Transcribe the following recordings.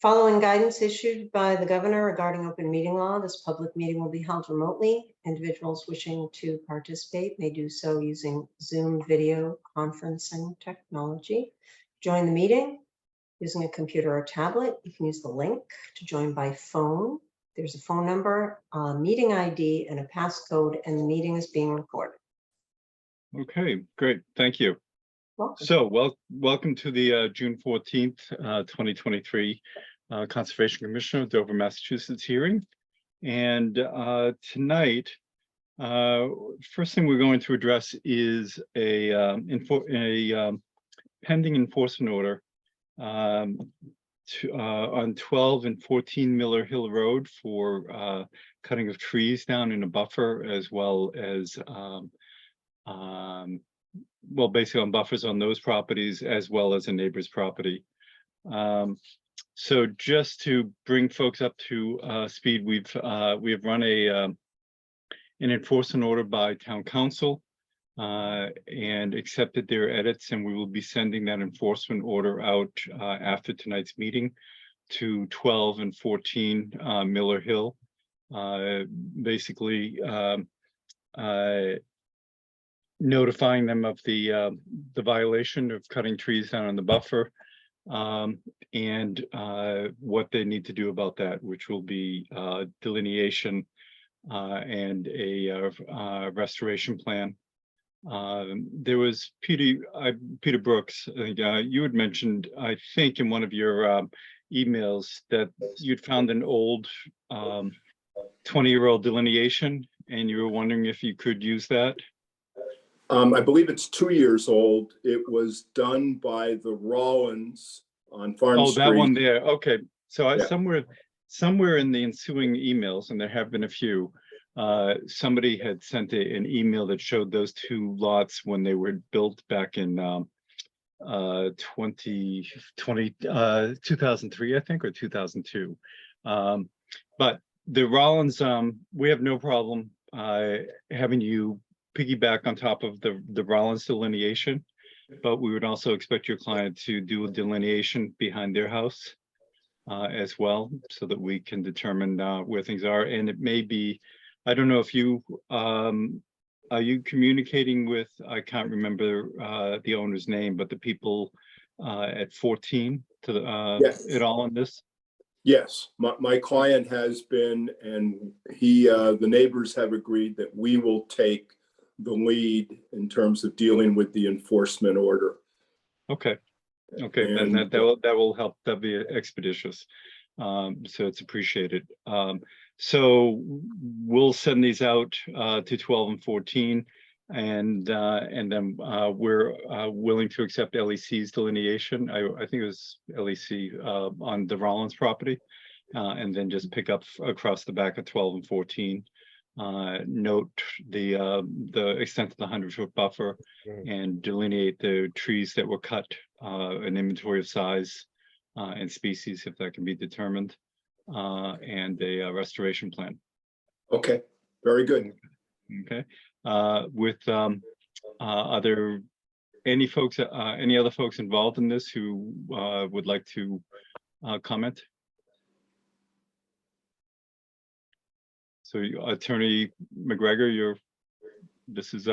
Following guidance issued by the governor regarding open meeting law, this public meeting will be held remotely. Individuals wishing to participate may do so using Zoom video conferencing technology. Join the meeting using a computer or tablet. You can use the link to join by phone. There's a phone number, a meeting ID, and a passcode, and the meeting is being recorded. Okay, great. Thank you. Welcome. So, welcome to the June 14th, 2023 Conservation Commission of Dover, Massachusetts hearing. And tonight, first thing we're going to address is a pending enforcement order on 12 and 14 Miller Hill Road for cutting of trees down in a buffer, as well as basically on buffers on those properties as well as a neighbor's property. So just to bring folks up to speed, we have run an enforcement order by town council and accepted their edits, and we will be sending that enforcement order out after tonight's meeting to 12 and 14 Miller Hill. Basically notifying them of the violation of cutting trees down on the buffer, and what they need to do about that, which will be delineation and a restoration plan. There was Peter Brooks. I think you had mentioned, I think, in one of your emails that you'd found an old 20-year-old delineation, and you were wondering if you could use that. I believe it's 2 years old. It was done by the Rollins on Farm Street. Oh, that one there. Okay. So Yeah. somewhere in the ensuing emails, and there have been a few, somebody had sent an email that showed those two lots when they were built back in 2003, I think, or 2002. But the Rollins, we have no problem having you piggyback on top of the Rollins delineation, but we would also expect your client to do a delineation behind their house as well, so that we can determine where things are. And it may be, I don't know if you are you communicating with, I can't remember the owner's name, but the people at 14 to the Yes. at all on this? Yes, my client has been, and the neighbors have agreed that we will take the lead in terms of dealing with the enforcement order. Okay. Okay, then And that will help. That'll be expeditious. So it's appreciated. So we'll send these out to 12 and 14, and then we're willing to accept LEC's delineation. I think it was LEC on the Rollins property, and then just pick up across the back of 12 and 14. Note the extent of the 100-foot buffer, and delineate the trees that were cut, an inventory of size and species, if that can be determined, and a restoration plan. Okay, very good. Okay. With are there any other folks involved in this who would like to comment? So, Attorney McGregor, this is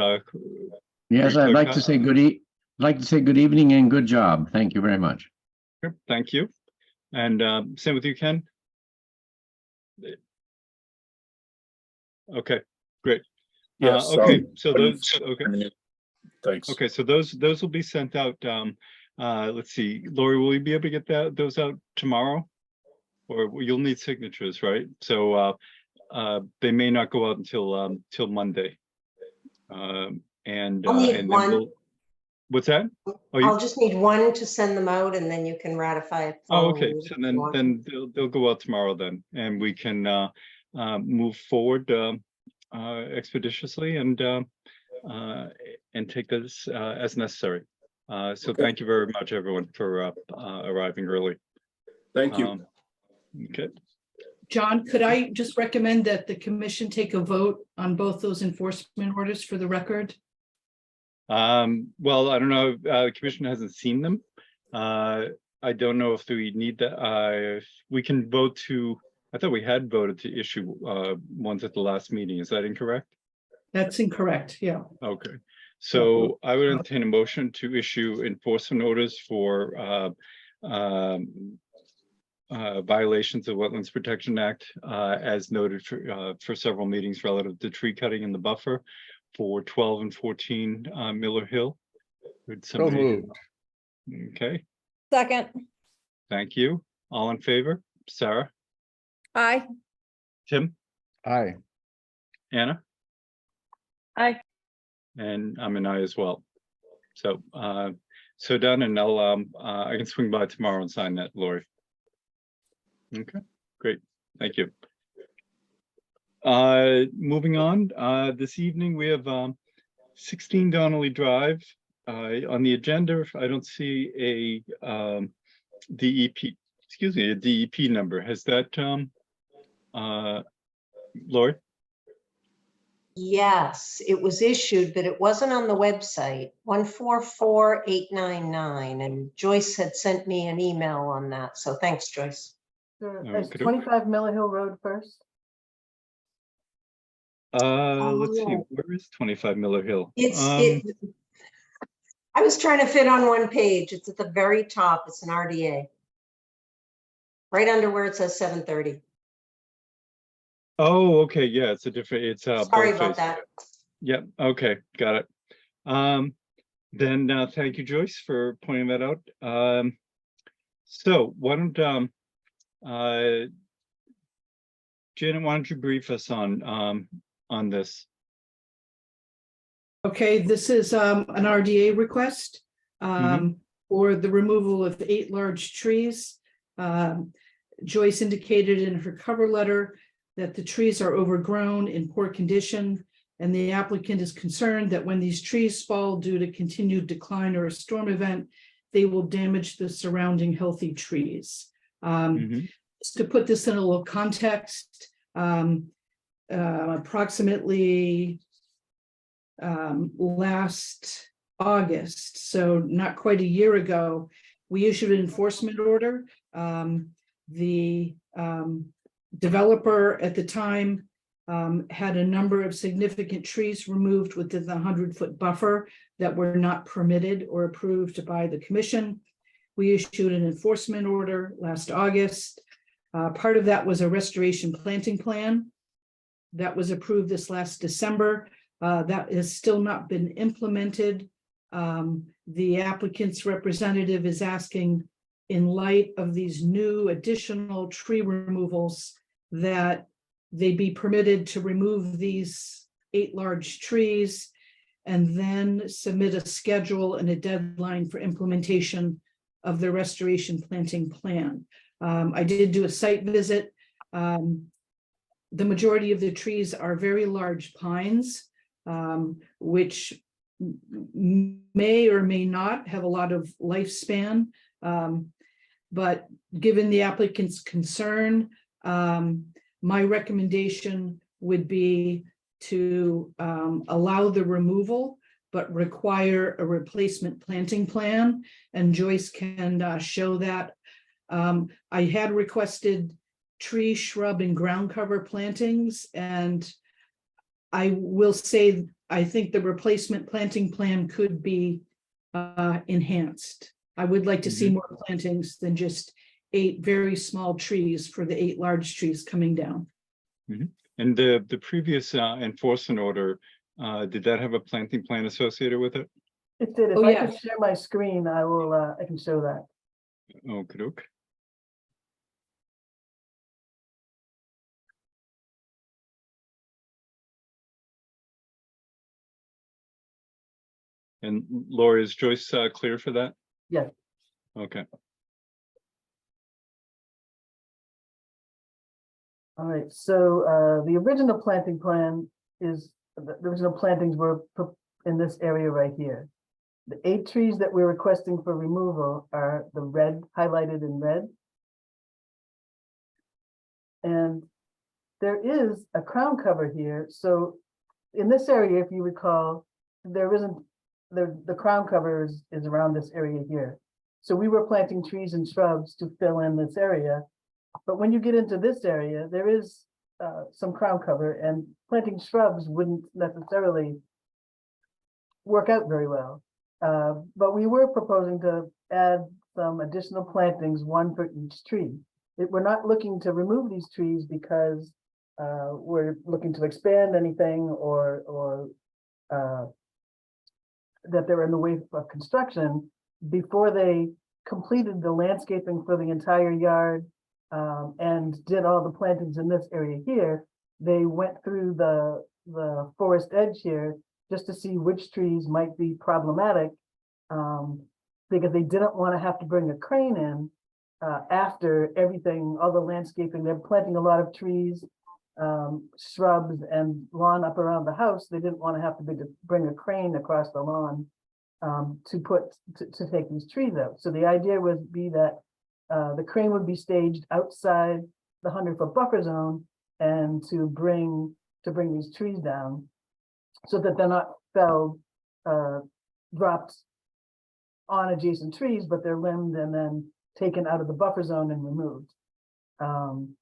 yes, I'd like to say good evening and good job. Thank you very much. Thank you. And same with you, Ken. Okay, great. Yes. Okay, so those. Okay. Thanks. Okay, so those will be sent out. Let's see, Lori, will you be able to get those out tomorrow, or you'll need signatures, right? So they may not go out until till Monday. And I'll need then one. What's that? Oh, I'll just need one to send them out, and then you can ratify it. Oh, okay. So then they'll go out tomorrow then, and we can move forward expeditiously and take this as necessary. So Okay. Thank you very much, everyone, for arriving early. Thank you. Okay. John, could I just recommend that the commission take a vote on both those enforcement orders for the record? Well, I don't know. The commission hasn't seen them. I don't know if we need that. We can vote to, I thought we had voted to issue ones at the last meeting. Is that incorrect? That's incorrect, yeah. Okay, so I would entertain a motion to issue enforcement orders for violations of Wetlands Protection Act, as noted for several meetings relative to tree cutting in the buffer for 12 and 14 Miller Hill. Would So somebody- moved. Okay, Second. thank you. All in favor? Sarah, Aye. Tim, Aye. Anna? Aye. And I'm an aye as well. So, so done, and I'll, I can swing by tomorrow and sign that, Lori. Okay, great, thank you. Moving on, this evening, we have, 16 Donnelly Drive. On the agenda, I don't see a, DEP, excuse me, a DEP number. Has that, Lori? Yes, it was issued, but it wasn't on the website, 144899. And Joyce had sent me an email on that. So thanks, Joyce. Sure. Is Okey-doke. 25 Miller Hill Road first? Let's see, Oh. where is 25 Miller Hill? I was trying to fit on one page. It's at the very top. It's an RDA. Right under where it says 730. Oh, okay, yeah, it's a different, it's Sorry about boldface. that. Yep, okay, got it. Then thank you, Joyce, for pointing that out. So why don't Janet, why don't you brief us on this? Okay, this is an RDA request for the removal of 8 large trees. Joyce indicated in her cover letter that the trees are overgrown in poor condition, and the applicant is concerned that when these trees fall due to continued decline or a storm event, they will damage the surrounding healthy trees. To put this in a little context, approximately last August, so not quite a year ago, we issued an enforcement order. The developer at the time had a number of significant trees removed within the 100-foot buffer that were not permitted or approved by the commission. We issued an enforcement order last August. Part of that was a restoration planting plan that was approved this last December. That has still not been implemented. The applicant's representative is asking, in light of these new additional tree removals, that they be permitted to remove these 8 large trees and then submit a schedule and a deadline for implementation of the restoration planting plan. I did do a site visit. The majority of the trees are very large pines, which may or may not have a lot of lifespan. But given the applicant's concern, my recommendation would be to allow the removal, but require a replacement planting plan. And Joyce can show that. I had requested tree, shrub, and ground cover plantings, and I will say, I think the replacement planting plan could be enhanced. I would like to see more plantings than just 8 very small trees for the 8 large trees coming down. And the previous enforcement order, did that have a planting plan associated with it? It did. If Oh, I yeah. can share my screen, I will, I can show that. Okey-doke. And Lori, is Joyce clear for that? Yes. Okay. All right, so the original planting plan is, the original plantings were in this area right here. The 8 trees that we're requesting for removal are the red, highlighted in red. And there is a crown cover here. So in this area, if you recall, there isn't, the crown cover is around this area here. So we were planting trees and shrubs to fill in this area. But when you get into this area, there is some crown cover, and planting shrubs wouldn't necessarily work out very well. But we were proposing to add some additional plantings, one for each tree. We're not looking to remove these trees because we're looking to expand anything or that they're in the way of construction. Before they completed the landscaping for the entire yard and did all the plantings in this area here, they went through the forest edge here just to see which trees might be problematic, because they didn't want to have to bring a crane in after everything, all the landscaping. They're planting a lot of trees, shrubs and lawn up around the house. They didn't want to have to bring a crane across the lawn to take these trees out. So the idea would be that the crane would be staged outside the 100-foot buffer zone and to bring these trees down so that they're not felled, dropped on adjacent trees, but they're limbed and then taken out of the buffer zone and removed. And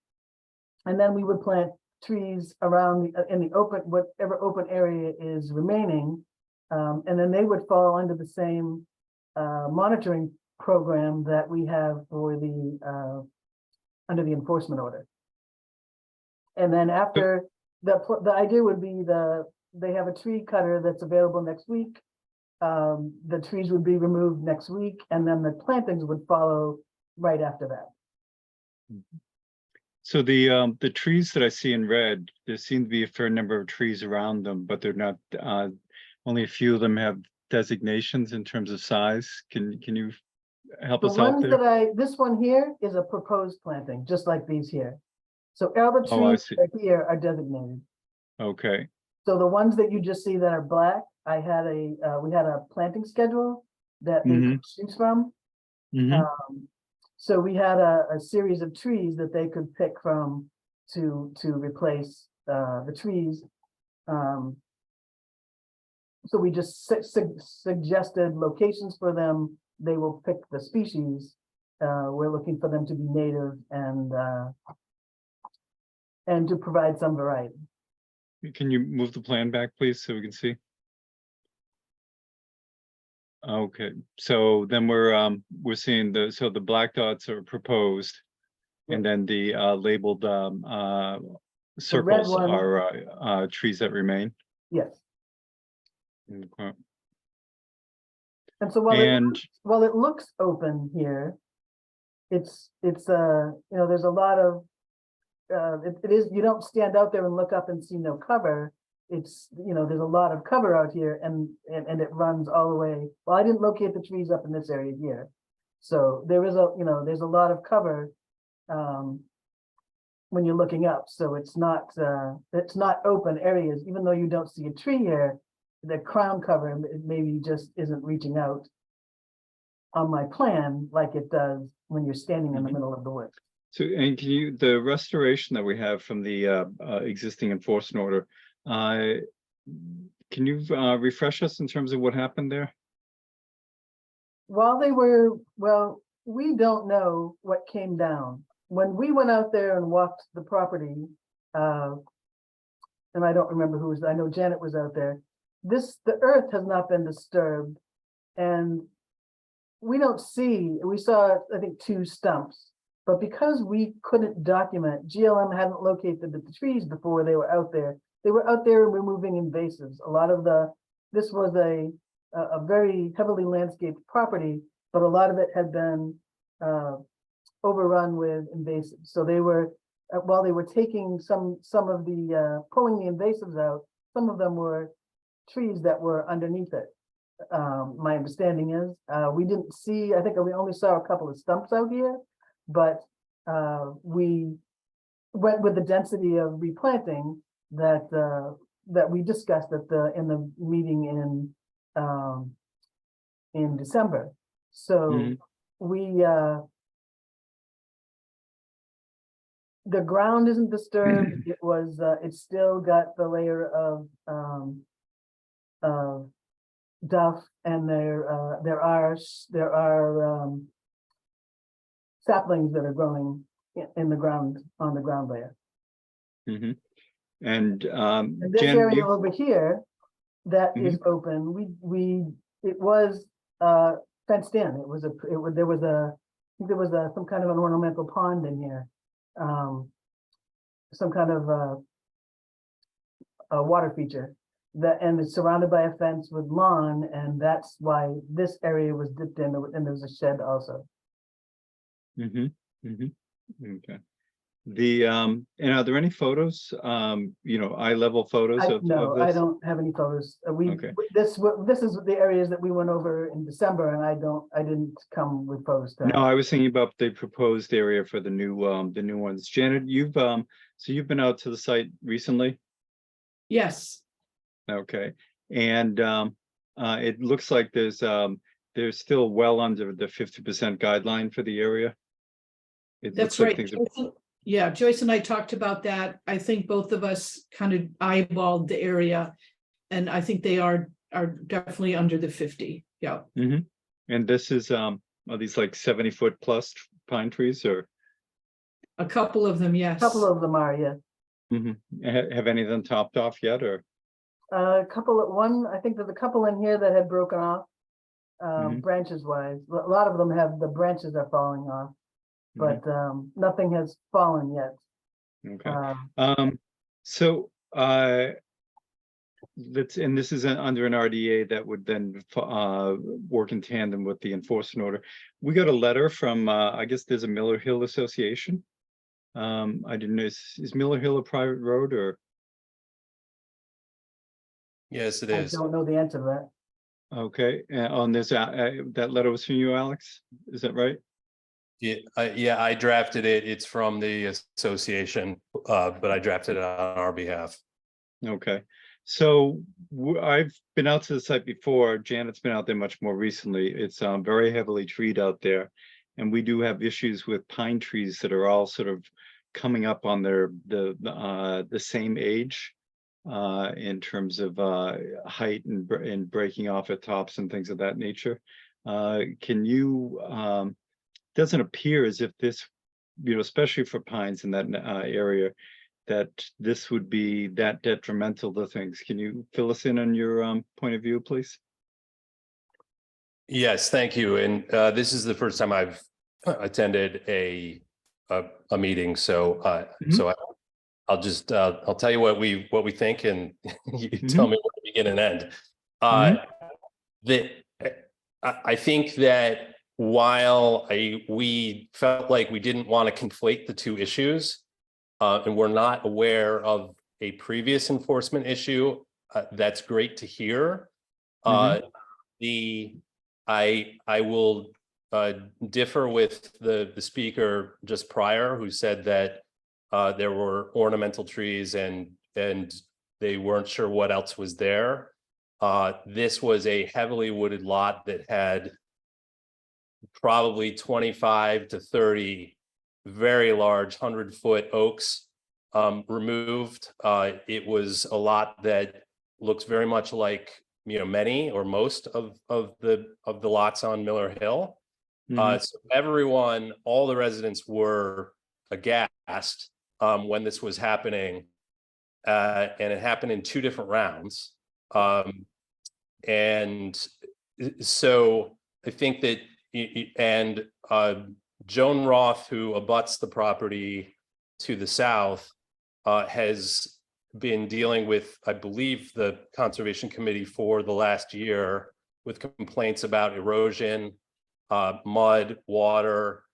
then we would plant trees around in the open, whatever open area is remaining. And then they would fall under the same monitoring program that we have for the under the enforcement order. And then after the idea would be they have a tree cutter that's available next week. The trees would be removed next week, and then the plantings would follow right after that. So the trees that I see in red, there seem to be a fair number of trees around them, but they're not, only a few of them have designations in terms of size. Can you help The us out ones there? that this one here is a proposed planting, just like these here. So all the Oh, I trees see. that are here are designated. Okay, So the ones that you just see that are black, we had a planting schedule that they could choose from. mhm. So we had a series of trees that they could pick from to replace the trees. So we just suggested locations for them. They will pick the species. We're looking for them to be native and to provide some variety. Can you move the plan back, please, so we can see? Okay, so then we're seeing the black dots are proposed, and then the labeled circles one- are trees that remain. Yes. Okay. And so And while it looks open here, it's there's a lot of it is, you don't stand out there and look up and see no cover. It's, there's a lot of cover out here and it runs all the way. Well, I didn't locate the trees up in this area here. So there is there's a lot of cover when you're looking up. So it's not open areas, even though you don't see a tree here. The crown cover maybe just isn't reaching out on my plan like it does when you're standing in the middle of the woods. so, and the restoration that we have from the existing enforcement order, can you refresh us in terms of what happened there? While we don't know what came down. When we went out there and walked the property, and I don't remember who was, I know Janet was out there. The earth has not been disturbed, and we saw, I think, 2 stumps, but because we couldn't document, GLM hadn't located the trees before they were out there. They were out there removing invasives. A lot of this was a very heavily landscaped property, but a lot of it had been overrun with invasives. So they were, while they were taking some of the, pulling the invasives out, some of them were trees that were underneath it. My understanding is, we didn't see, I think we only saw a couple of stumps out here, but we went with the density of replanting that we discussed in the meeting in December. So the ground isn't disturbed. It's still got the layer of duff, and there are saplings that are growing in the ground, on the ground layer. Mhm. And And this Jen, area you, over here that is open, it was fenced in. It was there was some kind of an ornamental pond in here. Some kind of a water feature and it's surrounded by a fence with lawn, and that's why this area was dipped in, and there's a shed also. okay. And are there any photos, eye level photos of No, I this? don't have any photos. Okay. This is the areas that we went over in December, and I didn't come with photos. No, I was thinking about the proposed area for the new ones. Janet, so you've been out to the site recently? Yes, Okay, and it looks like there's still well under the 50% guideline for the area. It that's looks like right. things are- Yeah, Joyce and I talked about that. I think both of us kind of eyeballed the area. And I think they are definitely under the 50. Yeah. And this is, are these like 70-foot plus pine trees or? A couple of them, yes. A couple of them are, yes. Have any of them topped off yet or? A couple of I think there's a couple in here that had broken off, Mhm. branches wise. A lot of them the branches are falling off, but nothing has fallen yet. Okay. So this is under an RDA that would then work in tandem with the enforcement order. We got a letter from I guess there's a Miller Hill Association. I didn't know, is Miller Hill a private road or? Yes, it I is. don't know the answer to that. Okay, on this, that letter was from you, Alex, is that right? Yeah, I drafted it. It's from the association, but I drafted it on our behalf. Okay, so I've been out to the site before. Janet's been out there much more recently. It's very heavily treed out there. And we do have issues with pine trees that are all sort of coming up on the same age in terms of height and breaking off at tops and things of that nature. Can you, doesn't appear as if this, especially for pines in that area, that this would be that detrimental to things. Can you fill us in on your point of view, please? Yes, thank you. And this is the first time I've attended a meeting, so I'll just I'll tell you what we think, and you tell me where to begin and end. I think that while we felt like we didn't want to conflate the two issues, and we're not aware of a previous enforcement issue, that's great to hear. I will differ with the speaker just prior, who said that there were ornamental trees and they weren't sure what else was there. This was a heavily wooded lot that had probably 25 to 30 very large 100-foot oaks removed. It was a lot that looks very much like many or most of the lots on Miller Hill. So everyone, all the residents were aghast when this was happening, and it happened in 2 different rounds. And so I think that, and Joan Roth, who abuts the property to the south, has been dealing with, I believe, the Conservation Committee for the last year with complaints about erosion, mud, water,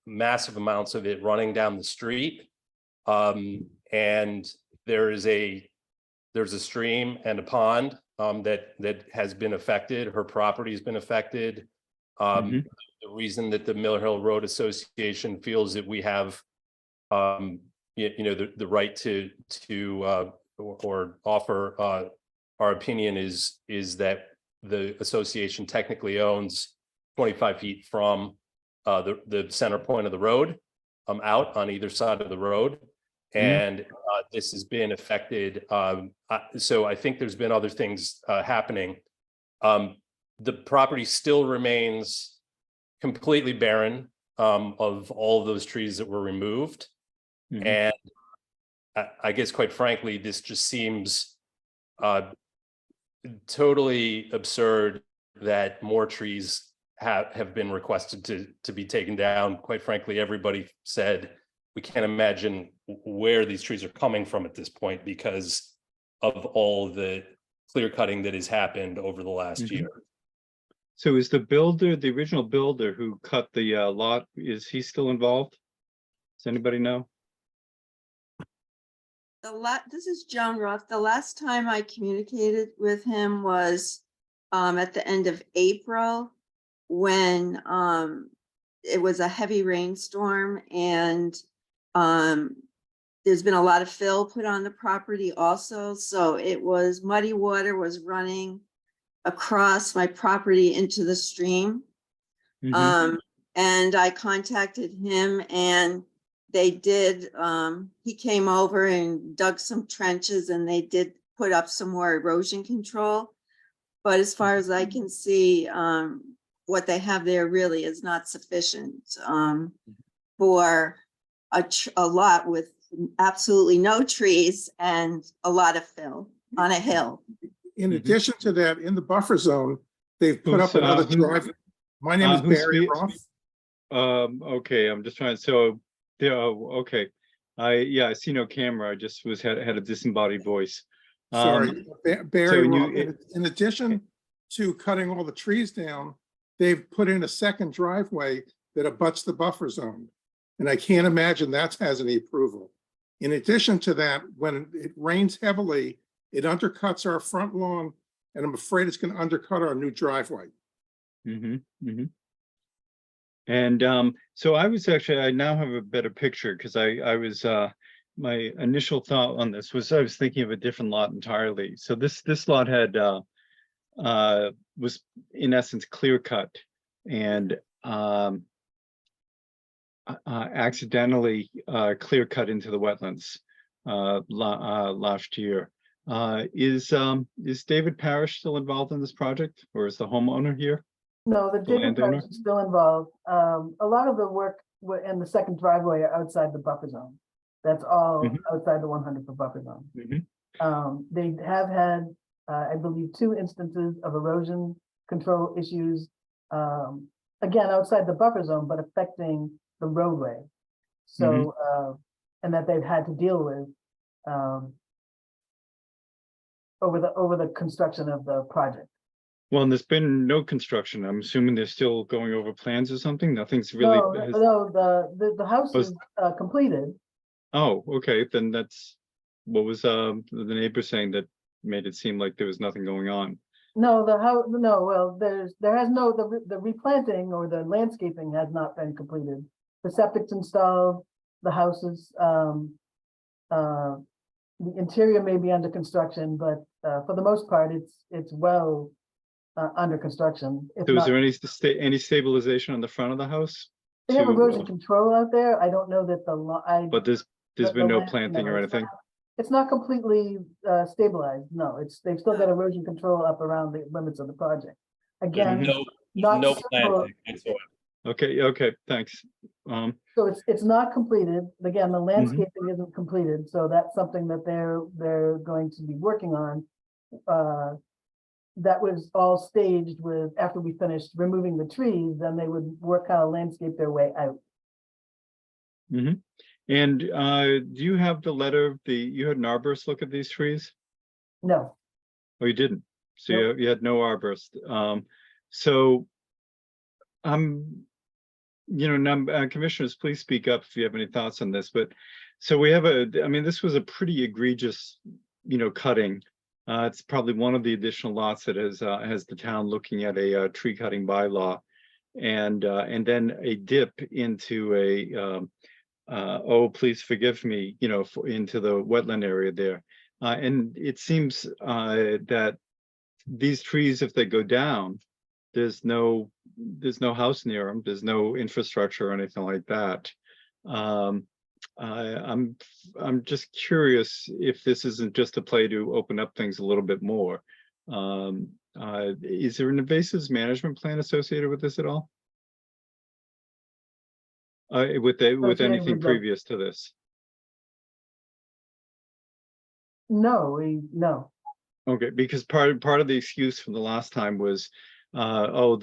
massive amounts of it running down the street. And there's a stream and a pond that has been affected. Her property has been affected. The reason that the Miller Hill Road Association feels that we have the right to or offer our opinion is that the association technically owns 25 feet from the center point of the road, out on either side of the road. And this has been affected. So I think there's been other things happening. The property still remains completely barren of all of those trees that were removed. Mhm. And I guess, quite frankly, this just seems totally absurd that more trees have been requested to be taken down. Quite frankly, everybody said we can't imagine where these trees are coming from at this point because of all the clear cutting that has happened over the last Mhm. year. So is the builder, the original builder who cut the lot, is he still involved? Does anybody know? This is Joan Ruff. The last time I communicated with him was at the end of April when it was a heavy rainstorm and there's been a lot of fill put on the property also. So it was muddy water was running across my property into the stream. Mhm. And I contacted him and they did, he came over and dug some trenches and they did put up some more erosion control. But as far as I can see, what they have there really is not sufficient for a lot with absolutely no trees and a lot of fill on a hill. In Mhm. addition to that, in the buffer zone, they've put Who's, up another who- drive. My name is who's Barry spe- Roth. Okay, I'm just trying, so, yeah, okay. I see no camera, I just had a disembodied voice. Sorry, Barry so Roth. you- In addition to cutting all the trees down, they've put in a second driveway that abuts the buffer zone. And I can't imagine that has any approval. In addition to that, when it rains heavily, it undercuts our front lawn, and I'm afraid it's going to undercut our new driveway. Mhm, mhm. And so I now have a better picture because I was my initial thought on this was I was thinking of a different lot entirely. So this lot had was in essence clear cut and accidentally clear cut into the wetlands last year. Is David Parrish still involved in this project, or is the homeowner here? No, the David landowner? Parrish is still involved. A lot of the work and the second driveway are outside the buffer zone. That's all Mhm. outside the 100-foot buffer zone. Mhm. They have had, I believe, 2 instances of erosion control issues. Again, outside the buffer zone, but affecting the roadway. So, and that they've had to deal with over the construction of the project. Well, and there's been no construction. I'm assuming they're still going over plans or something. Nothing's really. No, the house Was- is completed. Oh, okay, then that's what was the neighbor saying that made it seem like there was nothing going on. No, the house, no, well, the replanting or the landscaping has not been completed. The septic's installed, the house is, the interior may be under construction, but for the most part, it's well under construction. If So is not, there any stabilization on the front of the house? they have to- erosion control out there. I don't know that But there's the been no land- planting or no, it's anything? It's not completely stabilized. No, they've still got erosion control up around the limits of the project. Again, No, not no simple- planting whatsoever. Okay, thanks. So it's not completed. Again, Mm-hmm. the landscaping isn't completed, so that's something that they're going to be working on. That was all staged with, after we finished removing the trees, then they would work how to landscape their way out. Mhm. And do you have the letter, you had an arborist look at these trees? No, Oh, you didn't? So Nope. you had no arborist. So commissioners, please speak up if you have any thoughts on this, but so we have I mean, this was a pretty egregious, cutting. It's probably one of the additional lots that has the town looking at a tree cutting bylaw, and then a dip into oh, please forgive me, into the wetland area there. And it seems that these trees, if they go down, there's no house near them, there's no infrastructure or anything like that. I'm just curious if this isn't just a play to open up things a little bit more. is there an invasives management plan associated with this at all? With Associated anything with the- previous to this? No, no. Okay, because part of the excuse from the last time was, oh,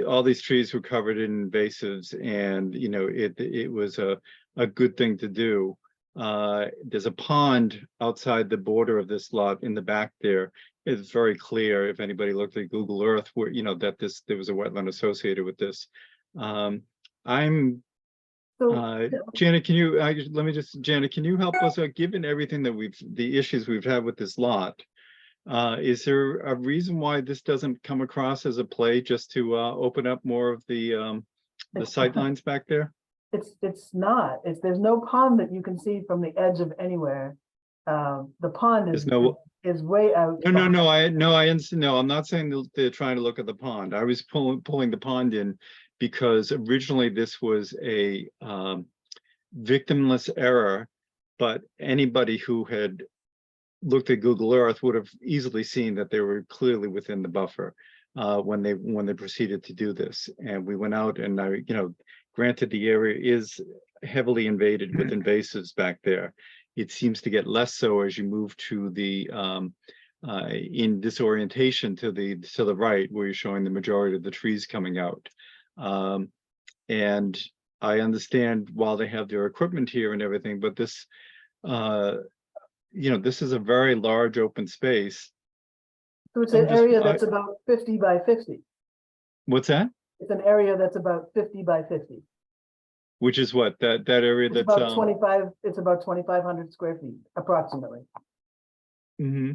all these trees were covered in invasives, and you know it was a good thing to do. There's a pond outside the border of this lot in the back there. It's very clear if anybody looked at Google Earth where you know that there was a wetland associated with this. So, Janet, can you Janet, can you help us out, given everything that the issues we've had with this lot? Is there a reason why this doesn't come across as a play just to open up more of the sight lines back there? it's not, there's no pond that you can see from the edge of anywhere. The pond There's is, no, is way out. no, I understand. No, I'm not saying that they're trying to look at the pond. I was pulling the pond in because originally this was a victimless error, but anybody who had looked at Google Earth would have easily seen that they were clearly within the buffer when they proceeded to do this. And we went out and you know, granted the area is heavily invaded with invasives back there. It seems to get less so as you move to the in disorientation to the right, where you're showing the majority of the trees coming out. And I understand while they have their equipment here and everything, but this, you know, this is a very large open space. So it's an area that's about 50 by 50. What's that? It's an area that's about 50 by 50. Which is what, that area It's that's about 25, it's about 2,500 square feet approximately. mm-hmm.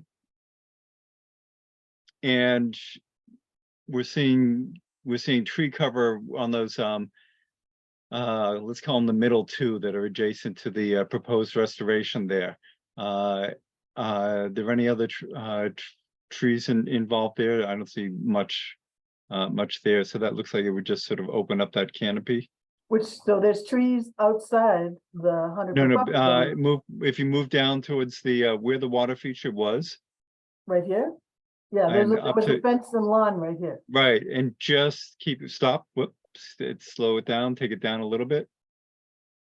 And we're seeing tree cover on those let's call them the middle two that are adjacent to the proposed restoration there. Are there any other trees involved there? I don't see much there, so that looks like it would just sort of open up that canopy. Which, so there's trees outside the 100. No, move, if you move down towards the where the water feature was. Right here? Yeah, there was a fence and lawn right here. Right, and just stop, whoops, slow it down, take it down a little bit.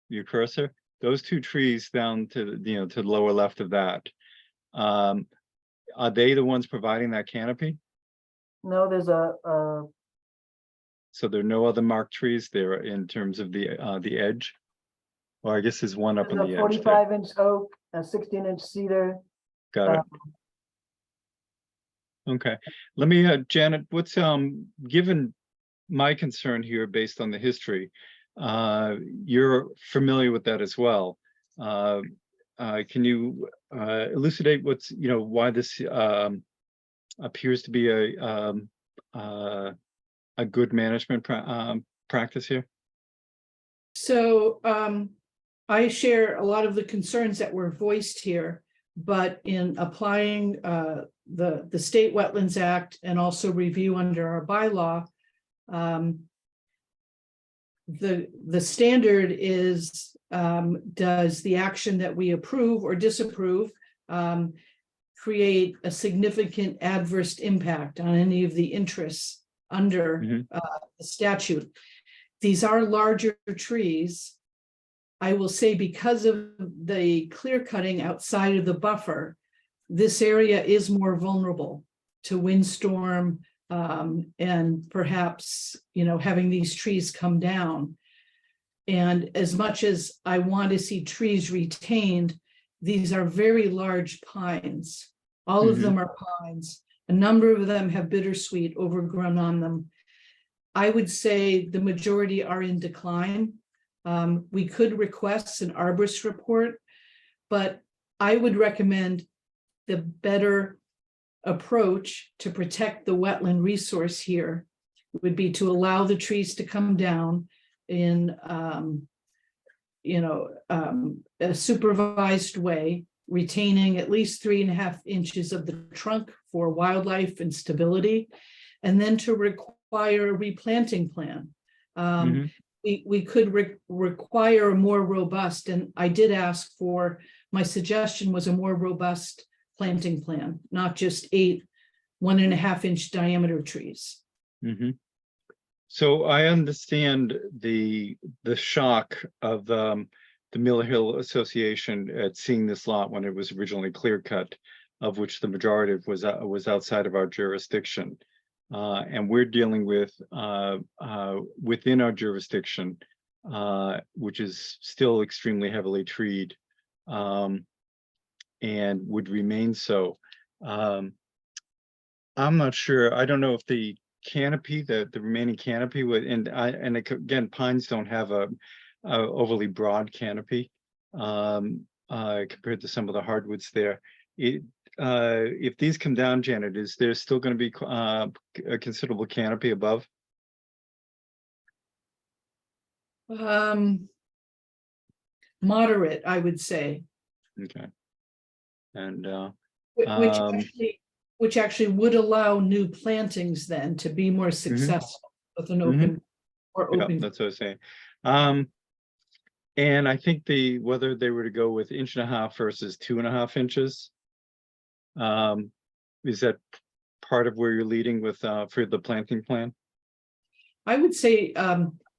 Your cursor, those two trees down to the, you know, to the lower left of that. Are they the ones providing that canopy? No, there's So there are no other marked trees there in terms of the edge? Or I guess there's one up on the edge. 45-inch oak, a 16-inch cedar. Got it. Okay, let me, Janet, what's given my concern here based on the history, you're familiar with that as well. Can you elucidate what's, you know, why this appears to be a good management practice here? So I share a lot of the concerns that were voiced here, but in applying the State Wetlands Act and also review under our bylaw, the standard is, does the action that we approve or disapprove create a significant adverse impact on any of the interests under the statute? These are larger trees. I will say because of the clear cutting outside of the buffer, this area is more vulnerable to windstorm and perhaps, you know, having these trees come down. And as much as I want to see trees retained, these are very large pines. All of them are pines. A number of them have bittersweet overgrown on them. I would say the majority are in decline. We could request an arborist report, but I would recommend the better approach to protect the wetland resource here would be to allow the trees to come down in a supervised way, retaining at least 3.5 inches of the trunk for wildlife and stability, and then to require a replanting plan. We could require a more robust, and I did ask for, my suggestion was a more robust planting plan, not just 8 1.5 inch diameter trees. Mm-hmm. So I understand the shock of the Mill Hill Association at seeing this lot when it was originally clear cut, of which the majority of was outside of our jurisdiction. And we're dealing with within our jurisdiction, which is still extremely heavily treed, and would remain so. I'm not sure. I don't know if the canopy, the remaining canopy would, again, pines don't have a overly broad canopy compared to some of the hardwoods there. If these come down, Janet, is there still going to be a considerable canopy above? Moderate, I would say. Okay. And Which actually would allow new plantings then to be more successful with an open or yeah, open. that's what I was saying. And I think whether they were to go with 1.5 inches versus 2.5 inches, is that part of where you're leading with for the planting plan? I would say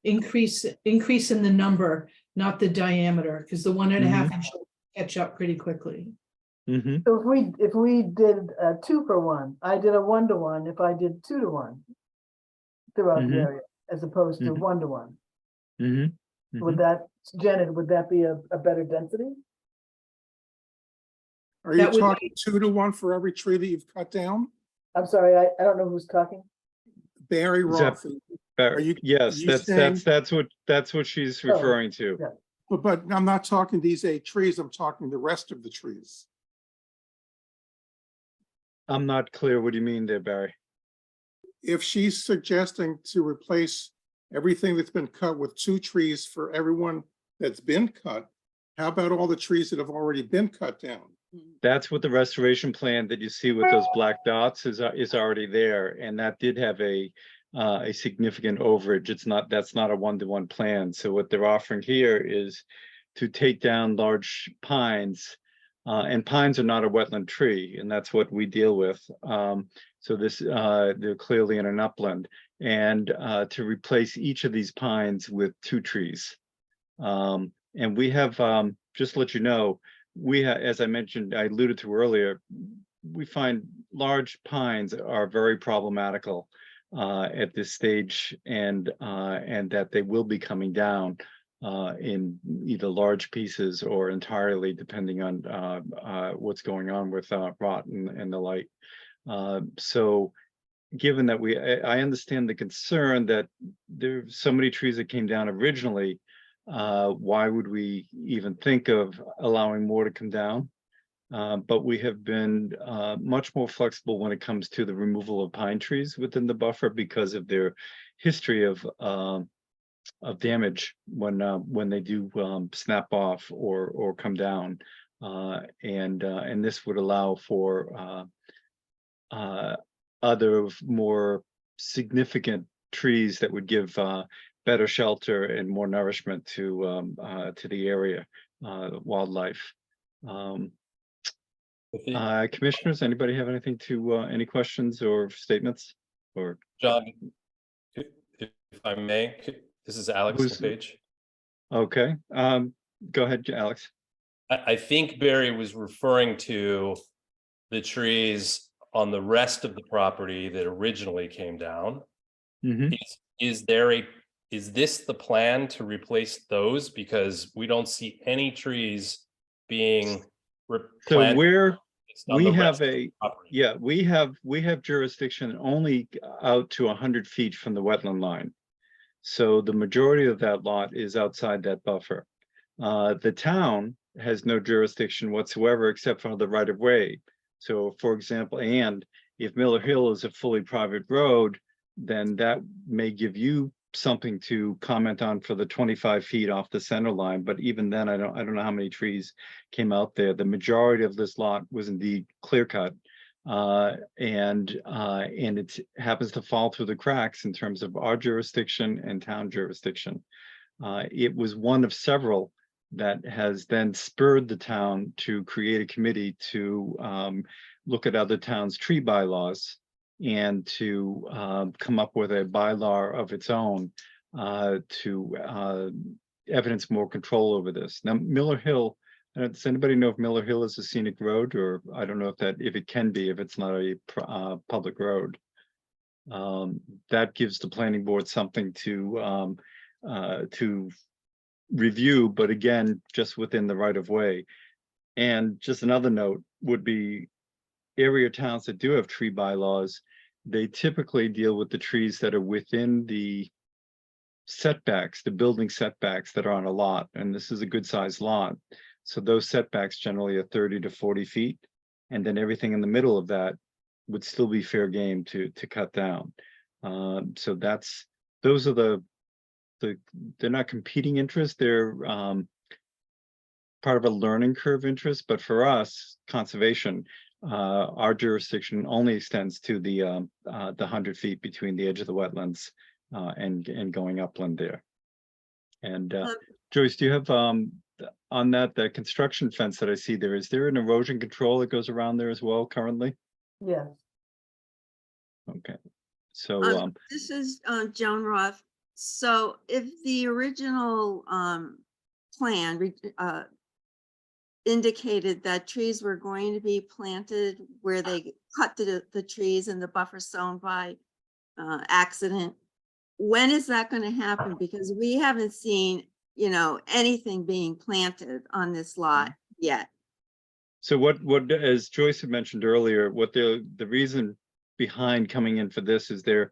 increase in the number, not the diameter, because the 1.5 inch will catch up pretty quickly. Mm-hmm. So if we did 2 for 1, I did a 1 to 1, if I did 2 to 1 throughout the area, as opposed to 1 to 1. Mm-hmm. Would that, Janet, would that be a better density? Are you talking 2 to 1 for every tree that you've cut down? I'm sorry, I don't know who's talking. Barry Is that- Roth. Are Yes, you saying- that's what she's referring to. yeah. But I'm not talking these 8 trees, I'm talking the rest of the trees. I'm not clear. What do you mean there, Barry? If she's suggesting to replace everything that's been cut with 2 trees for everyone that's been cut, how about all the trees that have already been cut down? That's what the restoration plan that you see with those black dots is already there, and that did have a significant overage. That's not a 1-to-1 plan. So what they're offering here is to take down large pines, and pines are not a wetland tree, and that's what we deal with. So they're clearly in an upland, and to replace each of these pines with 2 trees. And we have, just to let you know, as I mentioned, I alluded to earlier, we find large pines are very problematical at this stage, and that they will be coming down in either large pieces or entirely, depending on what's going on with rot and the like. So given that I understand the concern that there's so many trees that came down originally, why would we even think of allowing more to come down? But we have been much more flexible when it comes to the removal of pine trees within the buffer because of their history of damage when they do snap off or come down, and this would allow for other more significant trees that would give better shelter and more nourishment to the area, wildlife. Commissioners, anybody have anything any questions or statements? Or John, if I may, this is Alex Who's- LePage. okay, go ahead, Alex. I think Barry was referring to the trees on the rest of the property that originally came down. Mhm. Is this the plan to replace those? Because we don't see any trees being So replanted. we have jurisdiction only out to 100 feet from the wetland line. So the majority of that lot is outside that buffer. The town has no jurisdiction whatsoever except for the right of way. So for example, and if Miller Hill is a fully private road, then that may give you something to comment on for the 25 feet off the center line. But even then, I don't know how many trees came out there. The majority of this lot was indeed clear cut. And it happens to fall through the cracks in terms of our jurisdiction and town jurisdiction. It was one of several that has then spurred the town to create a committee to look at other towns' tree bylaws and to come up with a bylaw of its own to evidence more control over this. Now, Miller Hill, does anybody know if Miller Hill is a scenic road, or I don't know if it can be, if it's not a public road. That gives the planning board something to review, but again, just within the right of way. And just another note would be area towns that do have tree bylaws, they typically deal with the trees that are within the setbacks, the building setbacks that are on a lot. And this is a good sized lot. So those setbacks generally are 30 to 40 feet. And then everything in the middle of that would still be fair game to cut down. So those are they're not competing interests, they're part of a learning curve interest, but for us, conservation, our jurisdiction only extends to the 100 feet between the edge of the wetlands and going upland there. And Joyce, do you have on that construction fence that I see there, is there an erosion control that goes around there as well currently? Yes. Okay, so this is Joan Roth. So if the original plan indicated that trees were going to be planted where they cut the trees in the buffer zone by accident, when is that going to happen? Because we haven't seen, anything being planted on this lot yet. so what as Joyce had mentioned earlier, what the reason behind coming in for this is they're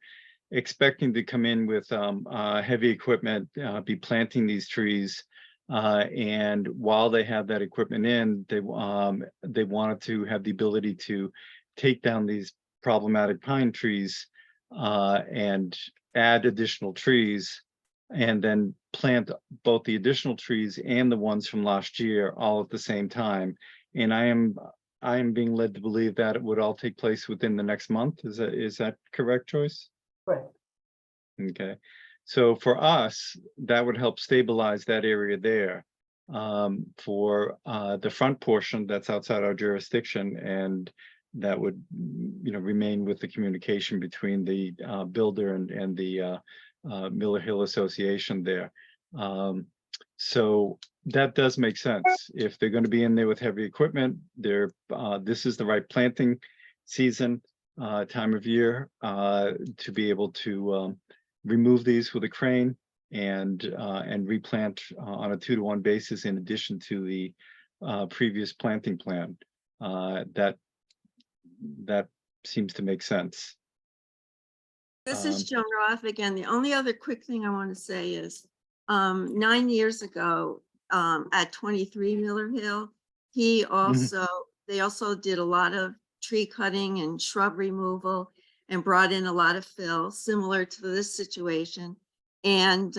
expecting to come in with heavy equipment, be planting these trees. And while they have that equipment in, they wanted to have the ability to take down these problematic pine trees and add additional trees, and then plant both the additional trees and the ones from last year all at the same time. And I am being led to believe that it would all take place within the next month. Is that correct, Joyce? Right. Okay, so for us, that would help stabilize that area there for the front portion that's outside our jurisdiction, and that would remain with the communication between the builder and the Miller Hill Association there. So that does make sense. If they're going to be in there with heavy equipment, this is the right planting season, time of year to be able to remove these with a crane and replant on a 2-to-1 basis in addition to the previous planting plan. That seems to make sense. This is Joan Roth again. The only other quick thing I want to say is 9 years ago at 23 Miller Hill, they also did a lot of tree cutting and shrub removal and brought in a lot of fill similar to this situation. And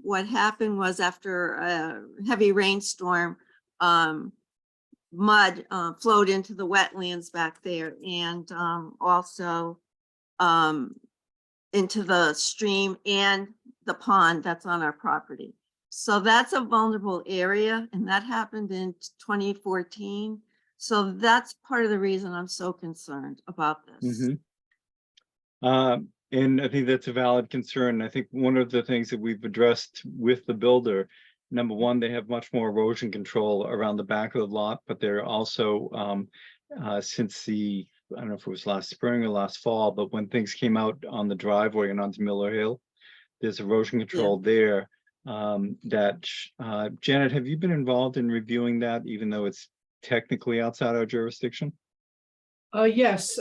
what happened was, after a heavy rainstorm, mud flowed into the wetlands back there, and also into the stream and the pond that's on our property. So that's a vulnerable area, and that happened in 2014. So that's part of the reason I'm so concerned about this. And I think that's a valid concern. I think one of the things that we've addressed with the builder, number one, they have much more erosion control around the back of the lot, but they're also, since I don't know if it was last spring or last fall, but when things came out on the driveway and onto Miller Hill, there's erosion control there. Janet, have you been involved in reviewing that, even though it's technically outside our jurisdiction? Yes,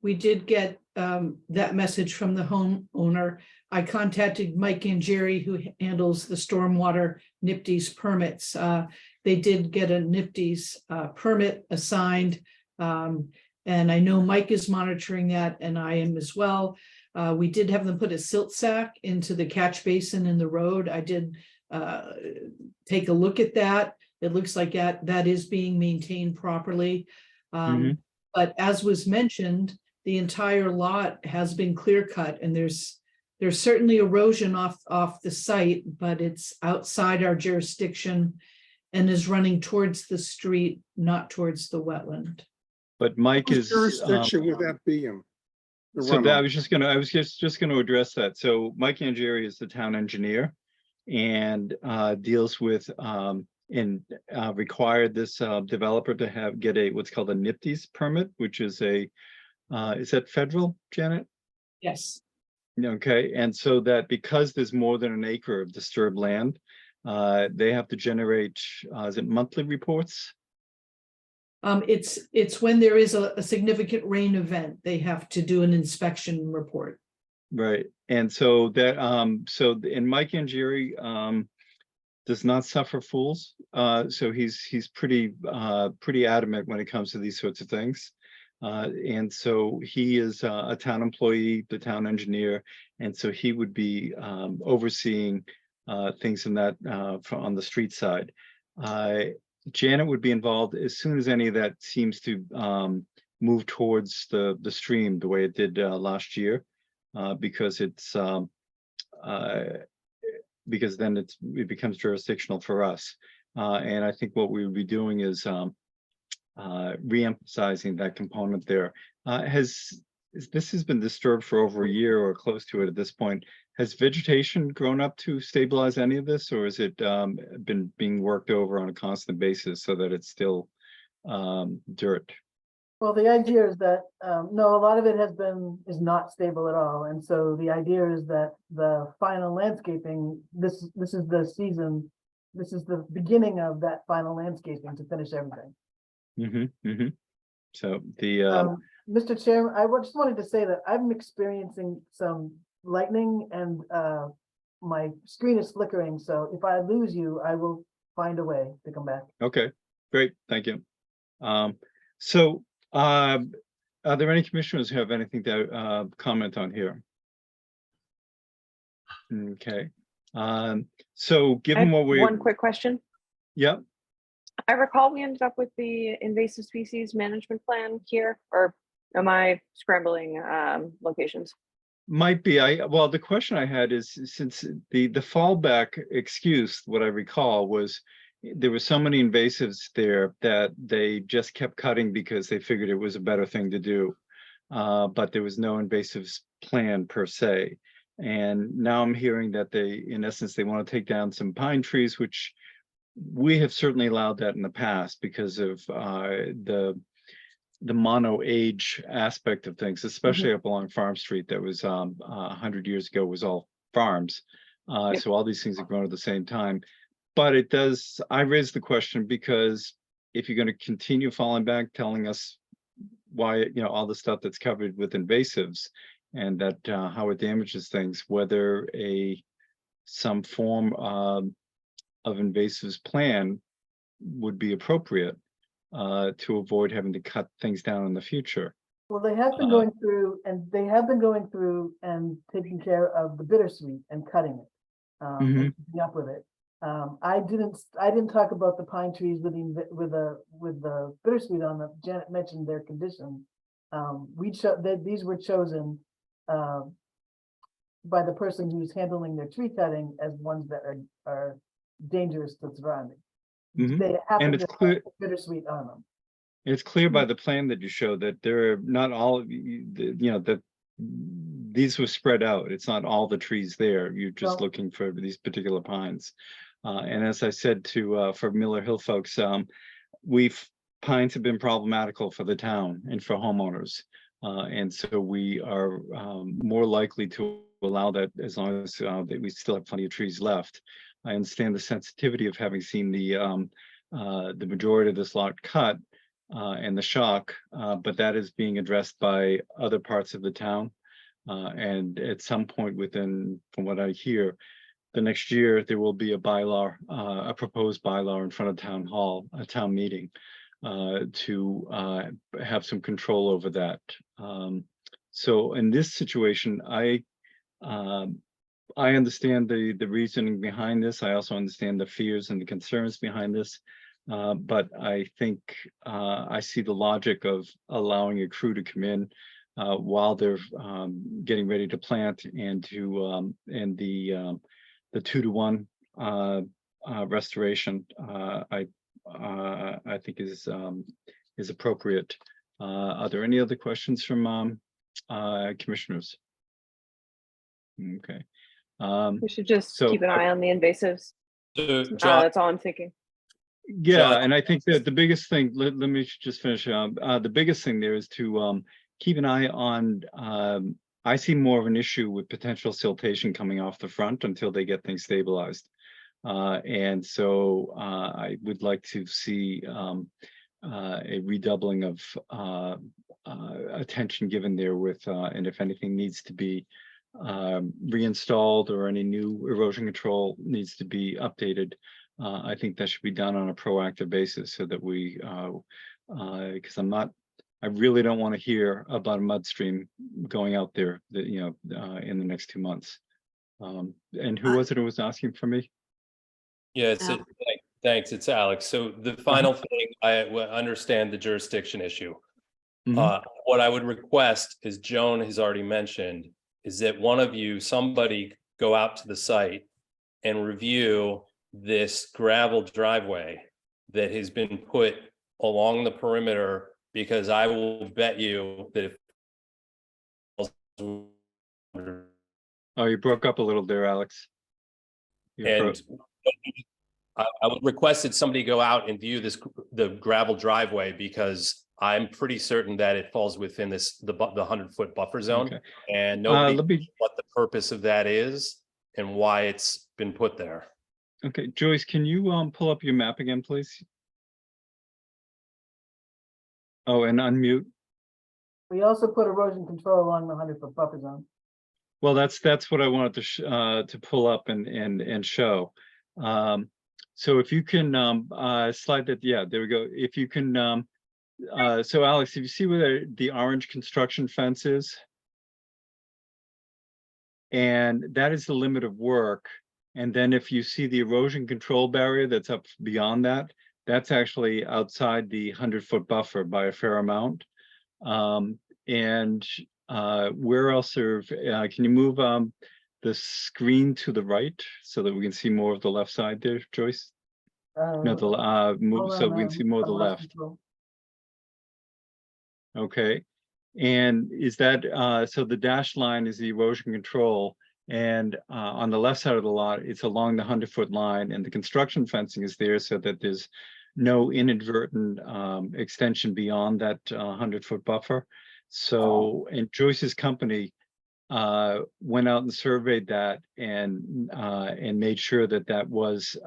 we did get that message from the homeowner. I contacted Mike and Jerry, who handles the stormwater NIPD's permits. They did get a NIPD's permit assigned. And I know Mike is monitoring that, and I am as well. We did have them put a silt sack into the catch basin in the road. I did take a look at that. It looks like that is being maintained properly. But as was mentioned, the entire lot has been clear cut, and there's certainly erosion off the site, but it's outside our jurisdiction and is running towards the street, not towards the wetland. but Mike Whose is. jurisdiction would that be in? The So that I runoff? was just gonna address that. So Mike Angieri is the town engineer and deals with and required this developer to get a what's called a NIPDES permit, which is is that federal, Janet? Yes. Okay, and so that because there's more than an acre of disturbed land, they have to generate, is it monthly reports? It's when there is a significant rain event, they have to do an inspection report. Right, and so that, and Mike Angieri, does not suffer fools. So he's pretty adamant when it comes to these sorts of things. And so he is a town employee, the town engineer, and so he would be overseeing things in that on the street side. Janet would be involved as soon as any of that seems to move towards the stream the way it did last year, because because then it becomes jurisdictional for us. And I think what we would be doing is re-emphasizing that component there. This has been disturbed for over a year or close to it at this point. Has vegetation grown up to stabilize any of this, or is it been being worked over on a constant basis so that it's still dirt? Well, the idea is that, no, a lot of it is not stable at all. And so the idea is that the final landscaping, this is the season, this is the beginning of that final landscaping to finish everything. So the Mr. Chairman, I just wanted to say that I'm experiencing some lightning and my screen is flickering. So if I lose you, I will find a way to come back. okay, great, thank you. So are there any commissioners who have anything to comment on here? Okay, so given what we One quick question. Yeah. I recall we ended up with the invasive species management plan here, or am I scrambling locations? Might be. Well, the question I had is, since the fallback excuse, what I recall was there were so many invasives there that they just kept cutting because they figured it was a better thing to do. But there was no invasives plan per se. And now I'm hearing that in essence, they want to take down some pine trees, which we have certainly allowed that in the past because of the mono age aspect of things, especially up along Farm Street. That was 100 years ago was all farms. So all these things have grown at the same time. But I raised the question because if you're going to continue falling back, telling us why, all the stuff that's covered with invasives and that how it damages things, whether some form of invasives plan would be appropriate to avoid having to cut things down in the future. Well, they have been going through and taking care of the bittersweet and cutting it, and keeping up with it. I didn't talk about the pine trees with the bittersweet on them. Janet mentioned their condition. These were chosen by the person who's handling their tree cutting as ones that are dangerous to the surrounding. They happen And it's to clear, have bittersweet on them. it's clear by the plan that you showed that there are not all, that these were spread out. It's not all the trees there. You're just No. looking for these particular pines. And as I said for Miller Hill folks, pines have been problematical for the town and for homeowners. And so we are more likely to allow that as long as that we still have plenty of trees left. I understand the sensitivity of having seen the majority of this lot cut and the shock, but that is being addressed by other parts of the town. And at some point from what I hear, the next year, there will be a proposed bylaw in front of town hall, a town meeting, to have some control over that. So in this situation, I understand the reasoning behind this. I also understand the fears and the concerns behind this. But I think I see the logic of allowing a crew to come in while they're getting ready to plant and the 2-to-1 restoration. I think is appropriate Are there any other questions from commissioners? Okay. We should just So, keep an eye on the invasives. So, John, That's all I'm thinking. yeah, John- and I think that the biggest thing, let me just finish. The biggest thing there is to keep an eye on, I see more of an issue with potential siltation coming off the front until they get things stabilized. And so I would like to see a redoubling of attention given there with, and if anything needs to be reinstalled or any new erosion control needs to be updated, I think that should be done on a proactive basis so that we, because I really don't want to hear about a mud stream going out there that, in the next 2 months. And who was it who was asking for me? Yeah, thanks, it's Alex. So the final thing, I understand the jurisdiction issue. Mhm. What I would request, as Joan has already mentioned, is that one of you, somebody go out to the site and review this gravel driveway that has been put along the perimeter, because I will bet you that if Oh, you broke up a little there, Alex. You and I would request that somebody go out and view the gravel driveway, because I'm pretty certain that it falls within the 100-foot buffer zone. Okay. And nobody let me- knows what the purpose of that is and why it's been put there. Okay, Joyce, can you pull up your map again, please? Oh, and unmute. We also put erosion control along the 100-foot buffer zone. Well, that's what I wanted to pull up and show. So if you can slide that, yeah, there we go. If you can, so Alex, if you see where the orange construction fence is, and that is the limit of work. And then if you see the erosion control barrier that's up beyond that, that's actually outside the 100-foot buffer by a fair amount. And where else can you move the screen to the right so that we can see more of the left side there, Joyce? No, move Hold so on, we can see more of the I lost left. control. Okay. And is that so the dashed line is the erosion control, and on the left side of the lot, it's along the 100-foot line, and the construction fencing is there so that there's no inadvertent extension beyond that 100-foot buffer. So, and Joyce's company went out and surveyed that and made sure that that was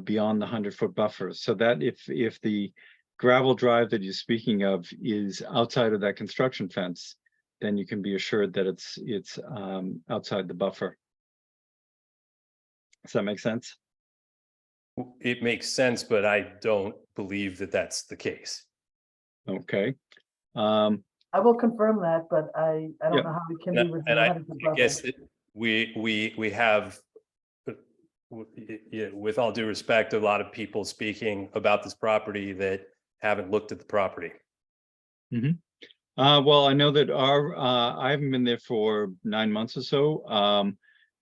beyond the 100-foot buffer, so that if the gravel drive that you're speaking of is outside of that construction fence, then you can be assured that it's outside the buffer. Does that make sense? It makes sense, but I don't believe that that's the case. Okay. I will confirm that, but I Yeah. don't know how it can be within And the I 100-foot buffer. guess that we have, with all due respect, a lot of people speaking about this property that haven't looked at the property. Well, I know that I haven't been there for 9 months or so.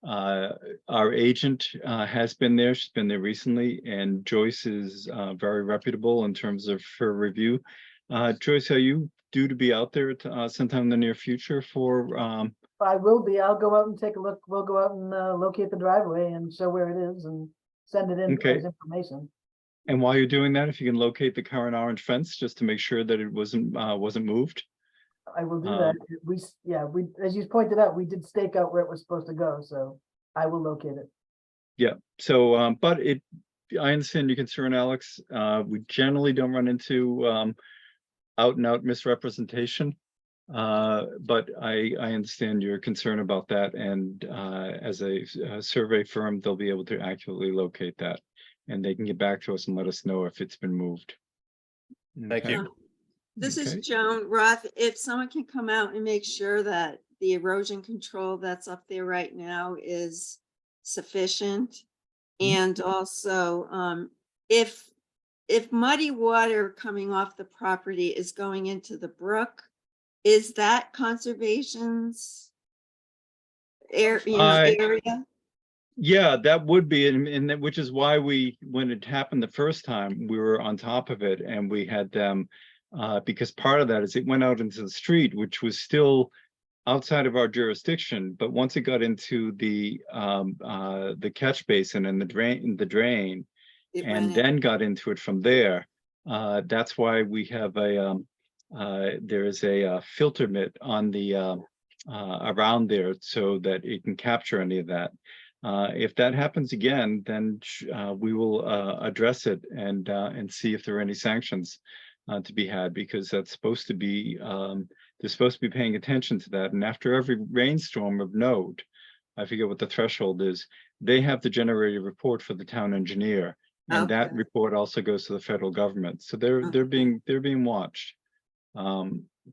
Our agent has been there. She's been there recently, and Joyce is very reputable in terms of her review. Joyce, are you due to be out there sometime in the near future for? I will be. I'll go out and take a look. We'll go out and locate the driveway and show where it is and send it in Okay. as information. And while you're doing that, if you can locate the current orange fence, just to make sure that it wasn't moved. I will do that. We, as you pointed out, we did stake out where it was supposed to go, so I will locate it. Yeah. So, but I understand your concern, Alex. We generally don't run into out and out misrepresentation. But I understand your concern about that, and as a survey firm, they'll be able to accurately locate that, and they can get back to us and let us know if it's been moved. Thank Okay. you. This is Okay. Joan Roth. If someone can come out and make sure that the erosion control that's up there right now is sufficient. And also, if muddy water coming off the property is going into the brook, is that conservation's area? Yeah, that would be, and which is why when it happened the first time, we were on top of it, and we had them because part of that is it went out into the street, which was still outside of our jurisdiction, but once it got into the catch basin and the drain, It and ran in. then got into it from there. That's why we have there is a filter mitt on the around there so that it can capture any of that. If that happens again, then we will address it and see if there are any sanctions to be had, because that's supposed to be they're supposed to be paying attention to that. And after every rainstorm of note, I forget what the threshold is, they have to generate a report for the town engineer. And that Okay. report also goes to the federal government. So they're Okay. being watched.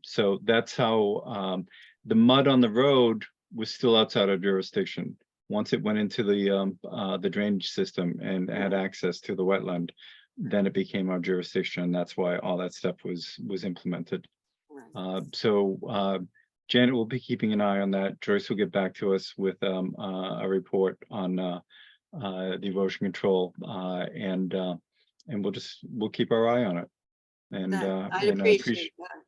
So that's how the mud on the road was still outside our jurisdiction. Once it went into the drainage system and had access to the wetland, then it became our jurisdiction. And that's why all that stuff was implemented. Right. Janet will be keeping an eye on that. Joyce will get back to us with a report on the erosion control, and we'll keep our eye on it. And I'd appreciate that.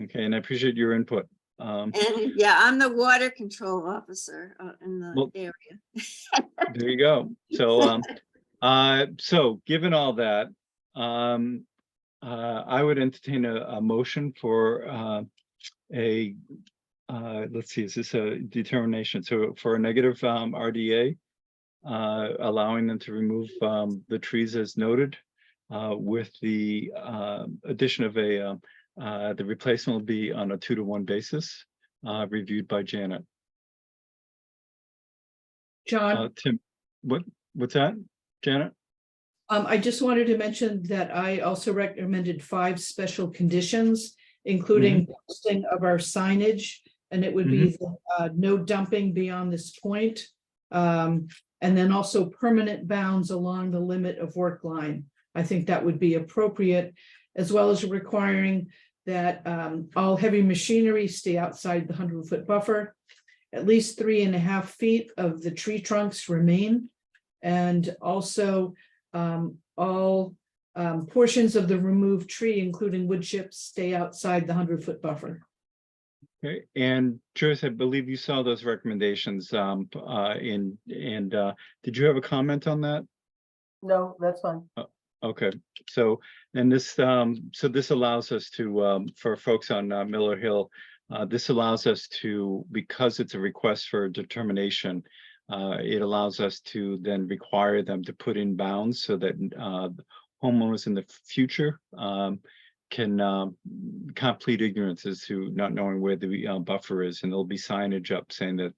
okay, and I appreciate your input. And yeah, I'm the water control officer in the Well, area. there you go. So so given all that, I would entertain a motion for let's see, is this a determination? So for a negative RDA, allowing them to remove the trees as noted, with the addition of the replacement will be on a 2-to-1 basis, reviewed by Janet. John, Tim, what's that, Janet? I just wanted to mention that I also recommended 5 special conditions, including posting of our signage, and it would be no dumping beyond this point. And then also permanent bounds along the limit of work line. I think that would be appropriate, as well as requiring that all heavy machinery stay outside the 100-foot buffer. At least 3.5 feet of the tree trunks remain. And also all portions of the removed tree, including wood chips, stay outside the 100-foot buffer. Okay, and Joyce, I believe you saw those recommendations did you have a comment on that? No, that's fine. Okay, so and this so this allows us to for folks on Miller Hill, this allows us to, because it's a request for determination, it allows us to then require them to put in bounds so that homeowners in the future can complete ignorance as to not knowing where the buffer is, and there'll be signage up saying that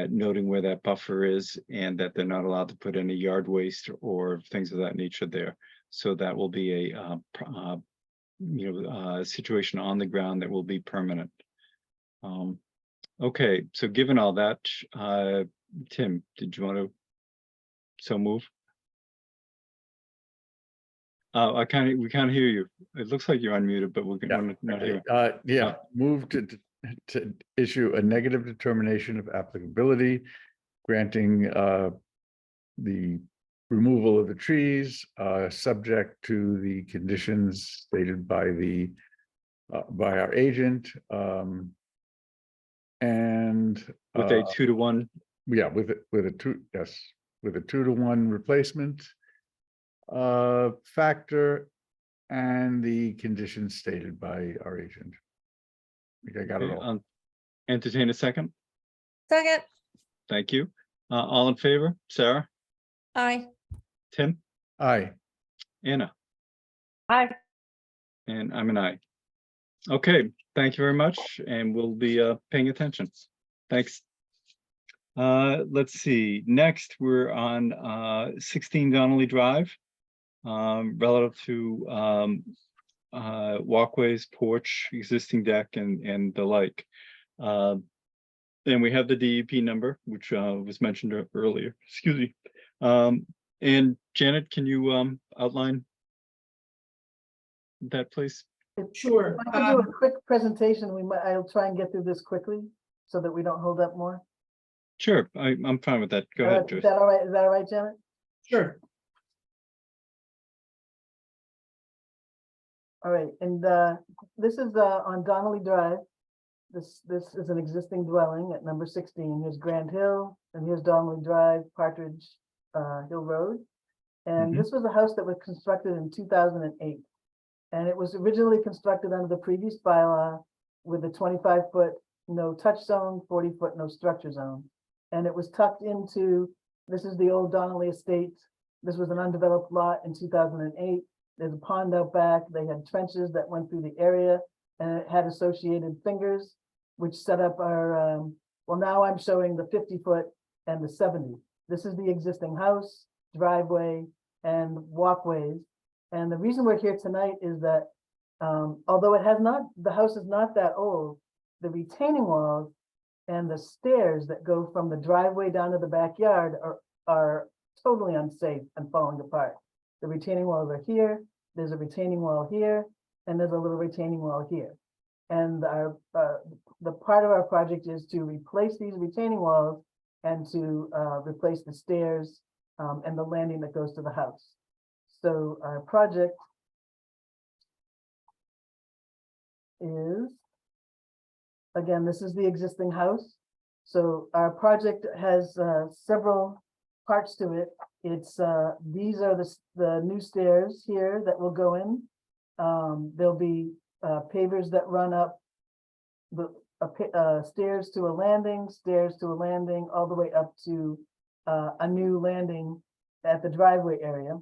noting where that buffer is and that they're not allowed to put any yard waste or things of that nature there. So that will be a situation on the ground that will be permanent. Okay, so given all that, Tim, did you want to so move? We can't hear you. It looks like you're unmuted, but we can not hear. Yeah, move to issue a negative determination of applicability, granting the removal of the trees, subject to the conditions stated by by our agent, and With a 2-to-1. yeah, with a 2-to-1 replacement factor, and the conditions stated by our agent. I think I got it all. Entertain a second. Second. Thank you. All in favor? Sarah? Aye. Tim? Aye. Anna? Hi. And I'm an aye. Okay, thank you very much, and we'll be paying attention. Thanks. Let's see. Next, we're on 16 Donnelly Drive, relative to walkways, porch, existing deck, and the like. And we have the DEP number, which was mentioned earlier. Excuse me. And Janet, can you outline that, please? Sure. I can do a quick presentation. I'll try and get through this quickly so that we don't hold up more. Sure, I'm fine with that. Go ahead, Joyce. Is that all right? Is that all right, Janet? Sure. All right, and this is on Donnelly Drive. This is an existing dwelling at number 16. Here's Grand Hill, and here's Donnelly Drive, Partridge Hill Road. And Mhm. this was a house that was constructed in 2008. And it was originally constructed under the previous bylaw with a 25-foot no touch zone, 40-foot no structure zone. And it was tucked into, this is the old Donnelly Estate. This was an undeveloped lot in 2008. There's a pond out back. They had trenches that went through the area, and it had associated fingers, which set up our, well, now I'm showing the 50-foot and the 70. This is the existing house, driveway, and walkways. And the reason we're here tonight is that although the house is not that old, the retaining walls and the stairs that go from the driveway down to the backyard are totally unsafe and falling apart. The retaining walls are here, there's a retaining wall here, and there's a little retaining wall here. And the part of our project is to replace these retaining walls and to replace the stairs and the landing that goes to the house. So our project is, again, this is the existing house. So our project has several parts to it. It's these are the new stairs here that will go in. There'll be pavers that run up the stairs to a landing, all the way up to a new landing at the driveway area.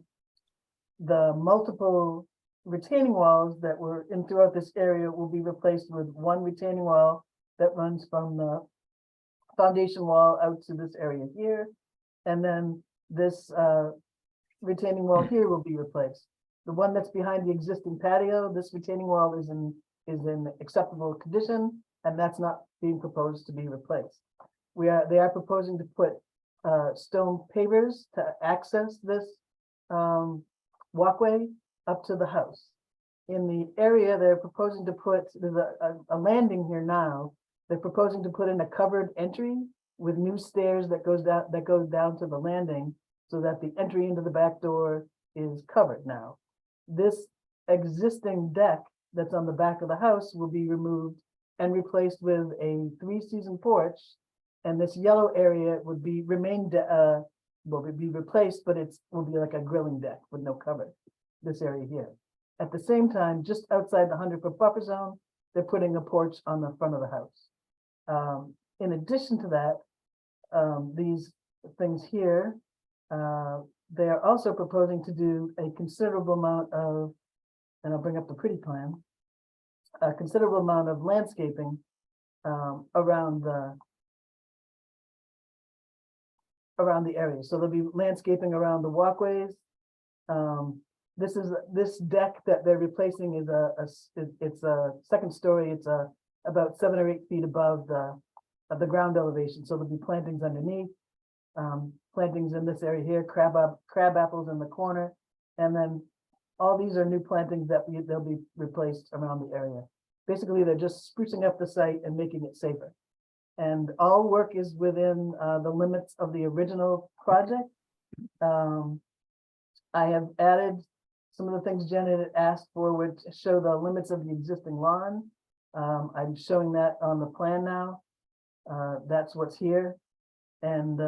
The multiple retaining walls that were in throughout this area will be replaced with one retaining wall that runs from the foundation wall out to this area here. And then this retaining wall here will be replaced. The one that's behind the existing patio, this retaining wall is in acceptable condition, and that's not being proposed to be replaced. They are proposing to put stone pavers to access this walkway up to the house. In the area they're proposing to put, there's a landing here now. They're proposing to put in a covered entry with new stairs that goes down to the landing, so that the entry into the back door is covered now. This existing deck that's on the back of the house will be removed and replaced with a 3-season porch. And this yellow area would be replaced, but will be like a grilling deck with no cover, this area here. At the same time, just outside the 100-foot buffer zone, they're putting a porch on the front of the house. In addition to that, these things here, they are also proposing to do a considerable amount of, and I'll bring up the pretty plan, a considerable amount of landscaping around the area. So there'll be landscaping around the walkways. This deck that they're replacing is it's a second story. It's about 7 or 8 feet above the ground elevation. So there'll be plantings underneath, plantings in this area here, crab apples in the corner, and then all these are new plantings that they'll be replaced around the area. Basically, they're just sprucing up the site and making it safer. And all work is within the limits of the original project. I have added some of the things Janet had asked for, which show the limits of the existing lawn. I'm showing that on the plan now. That's what's here. And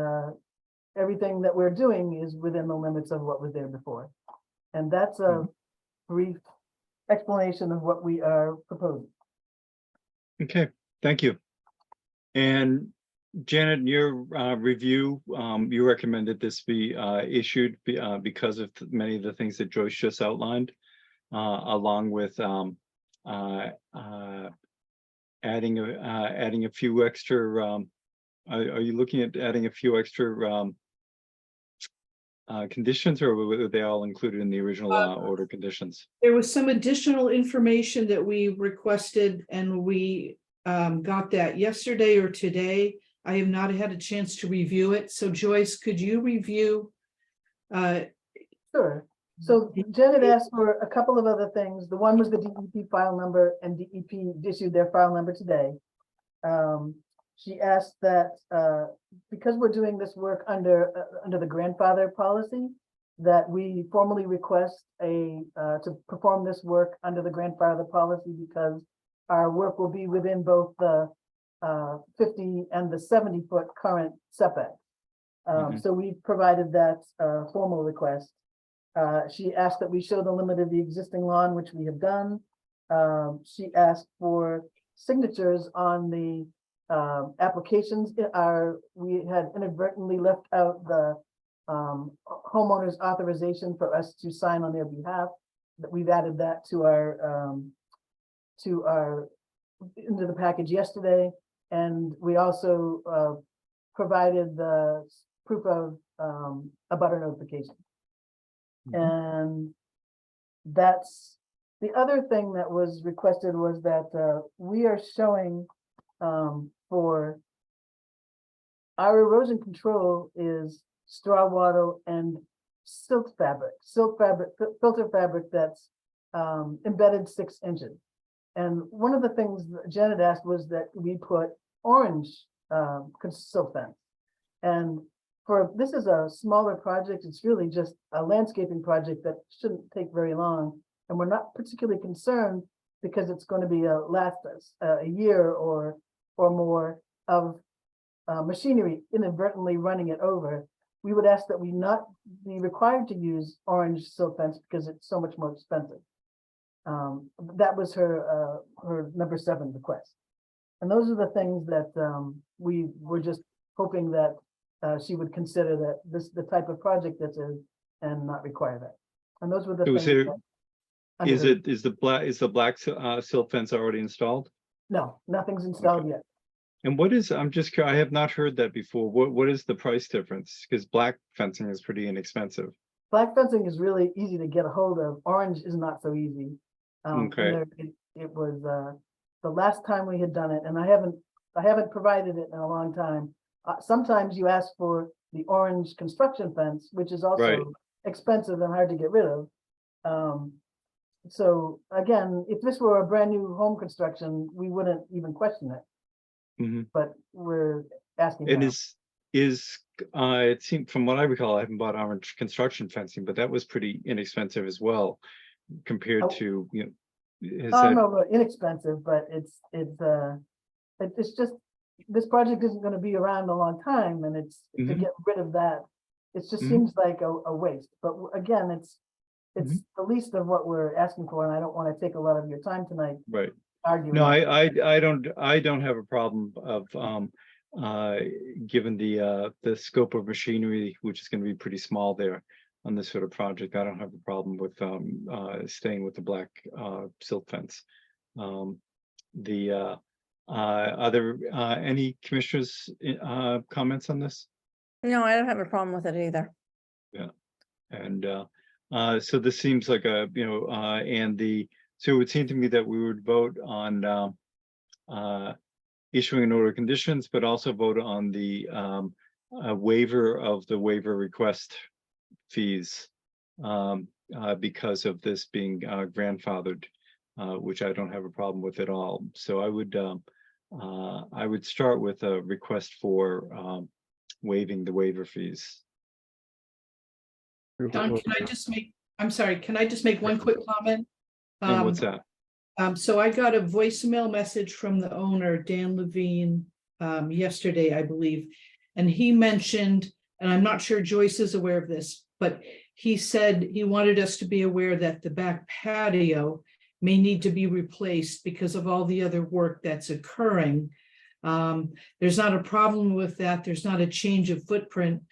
everything that we're doing is within the limits of what was there before. And that's a brief explanation of what we are proposing. Okay, thank you. And Janet, in your review, you recommended this be issued because of many of the things that Joyce just outlined, along with adding a few extra. Are you looking at adding a few extra conditions, or were they all included in the original order conditions? There was some additional information that we requested, and we got that yesterday or today. I have not had a chance to review it. So Joyce, could you review? Sure. So Janet asked for a couple of other things. The one was the DEP file number, and DEP issued their file number today. She asked that because we're doing this work under the grandfather policy, that we formally request to perform this work under the grandfather policy because our work will be within both the 50 and the 70-foot current setback. So we provided that formal request. She asked that we show the limit of the existing lawn, which we have done. She asked for signatures on the applications. We had inadvertently left out the homeowner's authorization for us to sign on their behalf. That we've added that to into the package yesterday. And we also provided the proof of abutter notification. And that's the other thing that was requested was that we are showing for our erosion control is straw wattle and silk fabric, filter fabric that's embedded 6 inches. And one of the things that Janet asked was that we put orange silk fence. And this is a smaller project. It's really just a landscaping project that shouldn't take very long. And we're not particularly concerned because it's going to be last us a year or more of machinery inadvertently running it over. We would ask that we not be required to use orange silk fence because it's so much more expensive. That was her number 7 request. And those are the things that we were just hoping that she would consider that the type of project this is and not require that. And those were the So things. is the black silk fence already installed? No, nothing's installed yet. And what is, I'm just curious, I have not heard that before. What is the price difference? Because black fencing is pretty inexpensive. Black fencing is really easy to get a hold of. Orange is not so easy. Okay. It was the last time we had done it, and I haven't provided it in a long time. Sometimes you ask for the orange construction fence, which is also Right. expensive and hard to get rid of. So again, if this were a brand new home construction, we wouldn't even question it. Mhm. But we're asking. And now. it seemed, from what I recall, I haven't bought orange construction fencing, but that was pretty inexpensive as well compared Oh. to, is Oh, that, no, but inexpensive, but it's just, this project isn't gonna be around a long time, and it's to Mhm. get rid of that. It just Mhm. seems like a waste, but again, it's Mhm. the least of what we're asking for, and I don't wanna take a lot of your time tonight right? arguing. No, I don't have a problem of, given the scope of machinery, which is gonna be pretty small there on this sort of project. I don't have a problem with, staying with the black, silk fence. Are there, any commissioners, comments on this? No, I don't have a problem with it either. And so this seems like so it would seem to me that we would vote on issuing an order of conditions, but also vote on the waiver of the waiver request fees because of this being grandfathered, which I don't have a problem with at all. So I would start with a request for waiving the waiver fees. Don, can I just make, I'm sorry, can I just make one quick comment? And what's that? So I got a voicemail message from the owner, Dan Levine, yesterday, I believe. And he mentioned, and I'm not sure Joyce is aware of this, but he said he wanted us to be aware that the back patio may need to be replaced because of all the other work that's occurring. There's not a problem with that. There's not a change of footprint.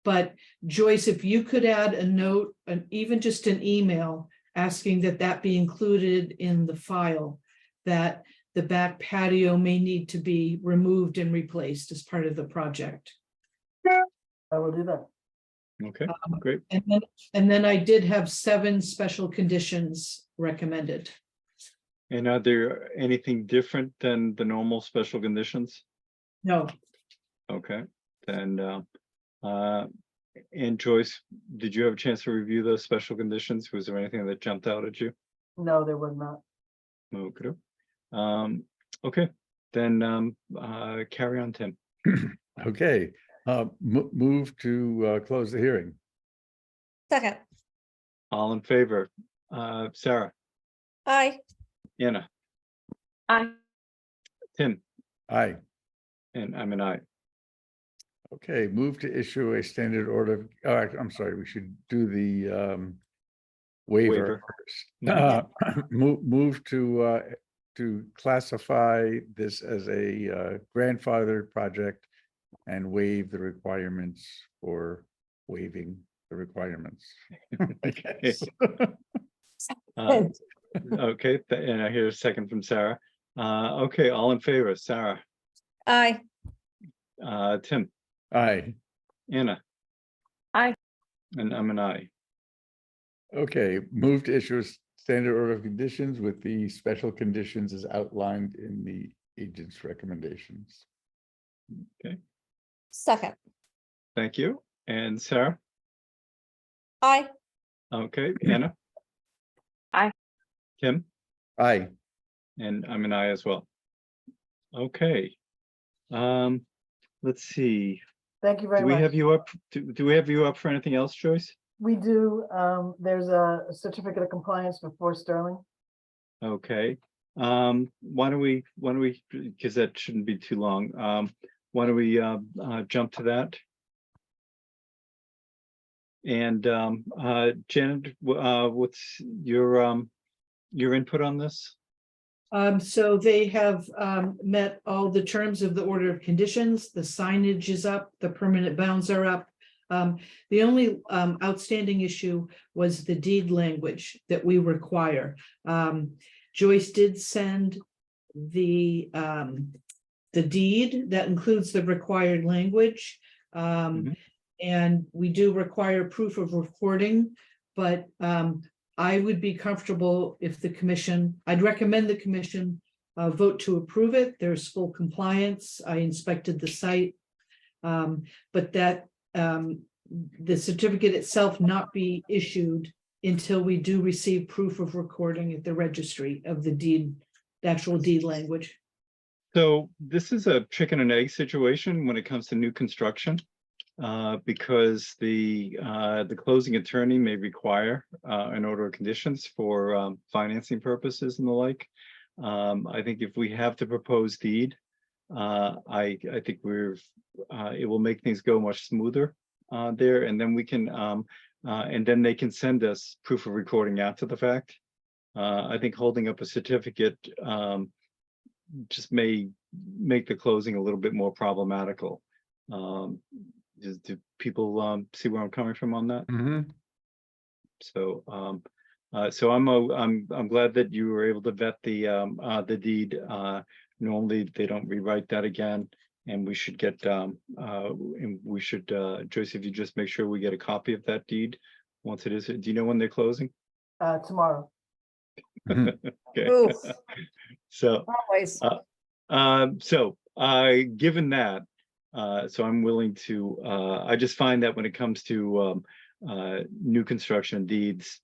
But Joyce, if you could add a note, even just an email, asking that be included in the file, that the back patio may need to be removed and replaced as part of the project. I will do that. Okay, great. And then I did have 7 special conditions recommended. And are there anything different than the normal special conditions? No, Okay, then, and Joyce, did you have a chance to review those special conditions? Was there anything that jumped out at you? No, there was not. Okay. Okay, then, carry on, Tim. Okay, move to close the hearing. Second. All in favor? Sarah, Aye. Anna, Aye. Tim, Aye. and I'm an aye. Okay, move to issue a standard order. I'm sorry, we should do the waiver Waiver. first. Move to classify this as a grandfathered project and waive the requirements for waiving the requirements. I guess. Okay, and I hear a second from Sarah. Okay, all in favor, Sarah, Aye. Tim, Aye. Anna. Aye. And I'm an aye. Okay, move to issue a standard order of conditions with the special conditions as outlined in the agent's recommendations. Second. Thank you. And Sarah? Aye. Okay, Anna? Aye. Tim? Aye. And I'm an aye as well. Okay. Let's see. Thank you very Do we much. have you up? Do we have you up for anything else, Joyce? We do, there's a certificate of compliance for 4 Sterling. Okay. Why don't we, because that shouldn't be too long. Why don't we jump to that? And Janet, what's your input on this? So they have met all the terms of the order of conditions. The signage is up, the permanent bounds are up. The only outstanding issue was the deed language that we require. Joyce did send the deed that includes the required language. And we do require proof of recording, but I would be comfortable if the commission, I'd recommend the commission vote to approve it. There's full compliance. I inspected the site. But that the certificate itself not be issued until we do receive proof of recording at the registry of the deed, the actual deed language. So this is a chicken and egg situation when it comes to new construction. Because the closing attorney may require an order of conditions for financing purposes and the like. I think if we have the proposed deed, I think it will make things go much smoother there, and then we can and then they can send us proof of recording after the fact. I think holding up a certificate just may make the closing a little bit more problematical. Do people see where I'm coming from on that? So so I'm glad that you were able to vet the deed. Normally they don't rewrite that again, and we should get and we should Joyce, if you just make sure we get a copy of that deed once it is. Do you know when they're closing? Tomorrow. Okay. Oof. So Always. given that, so I'm willing to, I just find that when it comes to new construction deeds,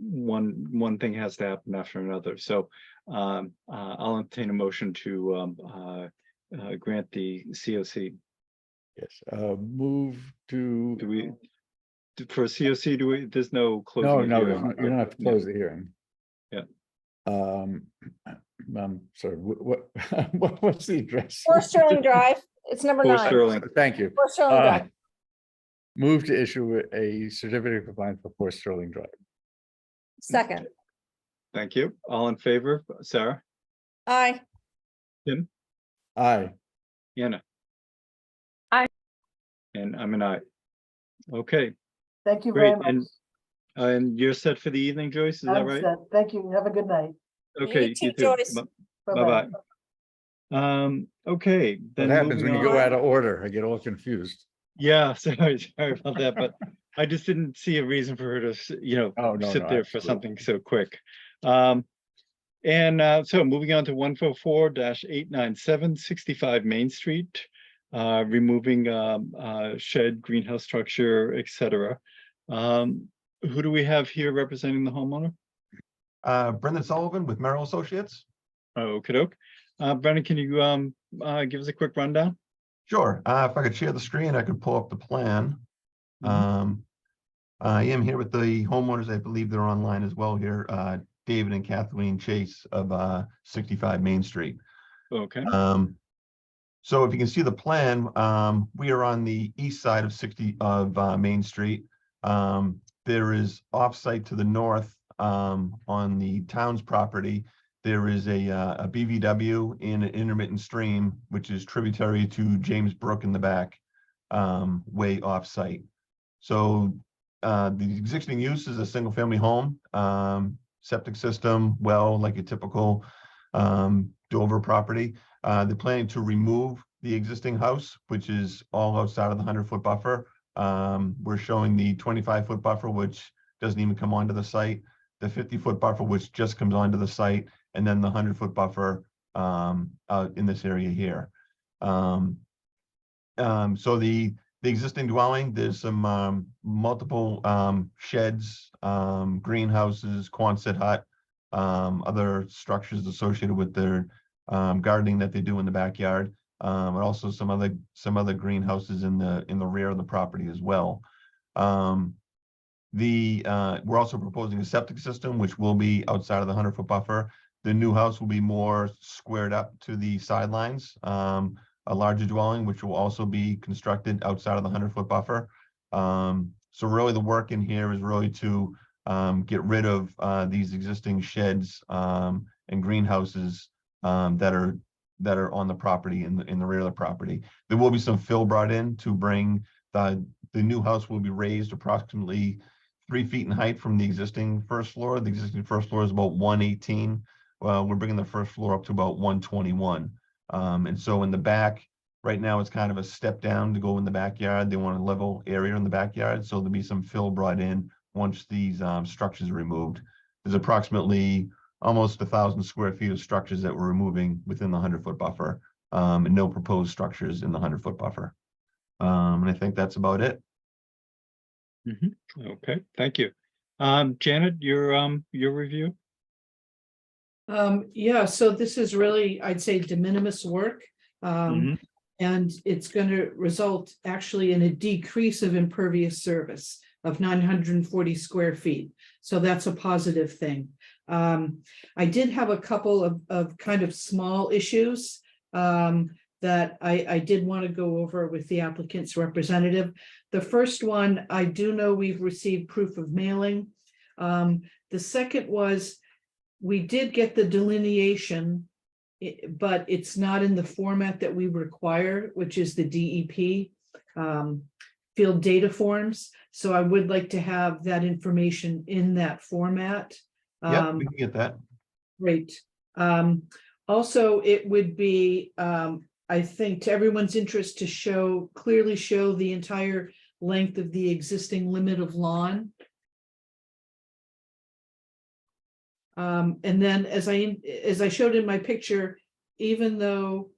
one thing has to happen after another. So I'll entertain a motion to grant the COC. Yes, move to. Do we, for COC, do we, there's no closing. No, of no, hearing. you don't have to close the hearing. Yeah. I'm sorry, what's the address? 4 Sterling Drive. It's number 4 9. Sterling. Thank you. 4 Sterling Drive. Move to issue a certificate of compliance for 4 Sterling Drive. Second. Thank you. All in favor, Sarah, Aye. Tim, Aye. Anna? Aye. And I'm an aye. Okay, Thank you very great. much. And you're set for the evening, Joyce, is that I'm right? set. Thank you. Have a good night. Okay, You too, Joyce. Bye-bye. Okay. What Then happens when you moving go on. out of order? I get all confused. Yeah, sorry about that, but I just didn't see a reason for her to, Oh, no, sit no, there for absolutely. something so quick. So moving on to 144-897 65 Main Street, removing shed, greenhouse structure, etc. Who do we have here representing the homeowner? Brendan Sullivan with Merrill Associates. Okey-doke. Brendan, can you give us a quick rundown? Sure. If I could share the screen, I could pull up the plan. I am here with the homeowners. I believe they're online as well here. David and Kathleen Chase of 65 Main Street. Okay, So if you can see the plan, we are on the east side of Main Street. There is offsite to the north, on the town's property. There is a BVW in an intermittent stream, which is tributary to James Brook in the back, way offsite. So the existing use is a single family home, septic system, well, like a typical Dover property. They're planning to remove the existing house, which is all outside of the 100-foot buffer. We're showing the 25-foot buffer, which doesn't even come onto the site, the 50-foot buffer, which just comes onto the site, and then the 100-foot buffer out in this area here. So the existing dwelling, there's some multiple sheds, greenhouses, Quonset hut, other structures associated with their gardening that they do in the backyard, and also some other greenhouses in the rear of the property as well. We're also proposing a septic system, which will be outside of the 100-foot buffer. The new house will be more squared up to the sidelines, a larger dwelling, which will also be constructed outside of the 100-foot buffer. So really the work in here is really to get rid of these existing sheds and greenhouses that are on the property in the rear of the property. There will be some fill brought in to bring the new house will be raised approximately 3 feet in height from the existing first floor. The existing first floor is about 118. We're bringing the first floor up to about 121. And so in the back, right now it's kind of a step down to go in the backyard. They want a level area in the backyard. So there'll be some fill brought in once these structures are removed. There's approximately almost 1,000 square feet of structures that we're removing within the 100-foot buffer, and no proposed structures in the 100-foot buffer. And I think that's about it. okay, thank you. Janet, your review? Yeah, so this is really, I'd say, de minimis work. And it's going to result actually in a decrease of impervious surface of 940 square feet. So that's a positive thing. I did have a couple of kind of small issues that I did want to go over with the applicant's representative. The first one, I do know we've received proof of mailing. The second was, we did get the delineation, but it's not in the format that we require, which is the DEP field data forms. So I would like to have that information in that format. Yeah, we can get that. Great. Also, it would be, I think, to everyone's interest to clearly show the entire length of the existing limit of lawn. And then as I showed in my picture, even though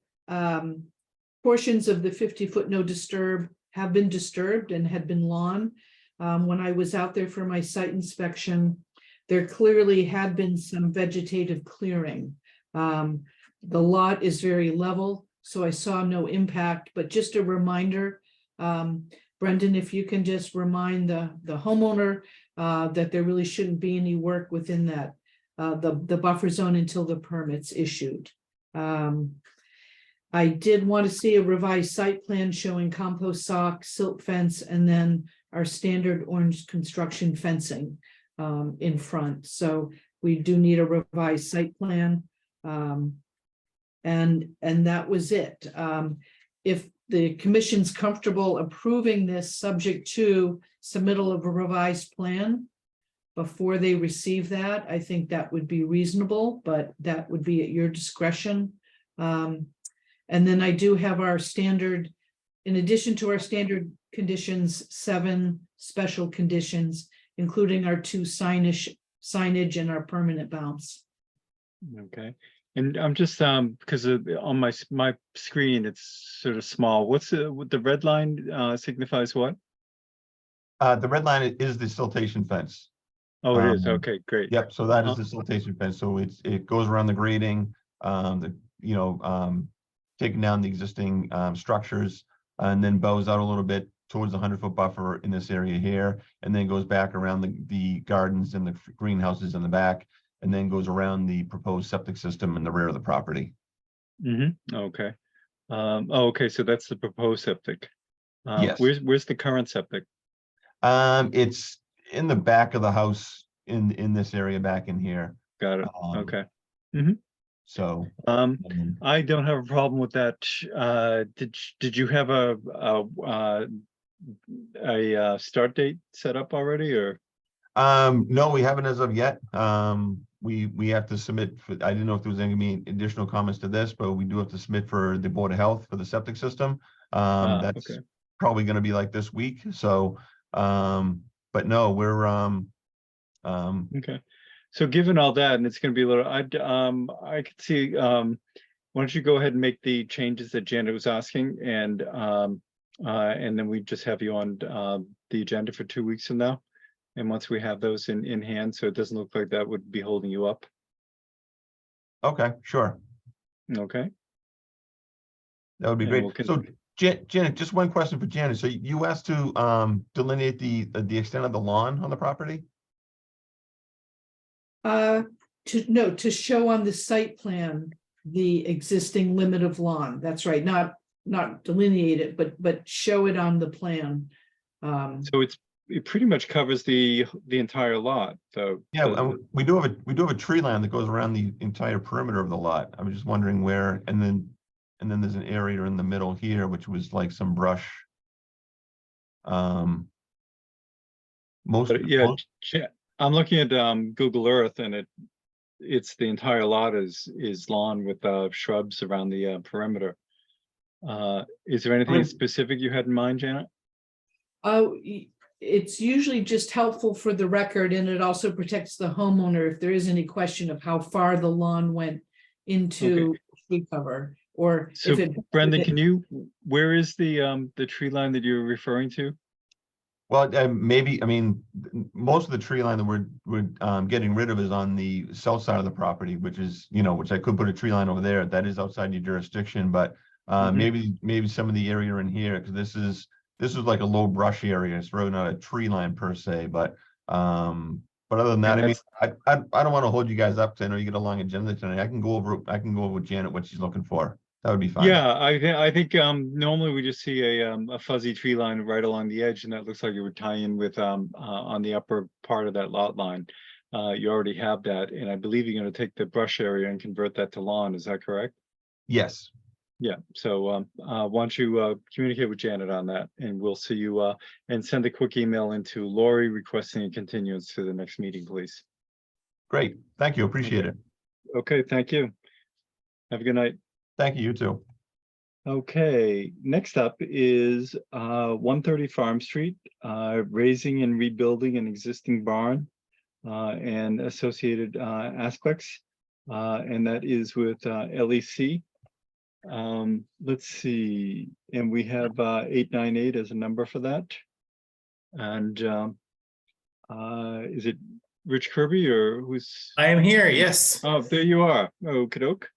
portions of the 50-foot no disturb have been disturbed and had been lawn, when I was out there for my site inspection, there clearly had been some vegetative clearing. The lot is very level, so I saw no impact, but just a reminder, Brendan, if you can just remind the homeowner that there really shouldn't be any work within that the buffer zone until the permit's issued. I did want to see a revised site plan showing compost sock, silt fence, and then our standard orange construction fencing in front. So we do need a revised site plan. And that was it. If the commission's comfortable approving this subject to submittal of a revised plan before they receive that, I think that would be reasonable, but that would be at your discretion. And then I do have our standard, in addition to our standard conditions, 7 special conditions, including our 2 signage and our permanent bounce. Okay, and I'm just because on my screen it's sort of small. What's the red line signifies what? The red line is the siltation fence. Oh, it is. Okay, great. Yep. So that is the siltation fence. So it goes around the grading, taking down the existing structures, and then bows out a little bit towards the 100-foot buffer in this area here, and then goes back around the gardens and the greenhouses in the back, and then goes around the proposed septic system in the rear of the property. Okay. Okay, so that's the proposed septic. Yes. Where's the current septic? It's in the back of the house in this area back in here. Got it. Um, Okay. So. I don't have a problem with that. Did you have a start date set up already, or? No, we haven't as of yet. We have to submit for, I didn't know if there was any additional comments to this, but we do have to submit for the Board of Health for the septic system. That's Okay. probably gonna be like this week, so, but no, we're, Okay. So given all that, and it's gonna be a little, I could see, why don't you go ahead and make the changes that Janet was asking, and then we just have you on the agenda for 2 weeks from now. And once we have those in hand, so it doesn't look like that would be holding you up. okay, sure, Okay. that would be And great. we'll So Janet, just one question for Janet. So you asked to delineate the extent of the lawn on the property? To show on the site plan, the existing limit of lawn, that's right, not delineate it, but show it on the plan. So it pretty much covers the entire lot, though. Yeah, doesn't it? we do have a tree line that goes around the entire perimeter of the lot. I was just wondering where, and then there's an area in the middle here, which was like some brush. Most, But yeah, I'm looking at Google Earth, and it's the entire lot is lawn with shrubs around the perimeter. Is there anything specific you had in mind, Janet? It's usually just helpful for the record, and it also protects the homeowner if there is any question of how far the lawn went into tree cover, or So if it. Brendan, where is the tree line that you're referring to? well, maybe, I mean, most of the tree line that we're getting rid of is on the south side of the property, which is, which I could put a tree line over there. That is outside your jurisdiction, but maybe some of the area in here, because this is like a low brush area. It's really not a tree line per se, but other than that, I mean, I don't want to hold you guys up, because I know you get a long agenda tonight. I can go over with Janet what she's looking for. That would be fine. Yeah, I think normally we just see a fuzzy tree line right along the edge, and that looks like it would tie in with on the upper part of that lot line. You already have that, and I believe you're going to take the brush area and convert that to lawn. Is that correct? Yes. Yeah, so why don't you communicate with Janet on that, and we'll see you and send a quick email into Lori requesting a continuance to the next meeting, please. Great. Thank you. Appreciate it. Okay, thank you. Have a good night. Thank you. You too. Okay, next up is 130 Farm Street, raising and rebuilding an existing barn and associated aspects, and that is with LEC. Let's see, and we have 898 as a number for that. And is it Rich Kirby, or who's? I am here, yes. Oh, there you are. Okey-doke.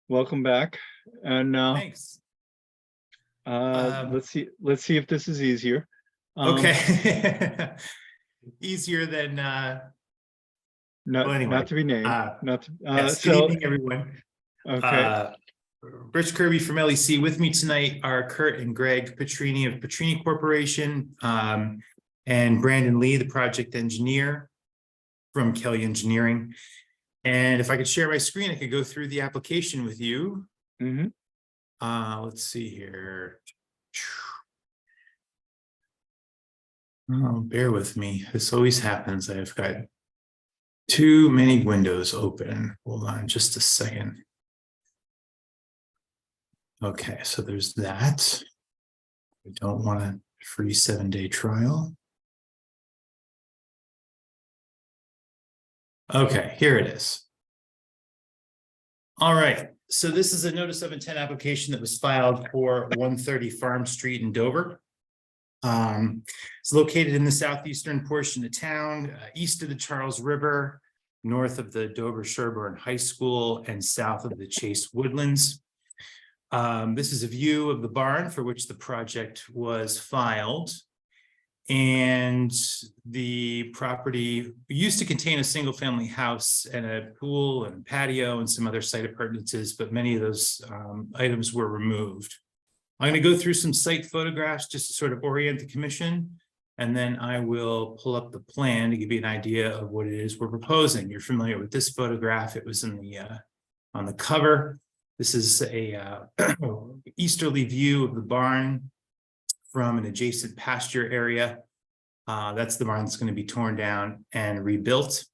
Welcome back. And Thanks. let's see if this is easier. Okay. Easier than anyway. Not to be named. Not to, yes, so, good evening, everyone. Okay. Rich Kirby from LEC. With me tonight are Kurt and Greg Petrini of Petrini Corporation, and Brandon Lee, the project engineer from Kelly Engineering. And if I could share my screen, I could go through the application with you. Let's see here. Oh, bear with me. This always happens. I've got too many windows open. Hold on just a second. Okay, so there's that. We don't want a free 7-day trial. Okay, here it is. All right, so this is a notice of intent application that was filed for 130 Farm Street in Dover. It's located in the southeastern portion of town, east of the Charles River, north of the Dover Sherburne High School, and south of the Chase Woodlands. This is a view of the barn for which the project was filed. And the property used to contain a single family house and a pool and patio and some other site appurtenances, but many of those items were removed. I'm going to go through some site photographs just to sort of orient the commission, and then I will pull up the plan to give you an idea of what it is we're proposing. You're familiar with this photograph. It was in the on the cover. This is a easterly view of the barn from an adjacent pasture area. That's the barn that's going to be torn down and rebuilt.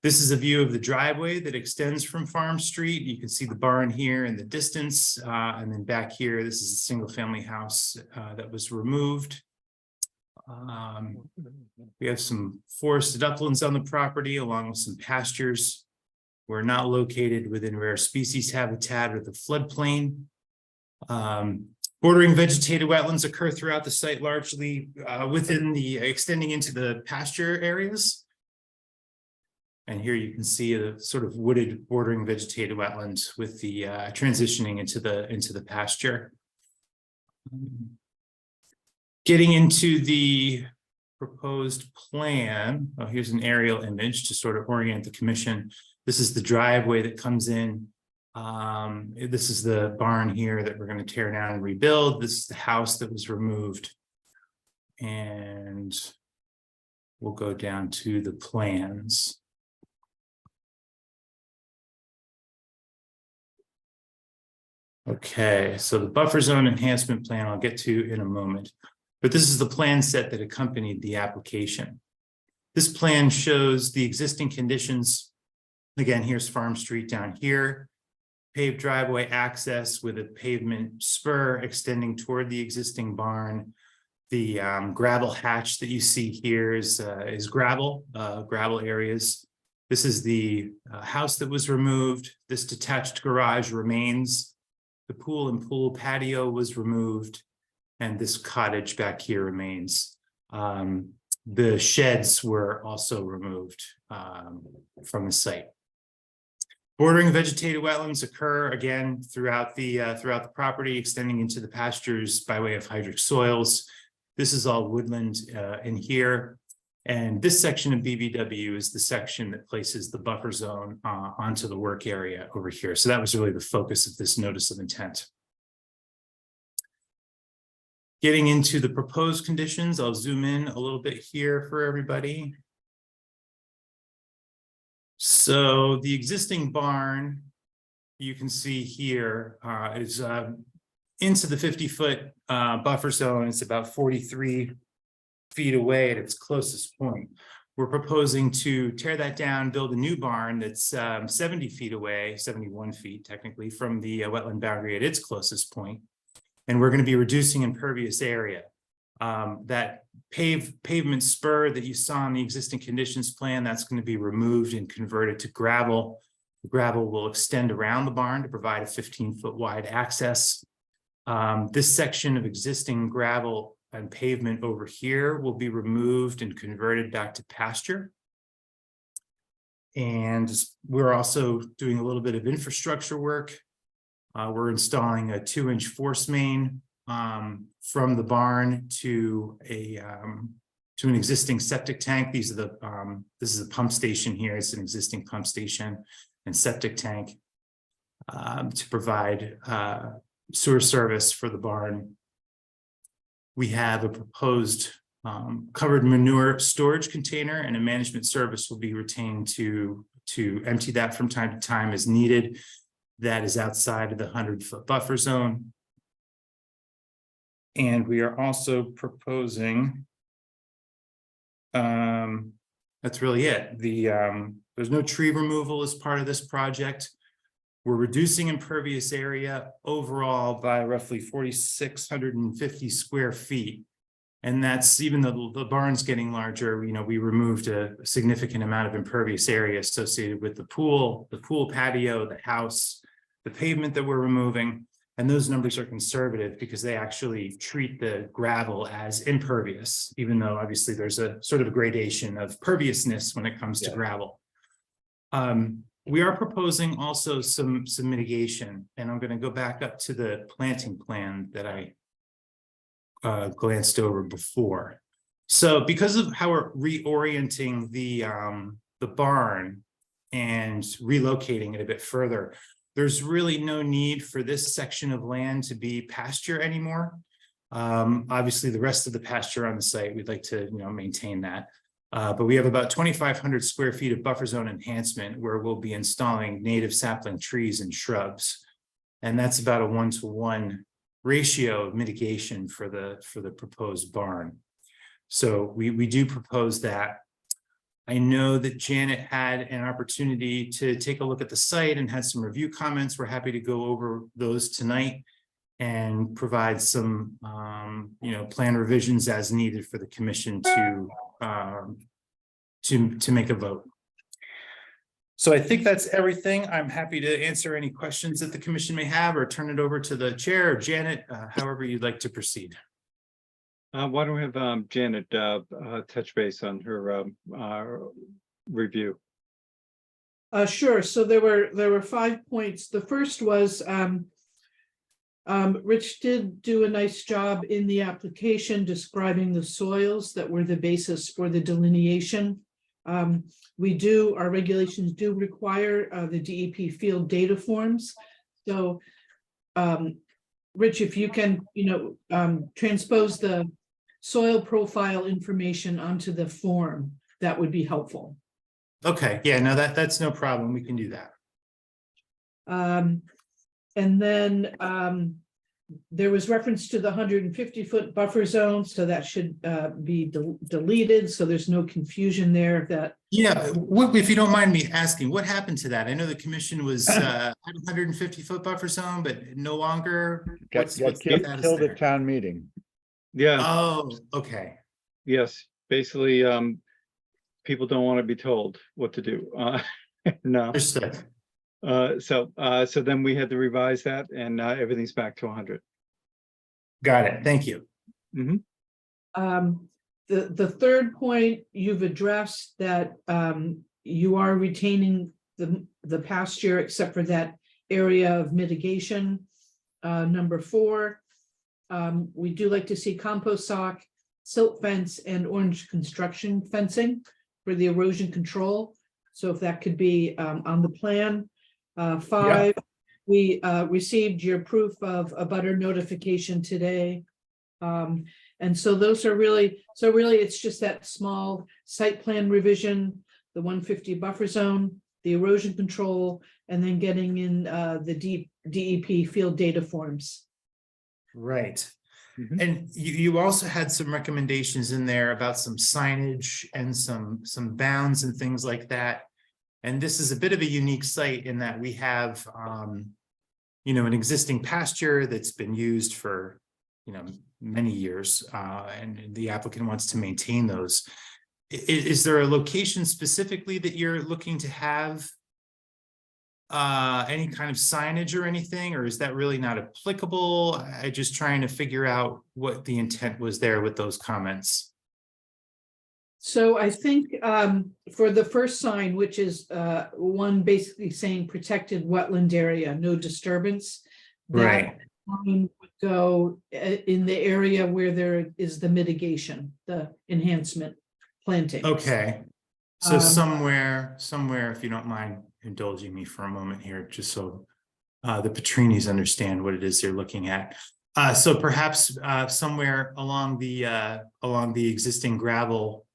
This is a view of the driveway that extends from Farm Street. You can see the barn here in the distance. And then back here, this is a single family house that was removed. We have some forested uplands on the property along with some pastures. We're not located within rare species habitat or the floodplain. Bordering vegetated wetlands occur throughout the site, largely within the extending into the pasture areas. And here you can see a sort of wooded bordering vegetated wetlands with the transitioning into the pasture. Getting into the proposed plan. Oh, here's an aerial image to sort of orient the commission. This is the driveway that comes in. This is the barn here that we're going to tear down and rebuild. This is the house that was removed. And we'll go down to the plans. Okay, so the buffer zone enhancement plan I'll get to in a moment, but this is the plan set that accompanied the application. This plan shows the existing conditions. Again, here's Farm Street down here. Paved driveway access with a pavement spur extending toward the existing barn. The gravel hatch that you see here is gravel areas. This is the house that was removed. This detached garage remains. The pool and pool patio was removed, and this cottage back here remains. The sheds were also removed from the site. Bordering vegetated wetlands occur again throughout the property, extending into the pastures by way of hydric soils. This is all woodland in here. And this section of BVW is the section that places the buffer zone onto the work area over here. So that was really the focus of this notice of intent. Getting into the proposed conditions, I'll zoom in a little bit here for everybody. So the existing barn, you can see here, is into the 50-foot buffer zone. It's about 43 feet away at its closest point. We're proposing to tear that down, build a new barn that's 70 feet away, 71 feet technically, from the wetland boundary at its closest point. And we're going to be reducing impervious area. That pavement spur that you saw in the existing conditions plan, that's going to be removed and converted to gravel. The gravel will extend around the barn to provide a 15-foot wide access. This section of existing gravel and pavement over here will be removed and converted back to pasture. And we're also doing a little bit of infrastructure work. We're installing a 2-inch force main from the barn to an existing septic tank. These are the this is a pump station here. It's an existing pump station and septic tank to provide sewer service for the barn. We have a proposed covered manure storage container, and a management service will be retained to empty that from time to time as needed. That is outside of the 100-foot buffer zone. And we are also proposing, that's really it. There's no tree removal as part of this project. We're reducing impervious area overall by roughly 4,650 square feet. And that's, even though the barn's getting larger, you know, we removed a significant amount of impervious area associated with the pool patio, the house, the pavement that we're removing. And those numbers are conservative because they actually treat the gravel as impervious, even though obviously there's a sort of a gradation of perviousness when it comes to gravel. We are proposing also some mitigation, and I'm going to go back up to the planting plan that I glanced over before. So because of how we're reorienting the barn and relocating it a bit further, there's really no need for this section of land to be pasture anymore. Obviously, the rest of the pasture on the site, we'd like to, maintain that. But we have about 2,500 square feet of buffer zone enhancement where we'll be installing native sapling trees and shrubs. And that's about a 1-to-1 ratio of mitigation for the proposed barn. So we do propose that. I know that Janet had an opportunity to take a look at the site and had some review comments. We're happy to go over those tonight and provide some, plan revisions as needed for the commission to make a vote. So I think that's everything. I'm happy to answer any questions that the commission may have or turn it over to the chair or Janet, however you'd like to proceed. Why don't we have Janet touch base on her review? Sure. So there were 5 points. The first was Rich did do a nice job in the application describing the soils that were the basis for the delineation. Our regulations do require the DEP field data forms. So Rich, if you can, transpose the soil profile information onto the form, that would be helpful. Okay, yeah, no, that's no problem. We can do that. And then there was reference to the 150-foot buffer zone, so that should be deleted, so there's no confusion there that. Yeah, if you don't mind me asking, what happened to that? I know the commission was had 150-foot buffer zone, but no longer. Got killed at town meeting. Yeah. Oh, okay. Yes, basically, people don't want to be told what to do. No. Understood. So then we had to revise that, and everything's back to 100. Got it. Thank you. Mm-hmm. The third point, you've addressed that you are retaining the pasture except for that area of mitigation. Number 4, we do like to see compost sock, silt fence, and orange construction fencing for the erosion control. So if that could be on the plan. 5, we received your proof of a butter notification today. And so those are really, it's just that small site plan revision, the 150 buffer zone, the erosion control, and then getting in the DEP field data forms. Right. And you also had some recommendations in there about some signage and some bounds and things like that. And this is a bit of a unique site in that we have, an existing pasture that's been used for, many years, and the applicant wants to maintain those. Is there a location specifically that you're looking to have any kind of signage or anything, or is that really not applicable? I'm just trying to figure out what the intent was there with those comments. So I think for the first sign, which is one basically saying protected wetland area, no disturbance. Right. That sign would go in the area where there is the mitigation, the enhancement planting. Okay. So somewhere, if you don't mind indulging me for a moment here, just so the Petrinis understand what it is they're looking at. So perhaps somewhere along the existing gravel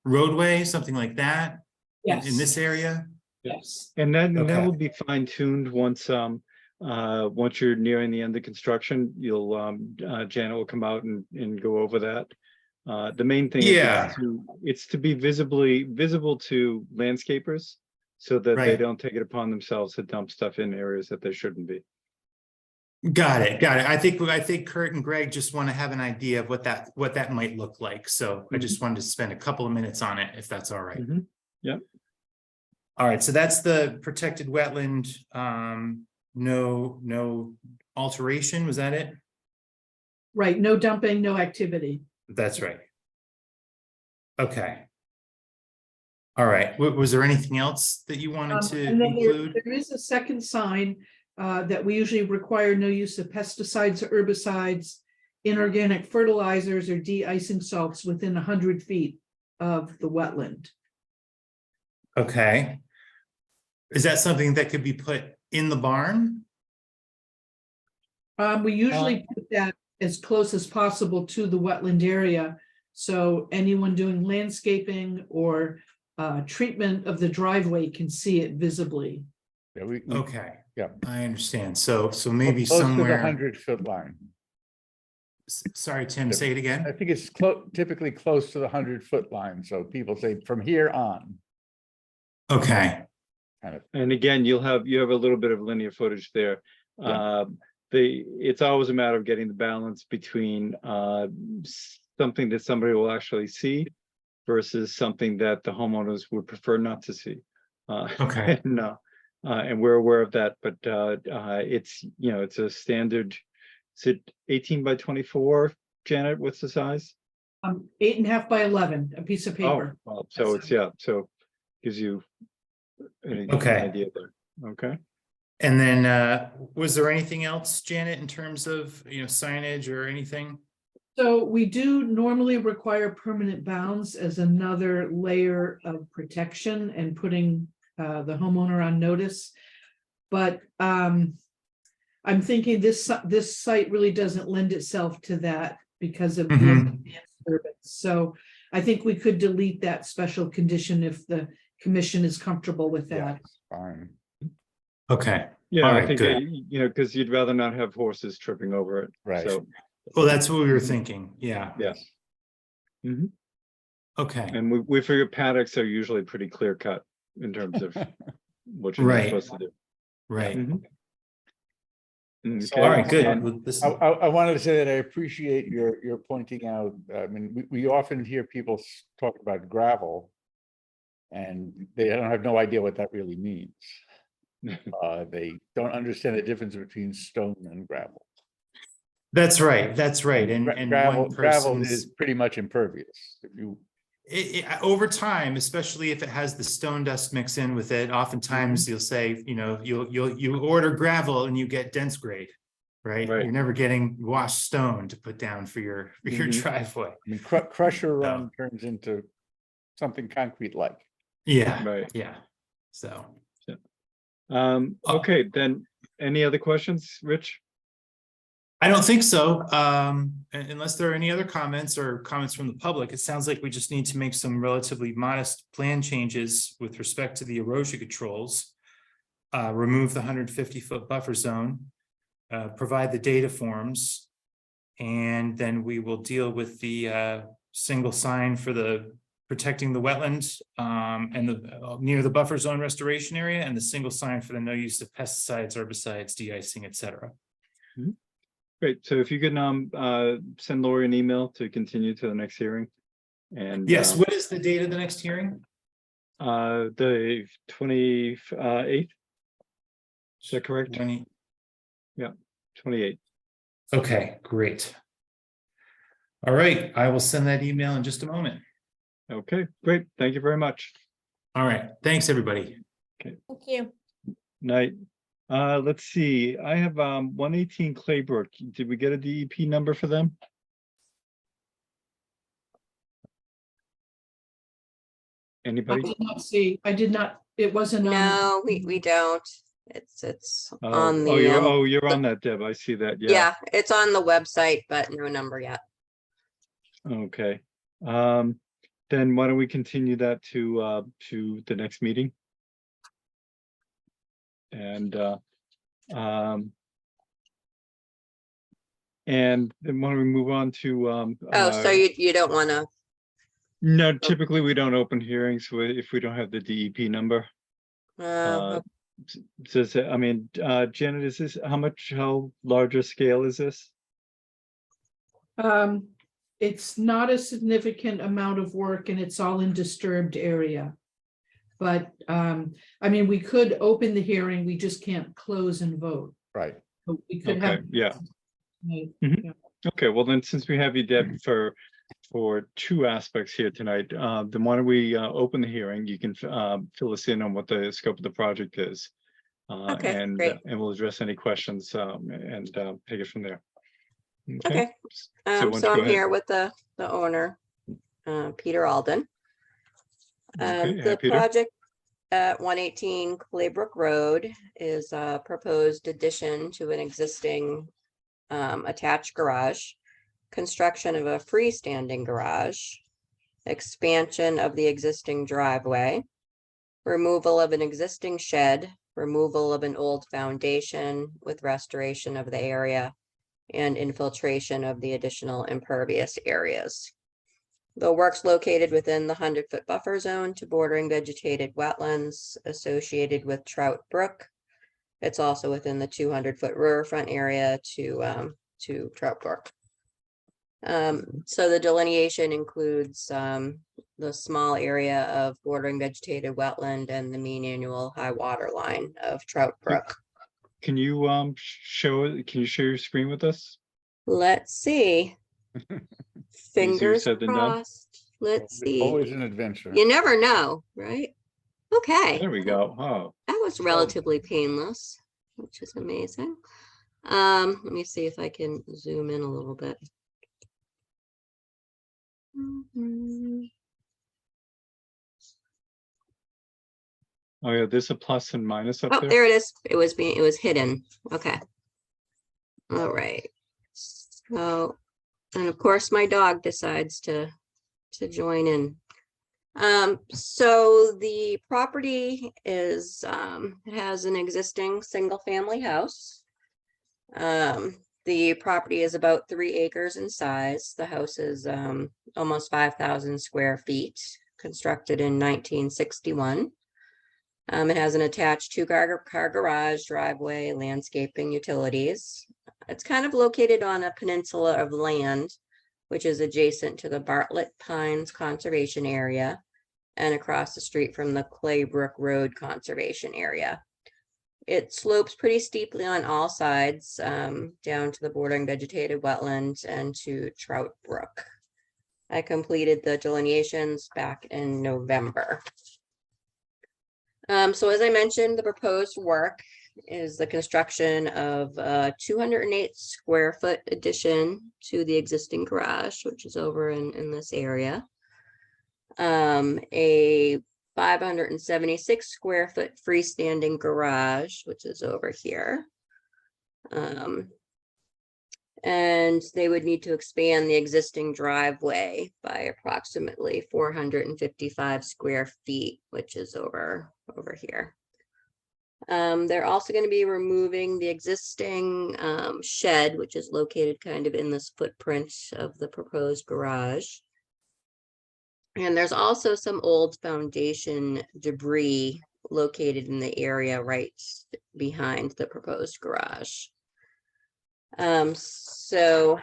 roadway, something like that. Yes. In this area. Yes. And then Okay. that will be fine tuned once you're nearing the end of construction. You'll Janet will come out and go over that. The main thing is to be visible to landscapers, so that they don't take it upon themselves to dump stuff in areas that they shouldn't be. Got it. I think Kurt and Greg just want to have an idea of what that might look like. So I just wanted to spend a couple of minutes on it, if that's all right. Yep. All right. So that's the protected wetland. No alteration. Was that it? Right. No dumping, no activity. That's right. Okay. All right, was there anything else that you wanted to And then include? there is a second sign that we usually require no use of pesticides or herbicides, inorganic fertilizers or de-icing salts within 100 feet of the wetland. Okay. Is that something that could be put in the barn? We usually put that as close as possible to the wetland area. So anyone doing landscaping or treatment of the driveway can see it visibly. Yeah, we, Okay, yeah. I understand. So maybe Close to the somewhere, 100-foot line. sorry, Tim, say it I again. think it's typically close to the 100-foot line. So people say from here on. Okay, Kind of. And again, you have a little bit of linear footage there. Yeah. It's always a matter of getting the balance between something that somebody will actually see versus something that the homeowners would prefer not to see. Okay. No, and we're aware of that, but it's, it's a standard. Is it 18 by 24, Janet? What's the size? 8.5 by 11, a piece of paper. Oh, well, so it's, so gives you an Okay. idea there. Okay. and then was there anything else, Janet, in terms of, signage or anything? So we do normally require permanent bounds as another layer of protection and putting the homeowner on notice. But I'm thinking this site really doesn't lend itself to that because of the disturbance. So I think we could delete that special condition if the commission is comfortable with that. Fine. Okay, Yeah, All I right, think, good. because you'd rather not have horses tripping over it. Right. So, well, that's what we were thinking, yeah. yes. Mhm. Okay, And we figure paddocks are usually pretty clear cut in terms of what you're Right. supposed to do. right. Mhm. So, Okay, All right, good. and- Well, this- I wanted to say that I appreciate your pointing out, I mean, we often hear people talk about gravel. And they don't have no idea what that really means. They don't understand the difference between stone and gravel. That's right, that's right. And Gravel one is person's, pretty much impervious. If you, over time, especially if it has the stone dust mix in with it, oftentimes you'll say, you order gravel and you get dense grade. Right? Right. You're never getting washed stone to put down for your Mhm. driveway. I mean, crusher run turns into something concrete-like. Yeah, Right. yeah. So, Okay, then, any other questions, Rich? I don't think so. Unless there are any other comments or comments from the public, it sounds like we just need to make some relatively modest plan changes with respect to the erosion controls. Remove the 150-foot buffer zone, provide the data forms. And then we will deal with the single sign for the protecting the wetlands and the near the buffer zone restoration area, and the single sign for the no use of pesticides, herbicides, de-icing, etc. Great, so if you can send Lori an email to continue to the next hearing. And Yes, what is the date of the next hearing? the 28th. Is that correct? 28th. Okay, great. All right, I will send that email in just a moment. Okay, great. Thank you very much. All right, thanks, everybody. Thank you. Night. Let's see, I have 118 Claybrook. Did we get a DEP number for them? I Anybody? did not see, I did not, it wasn't on. No, we don't. It's Oh, on the. you're on that, Deb. I see that. Yeah. Yeah, it's on the website, but no number yet. Okay. Then why don't we continue that to the next meeting? And then why don't we move on to Oh, so you don't want to, no, typically we don't open hearings if we don't have the DEP number. Says, I mean, Janet, is this, how larger scale is this? It's not a significant amount of work and it's all in disturbed area. But I mean, we could open the hearing, we just can't close and vote. Right. But we could Okay, have. yeah. Yeah. Okay, well then, since we have you, Deb, for for two aspects here tonight. Then why don't we open the hearing? You can fill us in on what the scope of the project is. Okay, And great. we'll address any questions and take it from there. Okay. why don't So you go I'm ahead. here with the owner, Peter Alden. Okay, The Peter. project at 118 Claybrook Road is a proposed addition to an existing attached garage, construction of a freestanding garage, expansion of the existing driveway, removal of an existing shed, removal of an old foundation with restoration of the area, and infiltration of the additional impervious areas. The work's located within the 100-foot buffer zone to bordering vegetated wetlands associated with Trout Brook. It's also within the 200-foot riverfront area to Trout Brook. So the delineation includes the small area of bordering vegetated wetland and the mean annual high water line of Trout Brook. Can you share your screen with us? Let's see. Fingers said than done. crossed. Let's see. Always an adventure. You never know, right? Okay. There we go. Oh, That was relatively painless, which is amazing. Let me see if I can zoom in a little bit. oh yeah, there's a plus and minus up Oh, there. there it is. It was hidden. Okay. All right. So, and of course my dog decides to join in. So the property is it has an existing single family house. The property is about 3 acres in size. The house is almost 5,000 square feet, constructed in 1961. It has an attached 2-car garage, driveway, landscaping, utilities. It's kind of located on a peninsula of land, which is adjacent to the Bartlett Pines Conservation Area and across the street from the Claybrook Road Conservation Area. It slopes pretty steeply on all sides, down to the bordering vegetated wetlands and to Trout Brook. I completed the delineations back in November. So as I mentioned, the proposed work is the construction of a 208 square foot addition to the existing garage, which is over in this area. A 576 square foot freestanding garage, which is over here. And they would need to expand the existing driveway by approximately 455 square feet, which is over here. They're also going to be removing the existing shed, which is located kind of in this footprint of the proposed garage. And there's also some old foundation debris located in the area right behind the proposed garage. So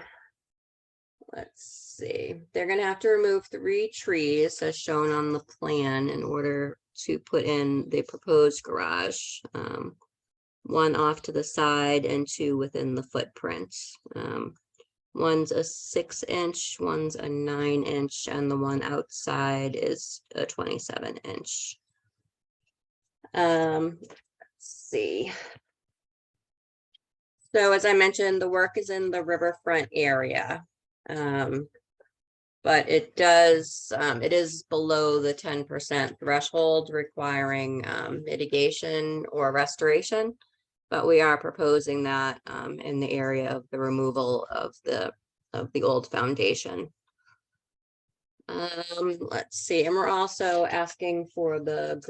let's see, they're going to have to remove 3 trees as shown on the plan in order to put in the proposed garage, 1 off to the side and 2 within the footprint. One's a 6-inch, one's a 9-inch, and the one outside is a 27-inch. Let's see. So as I mentioned, the work is in the riverfront area. But it is below the 10% threshold requiring mitigation or restoration. But we are proposing that in the area of the removal of the old foundation. Let's see, and we're also asking for the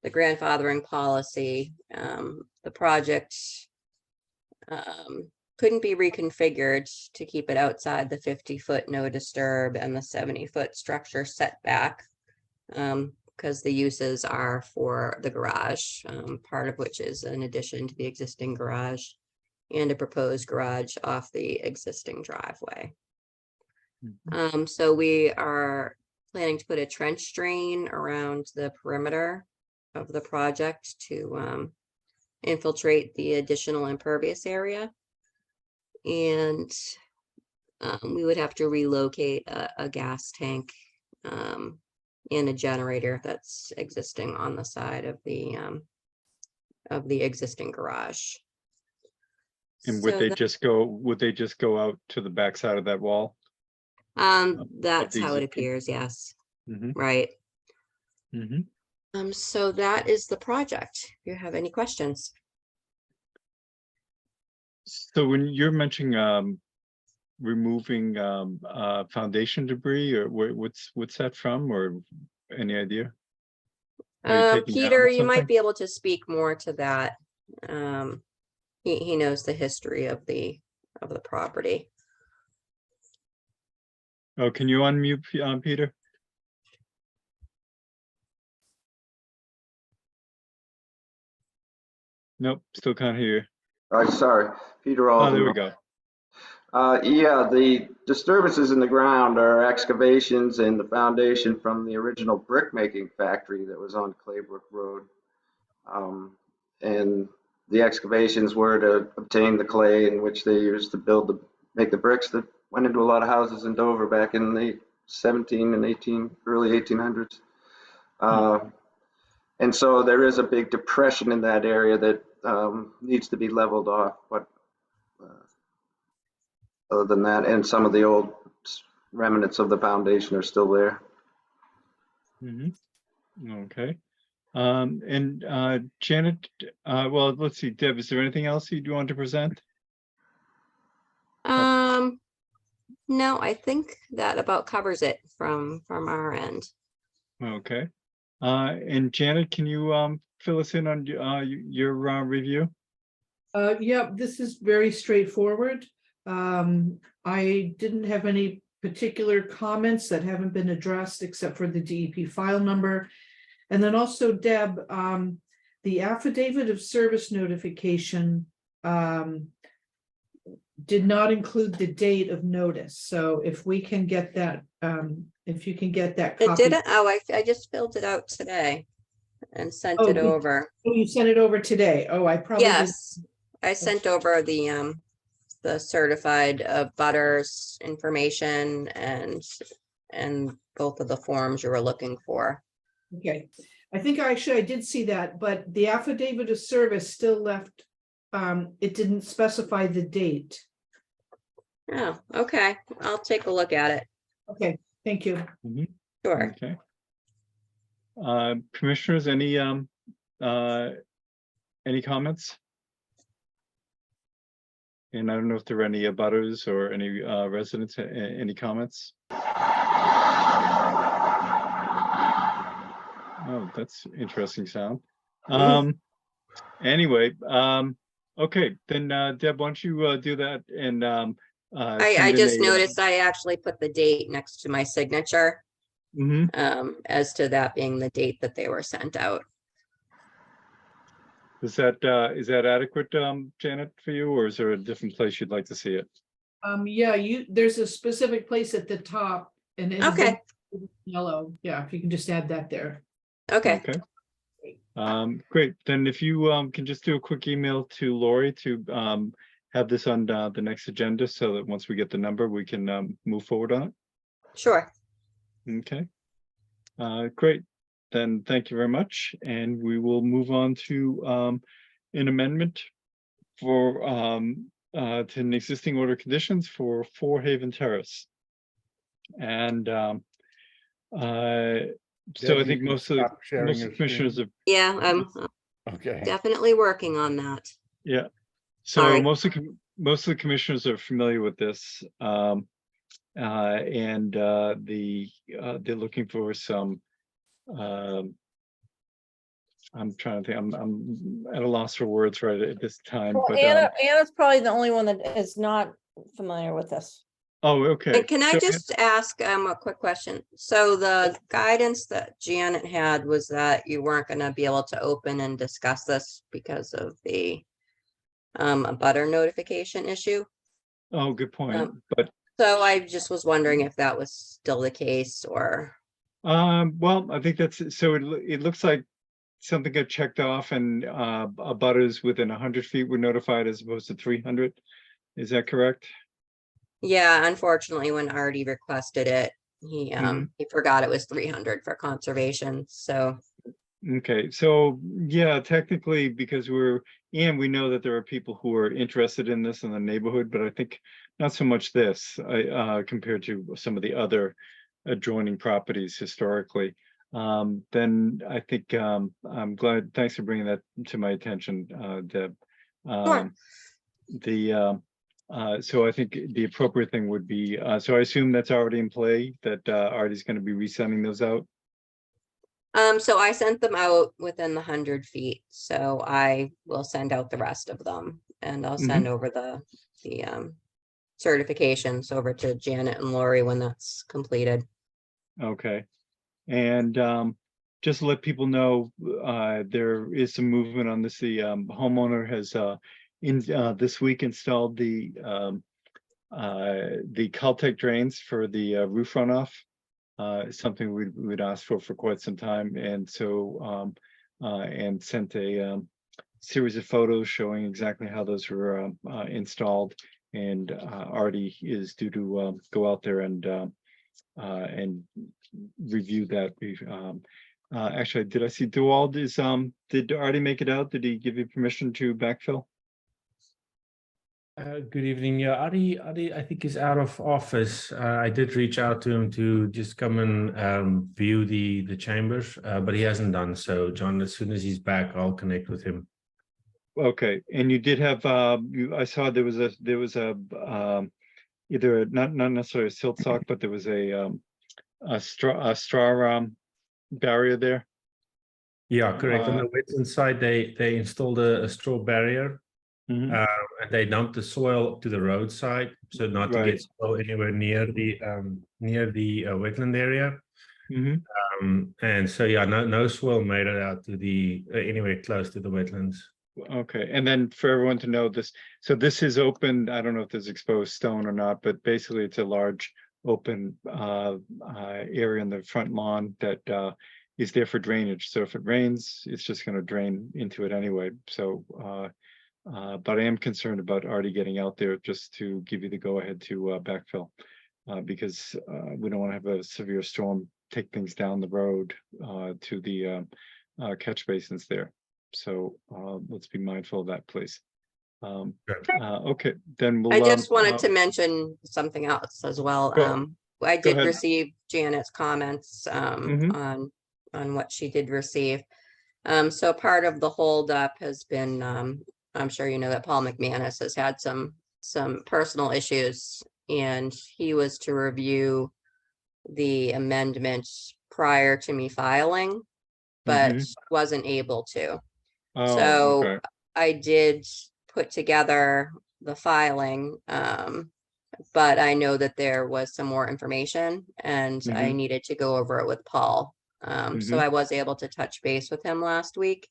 grandfathering policy. The project couldn't be reconfigured to keep it outside the 50-foot no disturb and the 70-foot structure setback, because the uses are for the garage, part of which is an addition to the existing garage and a proposed garage off the existing driveway. So we are planning to put a trench drain around the perimeter of the project to infiltrate the additional impervious area. And we would have to relocate a gas tank and a generator that's existing on the side of the existing garage. And would So they that- just go out to the backside of that wall? That's the how it existing- appears, yes, Mhm, right. mhm. So that is the project. If you have any questions. So when you're mentioning removing foundation debris, or what's that from, or any idea? Are you taking down Peter, you might something? be able to speak more to that. He knows the history of the property. Oh, can you unmute Peter? Nope, still can't hear you. Oh, sorry, Peter Oh, Alden. there we go. Yeah, the disturbances in the ground are excavations in the foundation from the original brick-making factory that was on Claybrook Road. And the excavations were to obtain the clay in which they used to make the bricks that went into a lot of houses in Dover back in the early 1800s. And so there is a big depression in that area that needs to be leveled off. But other than that, and some of the old remnants of the foundation are still there. Okay. And Janet, well, let's see, Deb, is there anything else you want to present? No, I think that about covers it from our end. Okay. And Janet, can you fill us in on your review? Yeah, this is very straightforward. I didn't have any particular comments that haven't been addressed except for the DEP file number. And then also, Deb, the affidavit of service notification did not include the date of notice. So if we can get that, if you can get that It copy. didn't, oh, I just filled it out today and sent Oh, it over. You sent it over today. Oh, I probably didn't. Yes, I sent over the certified butters information and both of the forms you were looking for. Okay, I think I did see that, but the affidavit of service still left, it didn't specify the date. Oh, okay, I'll take a look at it. Okay, thank you. Sure. Okay. Commissioners, any comments? And I don't know if there are any abutters or any residents, any comments? Oh, that's interesting sound. Anyway, okay, then Deb, why don't you do that and I send in just a, noticed I actually put the date next to my signature, as to that being the date that they were sent out. is that adequate, Janet, for you, or is there a different place you'd like to see it? Yeah, there's a specific place at the top and it's Okay. yellow. Yeah, if you can just add that there. Okay. Okay. Great. Then if you can just do a quick email to Lori to have this on the next agenda so that once we get the number, we can move forward on it. Sure. Okay. Great. Then thank you very much. And we will move on to an amendment for to an existing order of conditions for 4 Haven Terrace. And so I think most of the commissioners have. Yeah, I'm Okay. definitely working on that. Yeah, so All right. most of the commissioners are familiar with this. And they're looking for some, I'm trying to think, I'm at a loss for words right at this time, Well, but Anna's probably the only one that is not familiar with this. oh, okay. And can I So- just ask a quick question? So the guidance that Janet had was that you weren't gonna be able to open and discuss this because of the abutter notification issue. Oh, good point, but So I just was wondering if that was still the case or, well, I think that's, so it looks like something got checked off and abutters within 100 feet were notified as opposed to 300. Is that correct? Yeah, unfortunately, when Artie requested it, he forgot it was 300 for conservation, so. Okay, so yeah, technically, because we know that there are people who are interested in this in the neighborhood, but I think not so much this, compared to some of the other adjoining properties historically. Then I think, I'm glad, thanks for bringing that to my attention, Deb. Sure. So I think the appropriate thing would be, so I assume that's already in play, that Artie's gonna be resending those out? So I sent them out within the 100 feet, so I will send out the rest of them, and I'll send over the certifications over to Janet and Lori when that's completed. Okay, and just to let people know, there is some movement on this. The homeowner has this week installed the Caltech drains for the roof runoff. Something we'd asked for quite some time, and so and sent a series of photos showing exactly how those were installed. And Artie is due to go out there and review that. Actually, did I see Dewald is did Artie make it out? Did he give you permission to backfill? Good evening. Yeah, Adi, I think is out of office. I did reach out to him to just come and view the chambers, but he hasn't done so. John, as soon as he's back, I'll connect with him. Okay, and you did have I saw there was a either not necessarily a silt sock, but there was a straw barrier there. Yeah, correct. On the wetland side, they installed a straw barrier. And they dumped the soil to the roadside, so not to get soil anywhere near the wetland area. And so yeah, no soil made it out to the anywhere close to the wetlands. Okay, and then for everyone to know this, so this is open. I don't know if there's exposed stone or not, but basically it's a large open area in the front lawn that is there for drainage. So if it rains, it's just going to drain into it anyway. So but I am concerned about Artie getting out there just to give you the go-ahead to backfill, because we don't want to have a severe storm take things down the road to the catch basins there. So let's be mindful of that, please. Okay, then we'll. I just wanted to mention something else as well. I did receive Janet's comments on what she did receive. So part of the holdup has been, I'm sure you know that Paul McManus has had some personal issues, and he was to review the amendments prior to me filing, but wasn't able to. So I did put together the filing, but I know that there was some more information, and I needed to go over it with Paul. So I was able to touch base with him last week.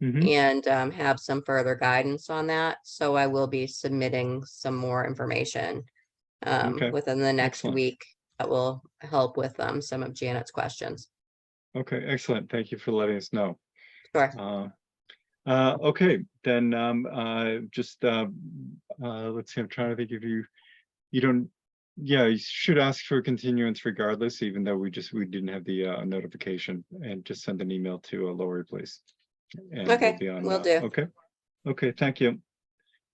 And have some further guidance on that. So I will be submitting some more information within the next week that will help with some of Janet's questions. Okay, excellent. Thank you for letting us know. Sure. Okay, then just let's see, I'm trying to think if you don't, yeah, you should ask for a continuance regardless, even though we didn't have the notification, and just send an email to Lori, please. And okay, we'll be on, will do. Okay, thank you.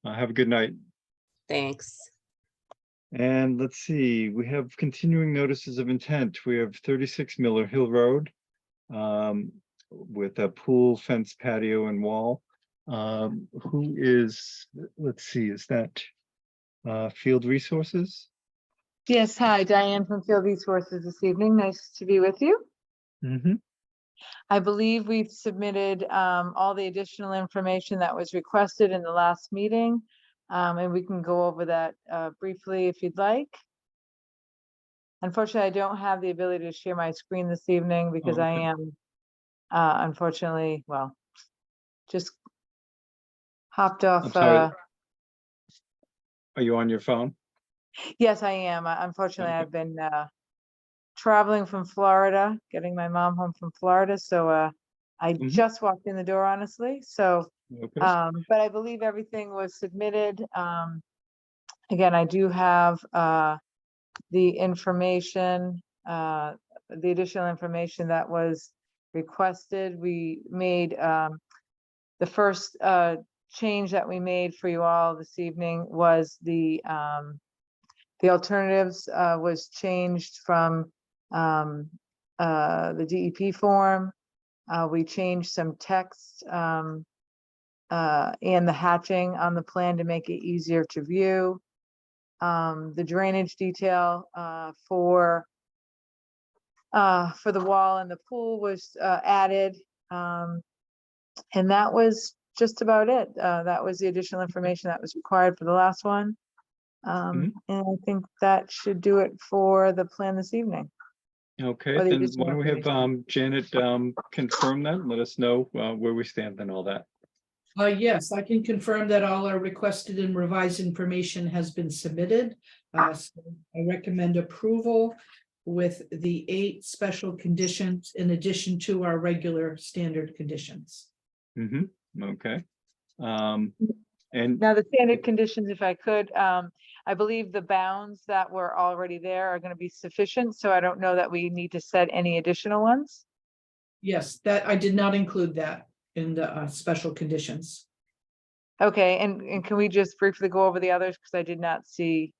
Have a good night. Thanks. And let's see, we have continuing notices of intent. We have 36 Miller Hill Road with a pool, fence, patio, and wall. Who is, let's see, is that Field Resources? Yes, hi, Diane from Field Resources this evening. Nice to be with you. I believe we've submitted all the additional information that was requested in the last meeting, and we can go over that briefly if you'd like. Unfortunately, I don't have the ability to share my screen this evening because I am unfortunately, well, just hopped off. I'm sorry. Are you on your phone? Yes, I am. Unfortunately, I've been traveling from Florida, getting my mom home from Florida. So I just walked in the door, honestly. So, but I believe everything was submitted. Again, I do have the information, the additional information that was requested. We made the first change that we made for you all this evening was the alternatives was changed from the DEP form. We changed some text and the hatching on the plan to make it easier to view. The drainage detail for the wall and the pool was added. And that was just about it. That was the additional information that was required for the last one. And I think that should do it for the plan this evening. Okay, Or the then additional why don't we have information. Janet confirm that and let us know where we stand and all that. Yes, I can confirm that all our requested and revised information has been submitted. So I recommend approval with the 8 special conditions in addition to our regular standard conditions. Okay. And Now, the standard conditions, if I could, I believe the bounds that were already there are going to be sufficient, so I don't know that we need to set any additional ones. Yes, that I did not include that in the special conditions. Okay, and can we just briefly go over the others, because I did not see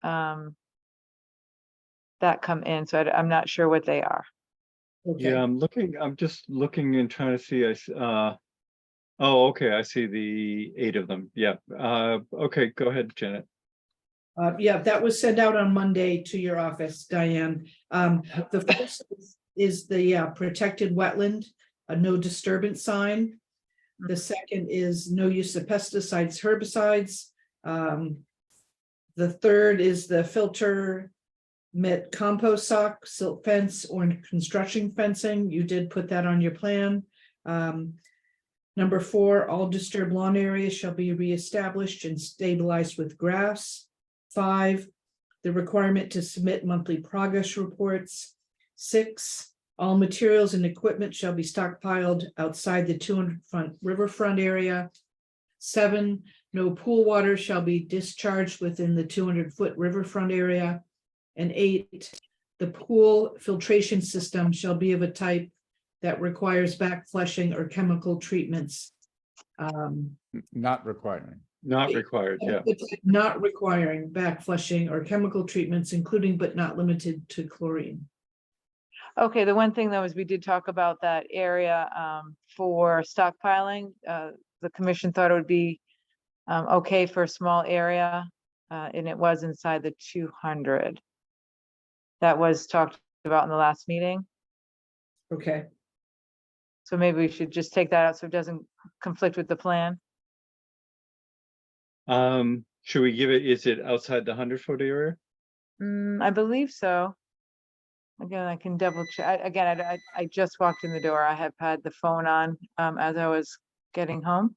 that come in, so I'm not sure what they are. Okay. yeah, I'm just looking and trying to see, oh, okay, I see the 8 of them. Yeah. Okay, go ahead, Janet. Yeah, that was sent out on Monday to your office, Diane. The first is the protected wetland, a no disturbance sign. The second is no use of pesticides, herbicides. The third is the filter met compost sock, silt fence, or construction fencing. You did put that on your plan. Number 4, all disturbed lawn areas shall be reestablished and stabilized with grass. 5, the requirement to submit monthly progress reports. 6, all materials and equipment shall be stockpiled outside the 200-foot riverfront area. 7, no pool water shall be discharged within the 200-foot riverfront area. And 8, the pool filtration system shall be of a type that requires back flushing or chemical treatments. Not requiring. Not required, yeah. Not requiring back flushing or chemical treatments, including but not limited to chlorine. Okay, the one thing though is we did talk about that area for stockpiling. The commission thought it would be okay for a small area, and it was inside the 200. That was talked about in the last meeting. Okay. So maybe we should just take that out so it doesn't conflict with the plan. Should we give it, is it outside the 100-foot area? I believe so. Again, I can double check. Again, I just walked in the door. I have had the phone on as I was getting home.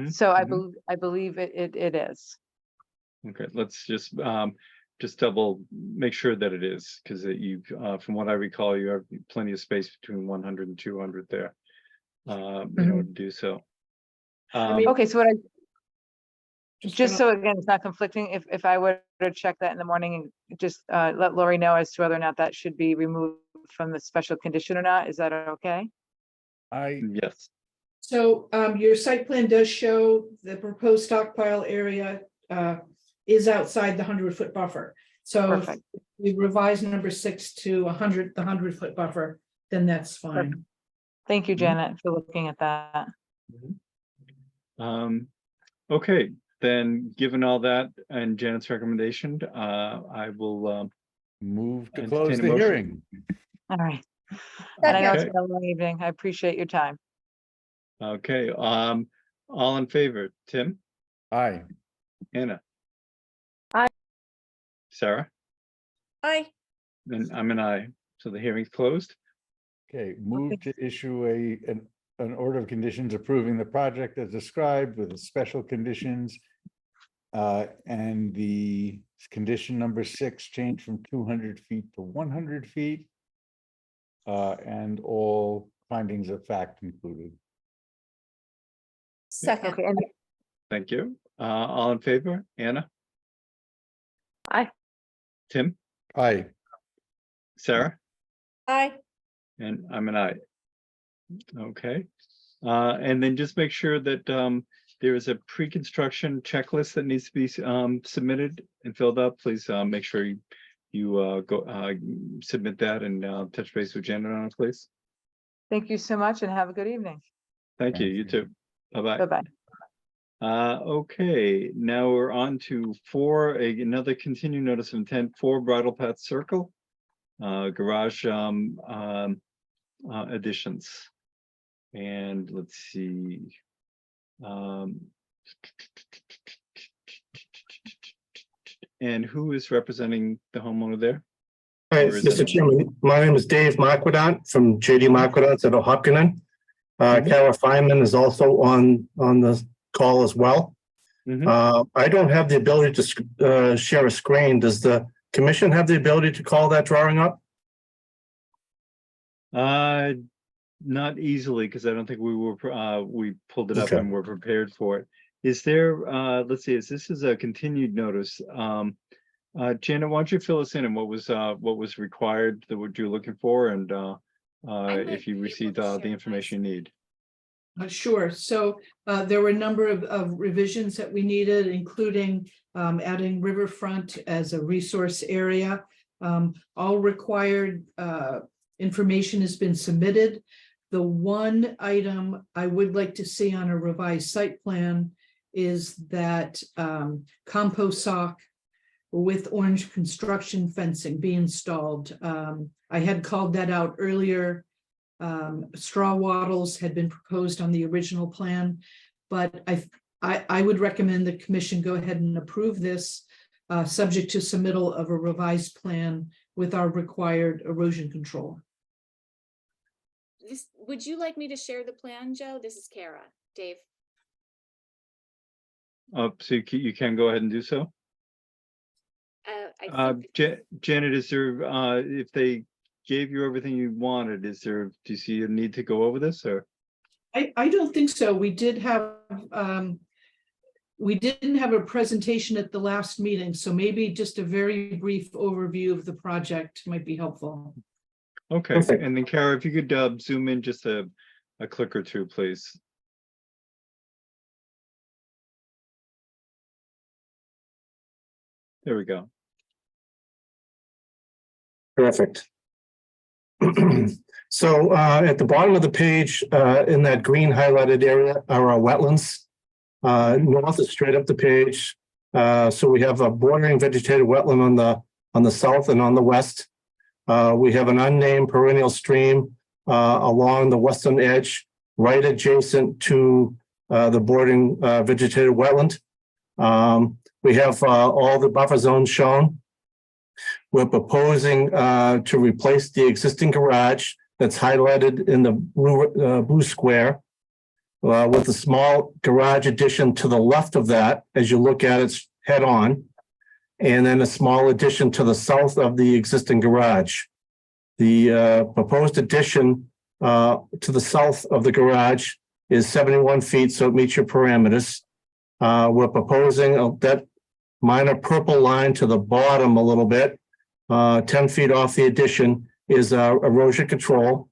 So I believe it is. Okay, let's just double make sure that it is, because you from what I recall, you have plenty of space between 100 and 200 there in order to do so. Okay, so what just so again, it's not conflicting, if I were to check that in the morning and just let Lori know as to whether or not that should be removed from the special condition or not, is that okay? Yes. So your site plan does show the proposed stockpile area is outside the 100-foot buffer. So if we revise number 6 to 100, the 100-foot buffer, then that's fine. Perfect. Thank you, Janet, for looking at that. Okay, then given all that and Janet's recommendation, I will move to entertain close a the motion. hearing. All right. And I know it's Okay. been a long evening. I appreciate your time. Okay, all in favor, Tim? Aye. Anna? Aye. Sarah? Aye. And I'm an aye, so the hearing's closed. Okay, move to issue an order of conditions approving the project as described with the special conditions. And the condition number 6 change from 200 feet to 100 feet. And all findings of fact included. Second. Okay, Thank you. All in favor? Anna? Aye. Tim? Aye. Sarah? Aye. And I'm an aye. Okay. And then just make sure that there is a pre-construction checklist that needs to be submitted and filled out. Please make sure you go submit that and touch base with Janet on it, please. Thank you so much and have a good evening. Thank you. You too. Bye-bye. Bye-bye. Okay, now we're on to another continued notice of intent for Bridle Path Circle. Garage additions. And let's see. And who is representing the homeowner there? Hi, Or is Mr. it- Chairman, my name is Dave Marquardt from JD Marquardt at Hopkinton. Kara Feynman is also on the call as well. I don't have the ability to share a screen. Does the commission have the ability to call that drawing up? Not easily, because I don't think we pulled it up Okay. and we're prepared for it. Is there, let's see, this is a continued notice. Janet, why don't you fill us in on what was required, that what you're looking for, and if you received the information you need. Sure. So there were a number of revisions that we needed, including adding riverfront as a resource area. All required information has been submitted. The one item I would like to see on a revised site plan is that compost sock with orange construction fencing be installed. I had called that out earlier. Straw wattles had been proposed on the original plan, but I would recommend the commission go ahead and approve this, subject to submittal of a revised plan with our required erosion control. Would you like me to share the plan, Joe? This is Kara. Dave. So you can go ahead and do so. Janet, is there, if they gave you everything you wanted, do you see a need to go over this, or? I don't think so. We didn't have a presentation at the last meeting, so maybe just a very brief overview of the project might be helpful. Okay, Perfect. and then Kara, if you could zoom in just a click or two, please. There we go. Perfect. So at the bottom of the page, in that green highlighted area are our wetlands. North is straight up the page. So we have a bordering vegetated wetland on the south and on the west. We have an unnamed perennial stream along the western edge, right adjacent to the bordering vegetated wetland. We have all the buffer zones shown. We're proposing to replace the existing garage that's highlighted in the blue square with a small garage addition to the left of that as you look at it head on, and then a small addition to the south of the existing garage. The proposed addition to the south of the garage is 71 feet, so it meets your parameters. We're proposing that minor purple line to the bottom a little bit, 10 feet off the addition, is erosion control.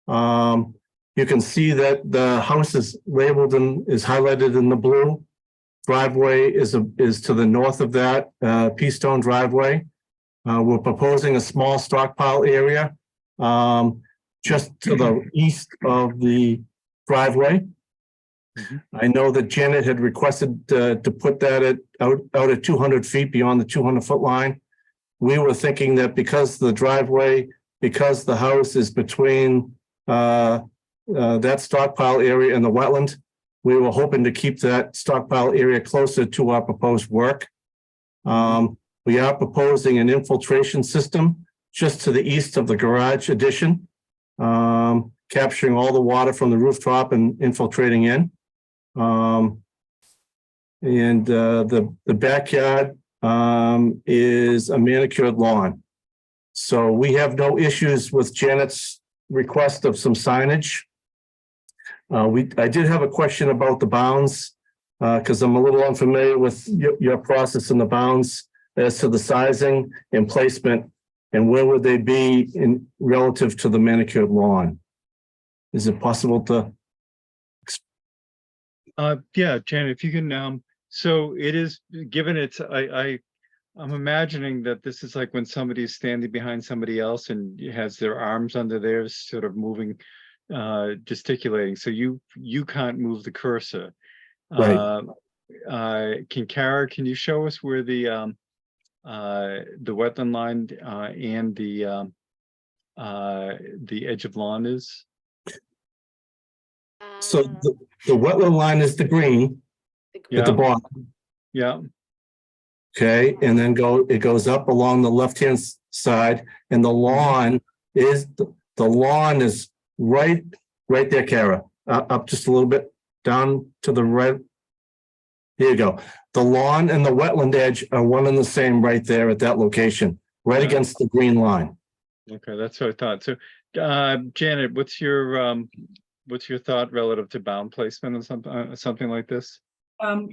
You can see that the house is labeled and is highlighted in the blue. Driveway is to the north of that, P-stone driveway. We're proposing a small stockpile area just to the east of the driveway. I know that Janet had requested to put that out at 200 feet beyond the 200-foot line. We were thinking that because the house is between that stockpile area and the wetland, we were hoping to keep that stockpile area closer to our proposed work. We are proposing an infiltration system just to the east of the garage addition, capturing all the water from the rooftop and infiltrating in. The backyard is a manicured lawn. So we have no issues with Janet's request of some signage. I did have a question about the bounds. because I'm a little unfamiliar with your process and the bounds as to the sizing and placement, and where would they be in relative to the manicured lawn? Is it possible to? Yeah, Janet, if you can, so it is, given it's, I'm imagining that this is like when somebody's standing behind somebody else and has their arms under theirs, sort of moving, gesticulating. So you can't move the cursor. Right. Can you show us where the wetland line and the edge of lawn is? So the wetland line is the green at the bottom. Yeah. Okay, and then it goes up along the left-hand side, and the lawn is right there, Kara. Up just a little bit, down to the right. Here you go. The lawn and the wetland edge are one and the same right there at that location, right against the green line. Okay, that's what I thought. So, Janet, what's your thought relative to bound placement and something like this?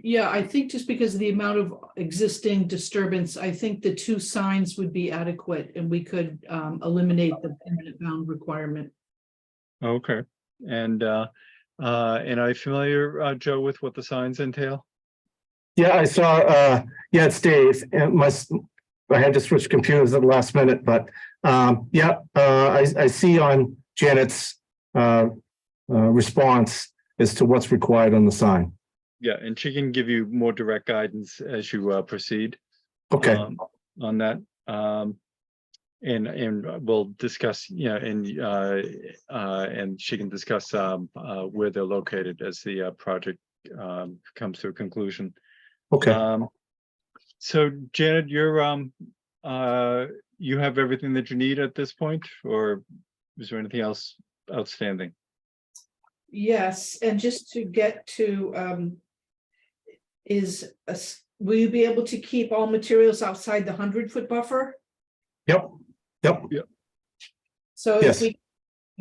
Yeah, I think just because of the amount of existing disturbance, I think the 2 signs would be adequate, and we could eliminate the permanent bound requirement. Okay, and are you familiar, Joe, with what the signs entail? Yeah, I saw, yeah, it's Dave, and I had to switch computers at the last minute, but I see on Janet's response as to what's required on the sign. Yeah, and she can give you more direct guidance as you proceed. Okay. On that, and we'll discuss, and she can discuss where they're located as the project comes to a conclusion. Okay. So Janet, you have everything that you need at this point, or is there anything else outstanding? Yes, and just to get to, will you be able to keep all materials outside the 100-foot buffer? Yep. So Yes. if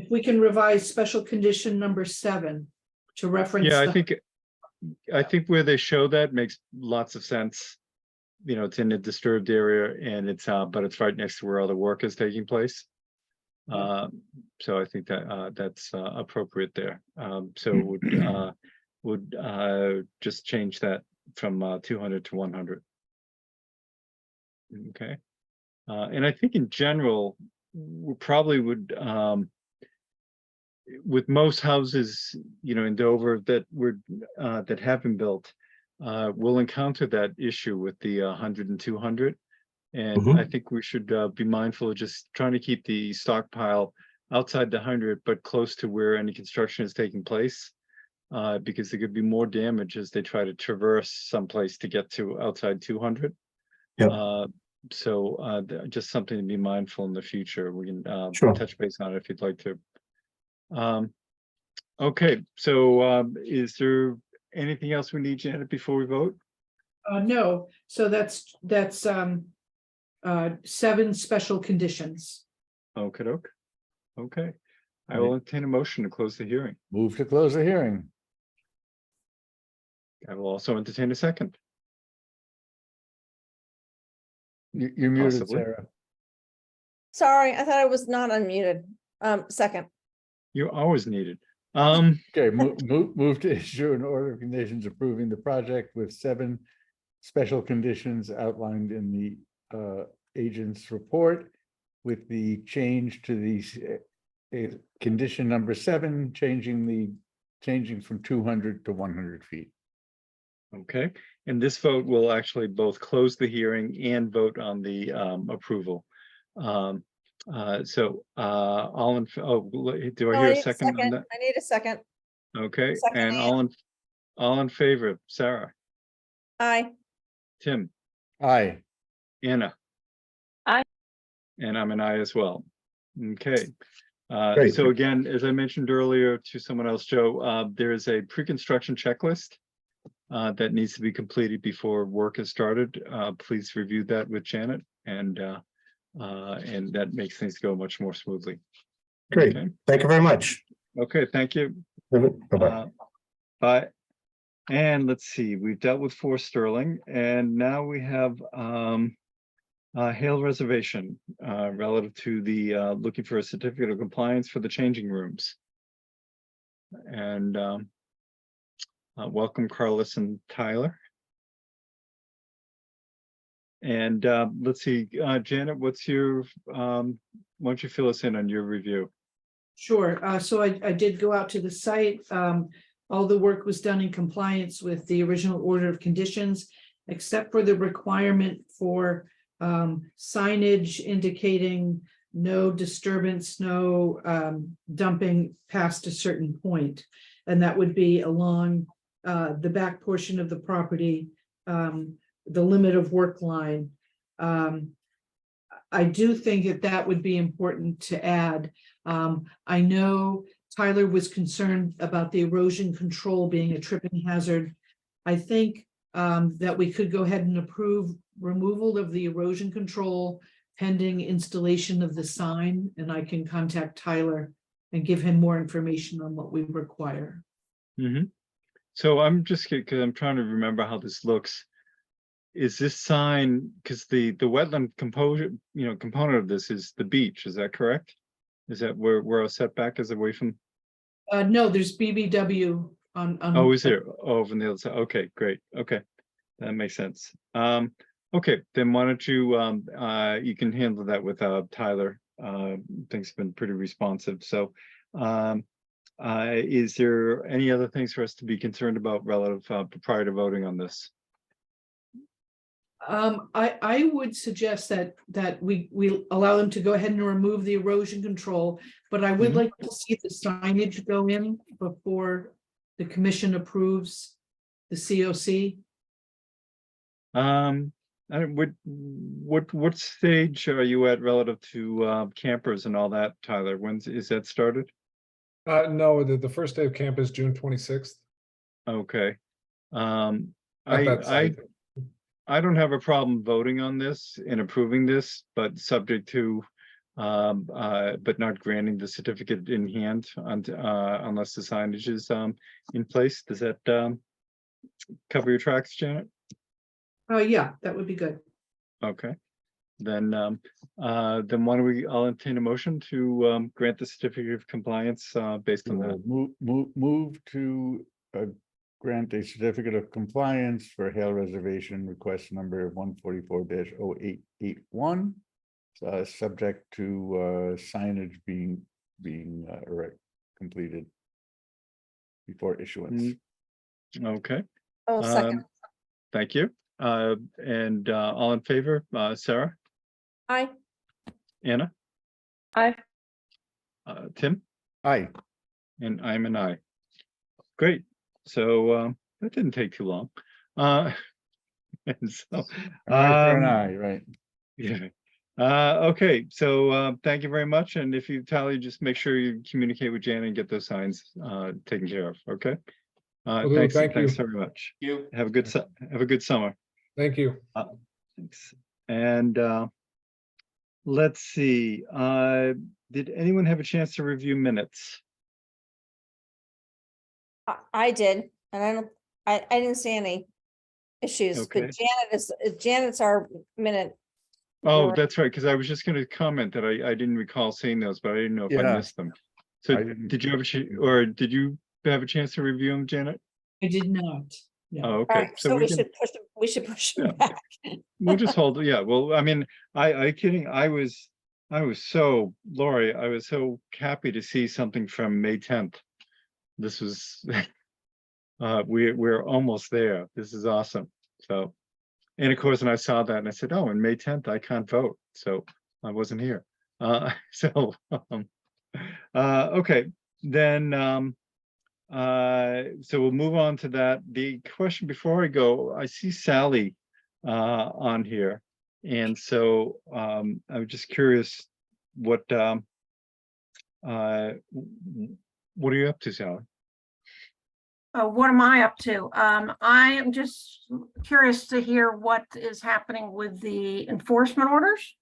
we can revise special condition number 7 to reference. Yeah, I think where they show that makes lots of sense. It's in a disturbed area, and but it's right next to where all the work is taking place. So I think that that's appropriate there. So would just change that from 200 to 100. Okay, and I think in general, we probably would, with most houses, in Dover that that have been built, we'll encounter that issue with the 100 and 200. And I think we should be mindful of just trying to keep the stockpile outside the 100, but close to where any construction is taking place, because there could be more damage as they try to traverse someplace to get to outside 200. So just something to be mindful in the future. We can touch base on it if you'd like to. Okay, so is there anything else we need, Janet, before we vote? No, so that's 7 special conditions. Okey-doke. Okay, I will entertain a motion to close the hearing. Move to close the hearing. I will also entertain a second. You're muted, Possibly. Sarah. Sorry, I thought I was not unmuted. Second. You're always needed. Okay, move to issue an order of conditions approving the project with 7 special conditions outlined in the agent's report, with the change to the condition number 7, changing from 200 to 100 feet. Okay, and this vote will actually both close the hearing and vote on the approval. So all in, do I hear a second on that? I need a second. Okay, Second, and Ann. all in favor, Sarah, Aye. Tim, Aye. Anna. Aye. And I'm an aye as well. Okay. Great. So again, as I mentioned earlier to someone else, Joe, there is a pre-construction checklist that needs to be completed before work is started. Please review that with Janet, and that makes things go much more smoothly. Great. Okay. Thank you very much. Okay, thank you. Bye-bye. Bye. And let's see, we've dealt with 4 Sterling, and now we have Hale Reservation relative to the looking for a certificate of compliance for the changing rooms. And welcome, Carlos and Tyler. And let's see, Janet, what's your, why don't you fill us in on your review? Sure. So I did go out to the site. All the work was done in compliance with the original order of conditions, except for the requirement for signage indicating no disturbance, no dumping past a certain point. And that would be along the back portion of the property, the limit of work line. I do think that that would be important to add. I know Tyler was concerned about the erosion control being a tripping hazard. I think that we could go ahead and approve removal of the erosion control pending installation of the sign, and I can contact Tyler and give him more information on what we require. Mm-hmm. So I'm just, because I'm trying to remember how this looks. Is this sign, because the wetland component of this is the beach, is that correct? Is that where our setback is away from? No, there's BBW on. Oh, is there? Oh, from the other side. Okay, great. Okay, that makes sense. Okay, then why don't you you can handle that with Tyler. Things have been pretty responsive. So, is there any other things for us to be concerned about relative prior to voting on this? I would suggest that we allow them to go ahead and remove the erosion control, but I would like to see the signage go in before the commission approves the COC. What stage are you at relative to campers and all that, Tyler? Is that started? No, the first day of camp is June 26th. Okay. At that site. I don't have a problem voting on this and approving this, but subject to, but not granting the certificate in hand unless the signage is in place. Does that cover your tracks, Janet? Yeah, that would be good. Okay. Then why don't we? I'll entertain a motion to grant the certificate of compliance based on that. Move to grant a certificate of compliance for Hale Reservation request number 144-0881, subject to signage being completed before issuance. Okay. Oh, second. Thank you. And all in favor, Sarah? Aye. Anna? Aye. Tim? Aye. And I'm an aye. Great. So that didn't take too long. And so right. Yeah. Okay, so thank you very much. And if you tally, just make sure you communicate with Janet and get those signs taken care of. Okay. Thanks very much. You have a good summer. Thank you. Thanks. And let's see. Did anyone have a chance to review minutes? I did, and I didn't see any issues, Okay. but Janet's our minute. Oh, that's right, because I was just going to comment that I didn't recall seeing those, but I didn't know if I Yeah. missed them. So did you have a chance to review them, Janet? I did not. No. Oh, All okay. right, so we can- should push Yeah. it back. We'll just hold, yeah, well, I mean, I kidding, I was so, Lori, I was so happy to see something from May 10th. This was, we're almost there. This is awesome. So, and of course, and I saw that and I said, oh, on May 10th, I can't vote. So I wasn't here. Okay, then, so we'll move on to that. The question before I go, I see Sally on here. And so I'm just curious what are you up to, Sally? What am I up to? I am just curious to hear what is happening with the enforcement orders.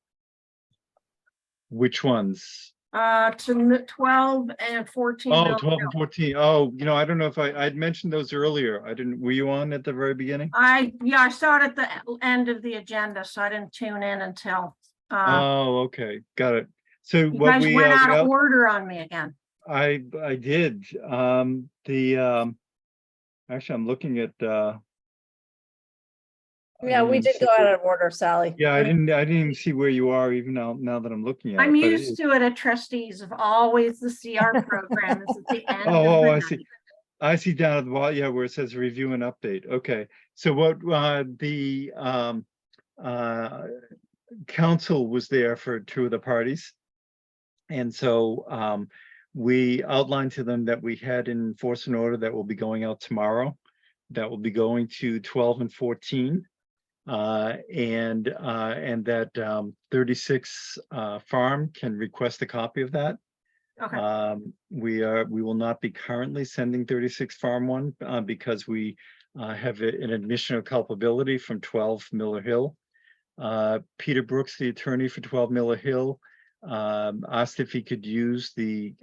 Which ones? To 12 and 14. Oh, Mill 12 Hill. and 14. Oh, I don't know if I'd mentioned those earlier. I didn't, were you on at the very beginning? Yeah, I saw it at the end of the agenda, so I didn't tune in until, Oh, okay, got it. So you what guys we, went out well, of order on me again. I did, actually, I'm looking at, Yeah, we did go out of order, Sally. yeah, I didn't even see where you are even now that I'm looking at it. I'm but used to it at trustees of always the CR program is at the end of Oh, the I night. see. I see down at the bottom, yeah, where it says review and update. Okay, so what the council was there for two of the parties. And so we outlined to them that we had an enforcement order that will be going out tomorrow, that will be going to 12 and 14. And that 36 Farm can request a copy of that. Okay. We will not be currently sending 36 Farm one because we have an admission of culpability from 12 Miller Hill. Peter Brooks, the attorney for 12 Miller Hill, asked if he could use the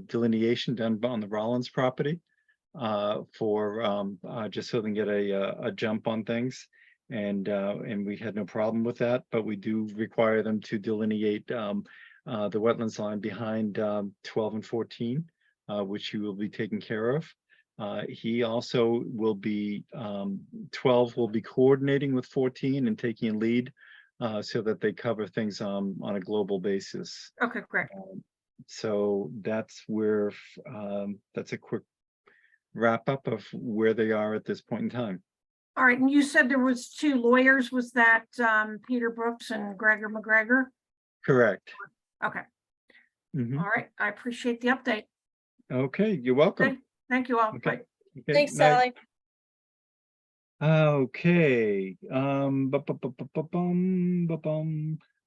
delineation done on the Rollins property for just so they can get a jump on things. And we had no problem with that, but we do require them to delineate the wetlands line behind 12 and 14, which he will be taking care of. He also will be, 12 will be coordinating with 14 and taking a lead so that they cover things on a global basis. Okay, great. So that's where, that's a quick wrap up of where they are at this point in time. All right, and you said there was two lawyers. Was that Peter Brooks and Gregor McGregor? Correct. Okay. Mhm. All right, I appreciate the update. Okay, you're welcome. Thank you all. Okay. Bye. Okay, Thanks, night. Sally. Okay,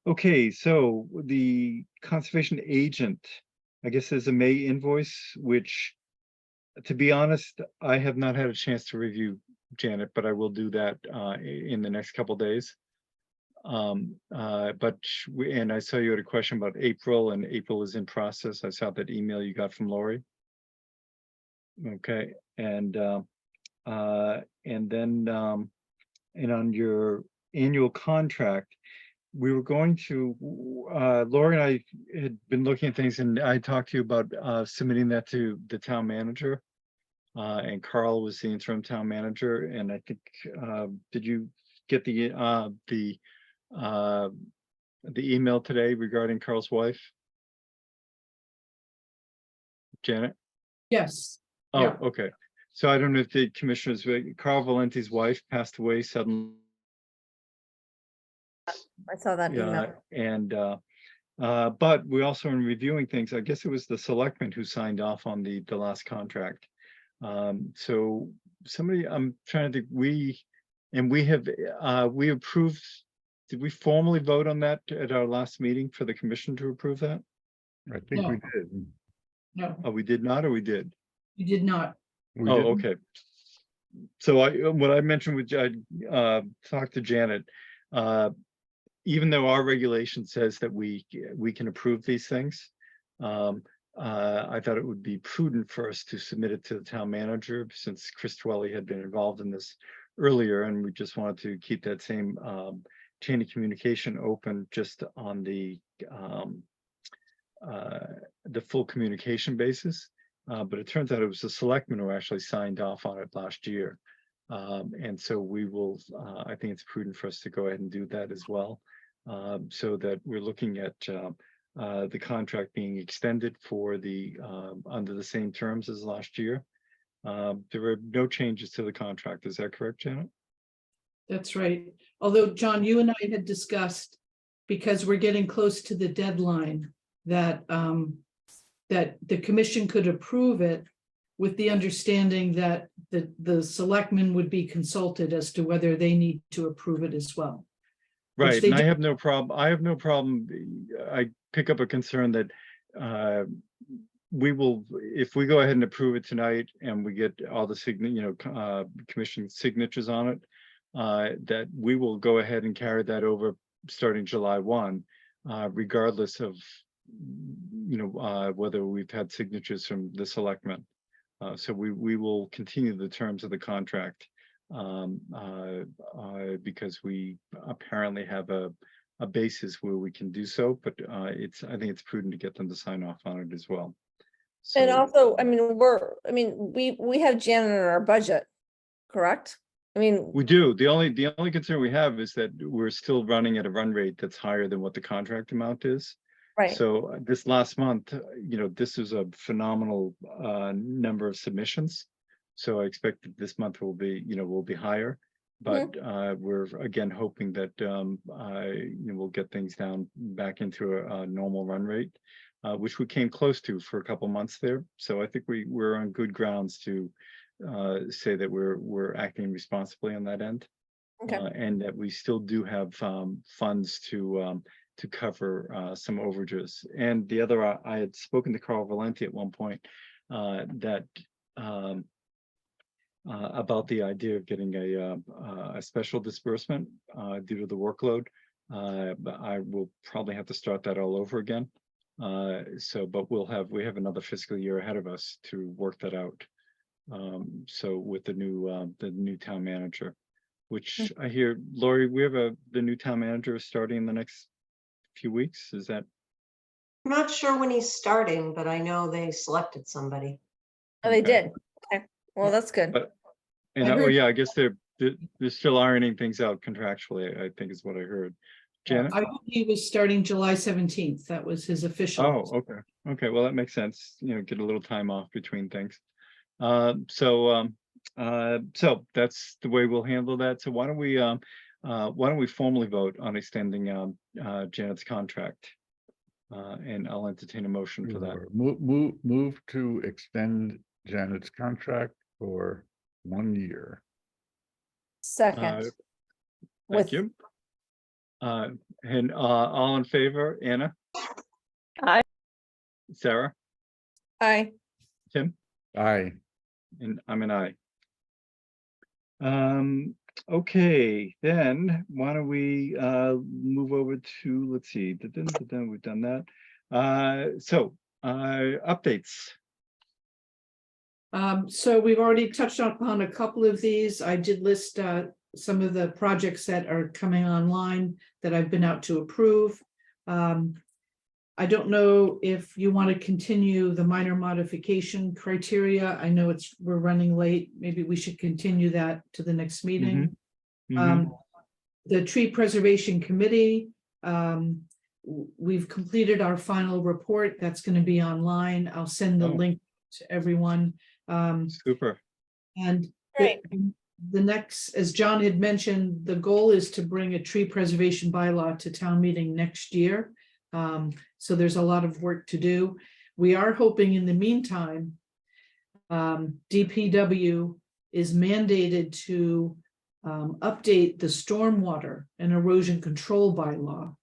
okay, so the conservation agent, I guess there's a May invoice, which, to be honest, I have not had a chance to review, Janet, but I will do that in the next couple days. And I saw you had a question about April, and April is in process. I saw that email you got from Lori. Okay, and then and on your annual contract, we were going to, Lori and I had been looking at things, and I talked to you about submitting that to the town manager. And Carl was the interim town manager, and I think, did you get the email today regarding Carl's wife? Janet? Yes. Oh, Yeah. okay. So I don't know if the commissioners, Carl Valenti's wife passed away suddenly. I saw that Yeah, email. and but we also in reviewing things, I guess it was the selectmen who signed off on the last contract. So somebody, I'm trying to think, we have, we approved, did we formally vote on that at our last meeting for the commission to approve that? I think we No. did. No, Oh, we did not, or we did? you did not. We Oh, didn't? okay. So what I mentioned with, talked to Janet, even though our regulation says that we can approve these things, I thought it would be prudent for us to submit it to the town manager, since Chris Twelly had been involved in this earlier, and we just wanted to keep that same chain of communication open, just on the full communication basis. But it turns out it was the selectmen who actually signed off on it last year. And so we will, I think it's prudent for us to go ahead and do that as well. So that we're looking at the contract being extended for the under the same terms as last year. There were no changes to the contract. Is that correct, Janet? That's right. Although, John, you and I had discussed, because we're getting close to the deadline, that that the commission could approve it with the understanding that the selectmen would be consulted as to whether they need to approve it as well. Right, they and I do- have no problem. I have no problem. I pick up a concern that we will, if we go ahead and approve it tonight and we get all the commission signatures on it, that we will go ahead and carry that over starting July 1, regardless of whether we've had signatures from the selectmen. So we will continue the terms of the contract because we apparently have a basis where we can do so, but I think it's prudent to get them to sign off on it as well. And So- also, I mean, we have Janet in our budget, correct? I mean, We do. The only concern we have is that we're still running at a run rate that's higher than what the contract amount is. right, So this last month, this is a phenomenal number of submissions. So I expect that this month will be higher. But we're again hoping that we'll get things down back into a normal run rate, which we came close to for a couple months there. So I think we're on good grounds to say that we're acting responsibly on that end. okay. And that we still do have funds to cover some overages. And the other, I had spoken to Carl Valenti at one point that about the idea of getting a special disbursement due to the workload. But I will probably have to start that all over again. But we have another fiscal year ahead of us to work that out. So with the new town manager, which I hear, Lori, we have the new town manager starting in the next few weeks. Is that? I'm not sure when he's starting, but I know they selected somebody. Oh, they Okay. did. Okay, well, that's good. I guess they're still ironing things out contractually, I think is what I heard. Janet? I heard he was starting July 17th. That was his official. Oh, okay. Okay, well, that makes sense. Get a little time off between things. So that's the way we'll handle that. So why don't we formally vote on extending Janet's contract? And I'll entertain a motion for that. Move to extend Janet's contract for 1 year. Second. Thank you. And all in favor, Anna? Aye. Sarah? Aye. Tim? Aye. And I'm an aye. Okay, then why don't we move over to, let's see, we've done that. Updates. So we've already touched upon a couple of these. I did list some of the projects that are coming online that I've been out to approve. I don't know if you want to continue the minor modification criteria. I know we're running late. Maybe we should continue that to the next meeting. The Tree Preservation Committee, we've completed our final report. That's going to be online. I'll send the link to everyone. Super. And Great. the next, as John had mentioned, the goal is to bring a tree preservation bylaw to town meeting next year. So there's a lot of work to do. We are hoping in the meantime, DPW is mandated to update the stormwater and erosion control bylaw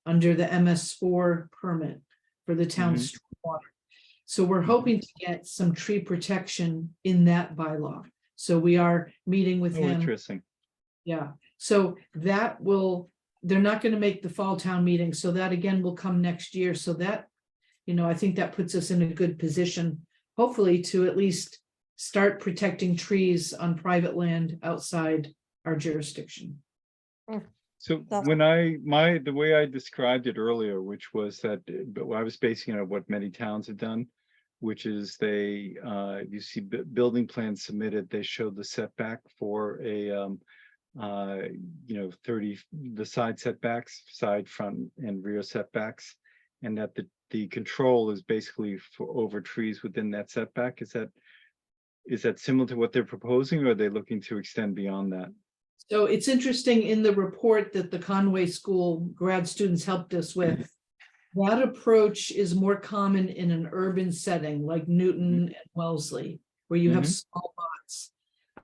under the MS4 permit for the town's stormwater. So we're hoping to get some tree protection in that bylaw. So we are meeting with him. Interesting. Yeah, so that they're not going to make the fall town meeting. So that again will come next year. So that, I think that puts us in a good position, hopefully to at least start protecting trees on private land outside our jurisdiction. So when the way I described it earlier, which was that, but I was basing it on what many towns have done, which is you see building plans submitted, they show the setback for a, 30, the side setbacks, side, front and rear setbacks. And that the control is basically for over trees within that setback. Is that similar to what they're proposing, or are they looking to extend beyond that? So it's interesting in the report that the Conway School grad students helped us with, that approach is more common in an urban setting like Newton and Wellesley, where you have small lots.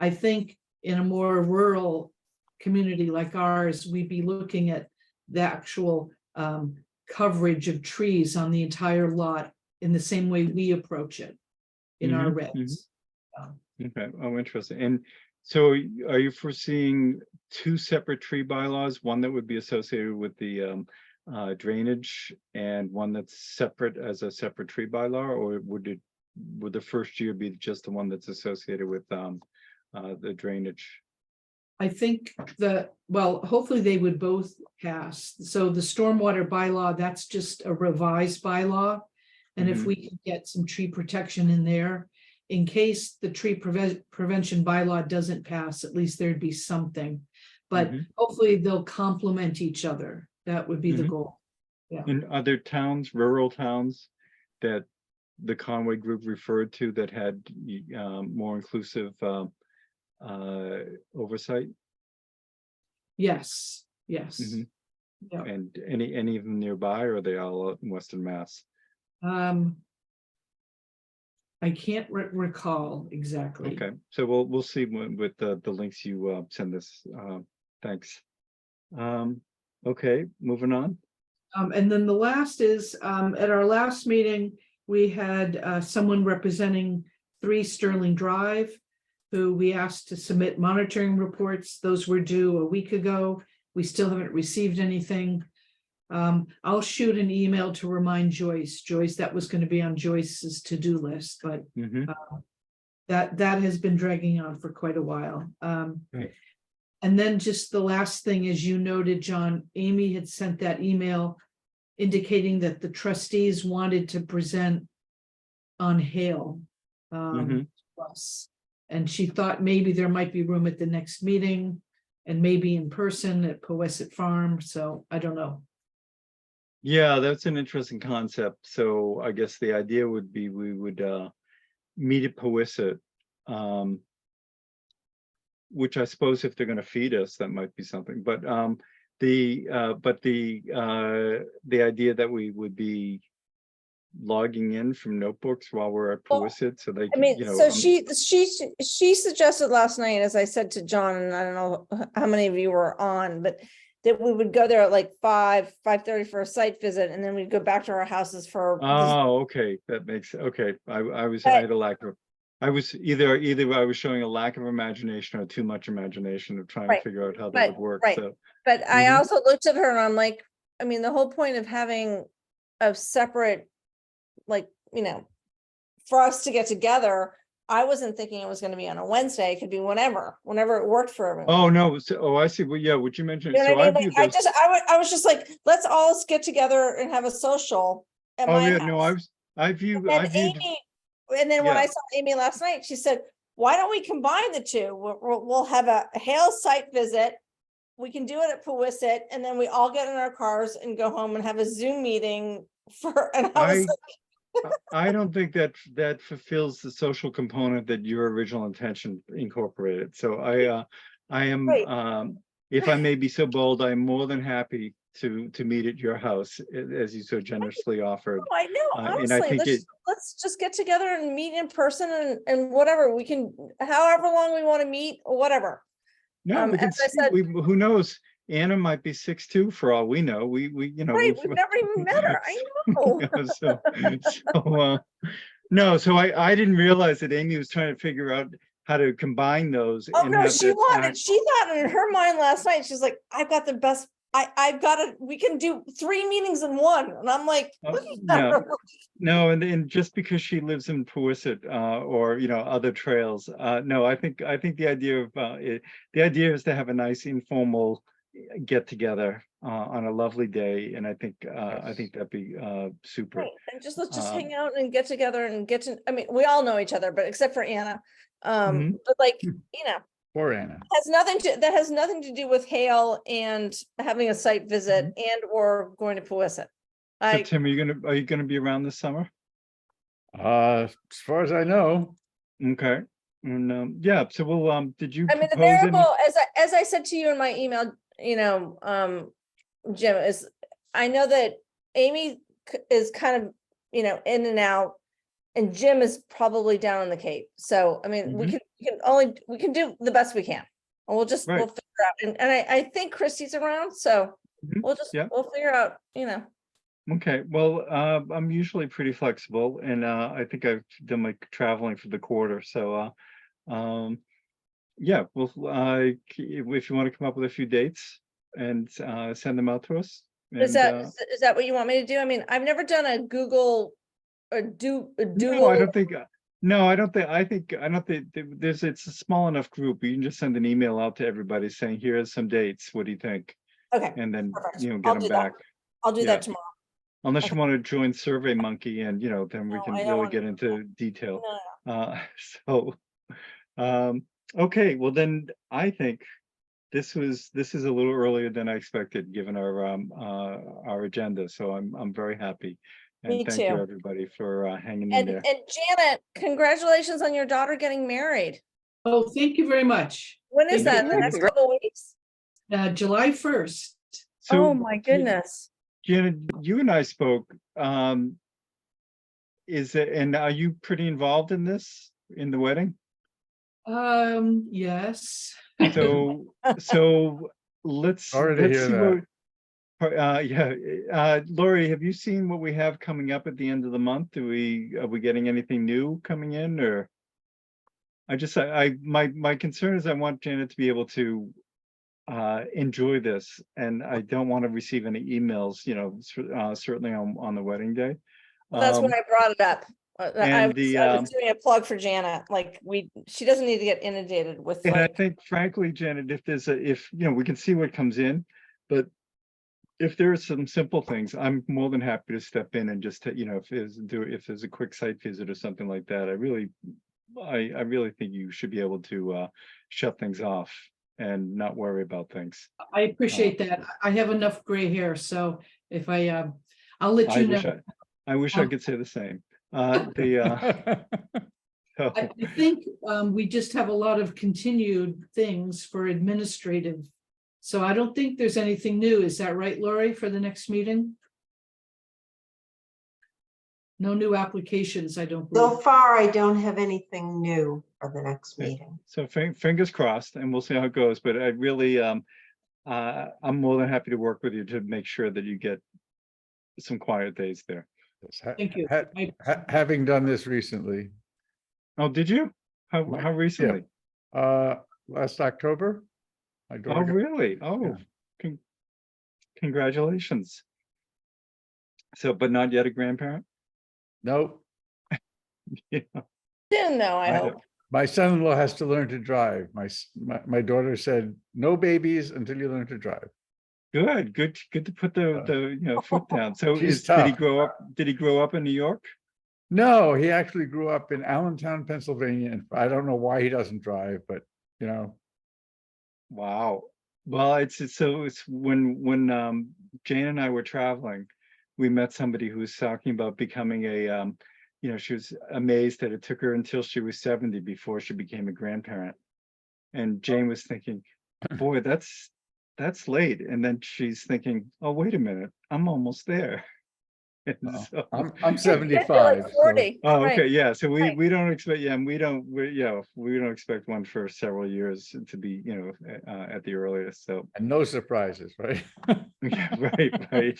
I think in a more rural community like ours, we'd be looking at the actual coverage of trees on the entire lot in the same way we approach it in our regs. Okay, interesting. And so are you foreseeing two separate tree bylaws, one that would be associated with the drainage and one that's separate as a separate tree bylaw, or would the first year be just the one that's associated with the drainage? I think well, hopefully they would both pass. So the stormwater bylaw, that's just a revised bylaw. And if Mhm. we can get some tree protection in there, in case the tree prevention bylaw doesn't pass, at least there'd be something. But Mhm. hopefully they'll complement each other. That would be the Mhm. goal. Yeah. In other towns, rural towns that the Conway group referred to that had more inclusive oversight? Yes, yes. Mhm. Yeah. And any of them nearby, or are they all out in Western Mass? I can't recall exactly. Okay, so we'll see with the links you send us. Thanks. Okay, moving on. And then the last is, at our last meeting, we had someone representing 3 Sterling Drive, who we asked to submit monitoring reports. Those were due a week ago. We still haven't received anything. I'll shoot an email to remind Joyce. Joyce, that was going to be on Joyce's to-do list, but Mhm. that has been dragging on for quite a while. Right. And then just the last thing, as you noted, John, Amy had sent that email indicating that the trustees wanted to present on Hale Mhm. to us. And she thought maybe there might be room at the next meeting and maybe in person at Powesset Farm. So I don't know. Yeah, that's an interesting concept. So I guess the idea would be we would meet at Powesset, which I suppose if they're going to feed us, that might be something. But the idea that we would be logging in from notebooks while we're at Powesset, so they I can, mean, you know, so she suggested last night, as I said to John, and I don't know how many of you were on, but that we would go there at like 5:30 for a site visit, and then we'd go back to our houses for. Oh, okay, that makes, okay. I had a lack of, I was either I was showing a lack of imagination or too much imagination of trying to Right, figure out how that right, would work, right. so. But I Mhm. also looked at her and I'm like, I mean, the whole point of having a separate, like, for us to get together, I wasn't thinking it was gonna be on a Wednesday. It could be whenever it worked for everyone. Oh, no, so, I see, well, yeah, what you mentioned, You know so what I I mean? Like, view those. I was just like, let's all get together and have a social at Oh, my yeah, no, house. I viewed, And Amy, and then when yeah. I saw Amy last night, she said, why don't we combine the two? We'll have a Hale site visit. We can do it at Powesset, and then we all get in our cars and go home and have a Zoom meeting and I was I don't think that fulfills the social component that your original intention incorporated. So I am, Right. If I may be so bold, I'm more than happy to meet at your house, as you so generously offered. I know, And I honestly, think let's just get together and meet in person and whatever, we can, however long we want to meet, or whatever. no, we can as I see, said, who knows? Anna might be 6'2" for all we know. We right, we've never even met her, I know. No, so I didn't realize that Amy was trying to figure out how to combine those. Oh, and no, have she that wanted, act- she thought in her mind last night, she's like, I've got the best, I've got it, we can do 3 meetings in one, and I'm like, look at her. No, and just because she lives in Powesset, or, other trails, no, I think the idea of, the idea is to have a nice informal get together, on a lovely day, and I think that'd be, super. Right, and let's just Um, hang out and get together and get to, I mean, we all know each other, but except for Anna. Mhm. But like, Poor Anna. that has nothing to do with Hale and having a site visit and or going to Powesset. So Tim, are you gonna be around this summer? As far as I know. Okay, and, yeah, so we'll, did you I mean, the propose any? variable, as I said to you in my email, Jim, is, I know that Amy is kind of, in and out, and Jim is probably down in the Cape. So, I mean, we can do the best we can. And we'll Right. figure out, and I think Christy's around, so Mhm. Yeah. we'll figure out, Okay, well, I'm usually pretty flexible, and I think I've done my traveling for the quarter, so yeah, well, if you want to come up with a few dates and send them out to us, Is And, that what you want me to do? I mean, I've never done a Google or no, I Doodle. don't think, no, I don't think, I don't think it's a small enough group. You can just send an email out to everybody saying, here's some dates. What do you think? Okay, And then, perfect. you know, I'll get do them that. back. I'll do Yeah. that tomorrow. Unless you want to join Survey Monkey and, you know, then we No, can I don't really want- get into detail. No, So, okay, well then I think this is a little earlier than I expected, given our agenda. So I'm very happy. And Me thank you, too. everybody, for hanging in And there. Janet, congratulations on your daughter getting married. Oh, thank you very much. When is Thank that? you. The next couple weeks? July 1st. Oh, my goodness. Janet, you and I spoke. And are you pretty involved in this, in the wedding? Yes. So let's Sorry to hear see that. what. Lori, have you seen what we have coming up at the end of the month? Are we getting anything new coming in, or? My concern is I want Janet to be able to enjoy this, and I don't want to receive any emails, you know, certainly on the wedding day. Well, that's why I brought it up. I and was doing a plug for Janet, like she doesn't need to get inundated with And I like, think frankly, Janet, if you know, we can see what comes in, but if there are some simple things, I'm more than happy to step in and just, you know, if there's a quick site visit or something like that. I really think you should be able to shut things off and not worry about things. I appreciate that. I have enough gray hair, so if I'll let you know. I wish I could say the same. So, I think we just have a lot of continued things for administrative. So I don't think there's anything new. Is that right, Lori, for the next meeting? No new applications, I don't So believe. far, I don't have anything new for the next meeting. So fingers crossed, and we'll see how it goes. But I really, I'm more than happy to work with you to make sure that you get some quiet days there. Thank you. Having done this recently. Oh, did you? How recently? Last October. My Oh, daughter got- really? Oh, congratulations. So, but not yet a grandparent? Nope. Yeah. soon though, I I- hope. My son-in-law has to learn to drive. My daughter said, no babies until you learn to drive. Good to put the you know, foot down. So She's did he tough. grow up? Did he grow up in New York? No, he actually grew up in Allentown, Pennsylvania, and I don't know why he doesn't drive, but you know. Wow. Well, it's when Jane and I were traveling, we met somebody who was talking about becoming a you know, she was amazed that it took her until she was 70 before she became a grandparent. And Jane was thinking, boy, that's late. And then she's thinking, oh, wait a minute, I'm almost there. And so, I'm 75. Like 40. oh, Right. okay, yeah. So right. we don't expect, yeah, we don't expect one for several years to be, you know, at the earliest. So And no surprises, right? yeah, right.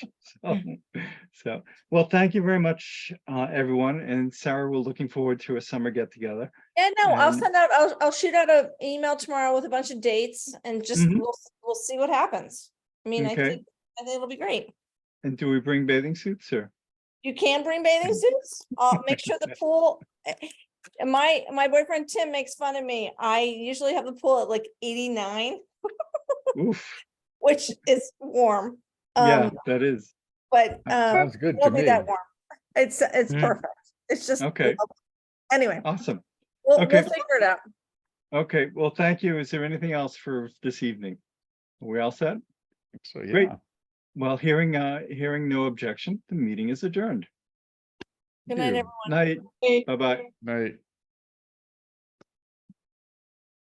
So, well, thank you very much, everyone. And Sarah, we're looking forward to a summer get together. Yeah, no, I'll And- send out, I'll shoot out an email tomorrow with a bunch of dates and just Mhm. we'll see what happens. I mean, Okay. I think it'll be great. And do we bring bathing suits or? You can bring bathing suits. Make sure the pool. And my boyfriend Tim makes fun of me. I usually have the pool at like 89, Oof. which is warm. Yeah, that is. But Sounds good it to won't be me. that warm. It's Mm. perfect. It's just Okay. lovely. Anyway, Awesome. we'll Okay. figure it out. Okay, well, thank you. Is there anything else for this evening? Are we all set? So, yeah. Great. Well, hearing no objection, the meeting is adjourned. Good night, Thank you. everyone. Night. Bye-bye. Night.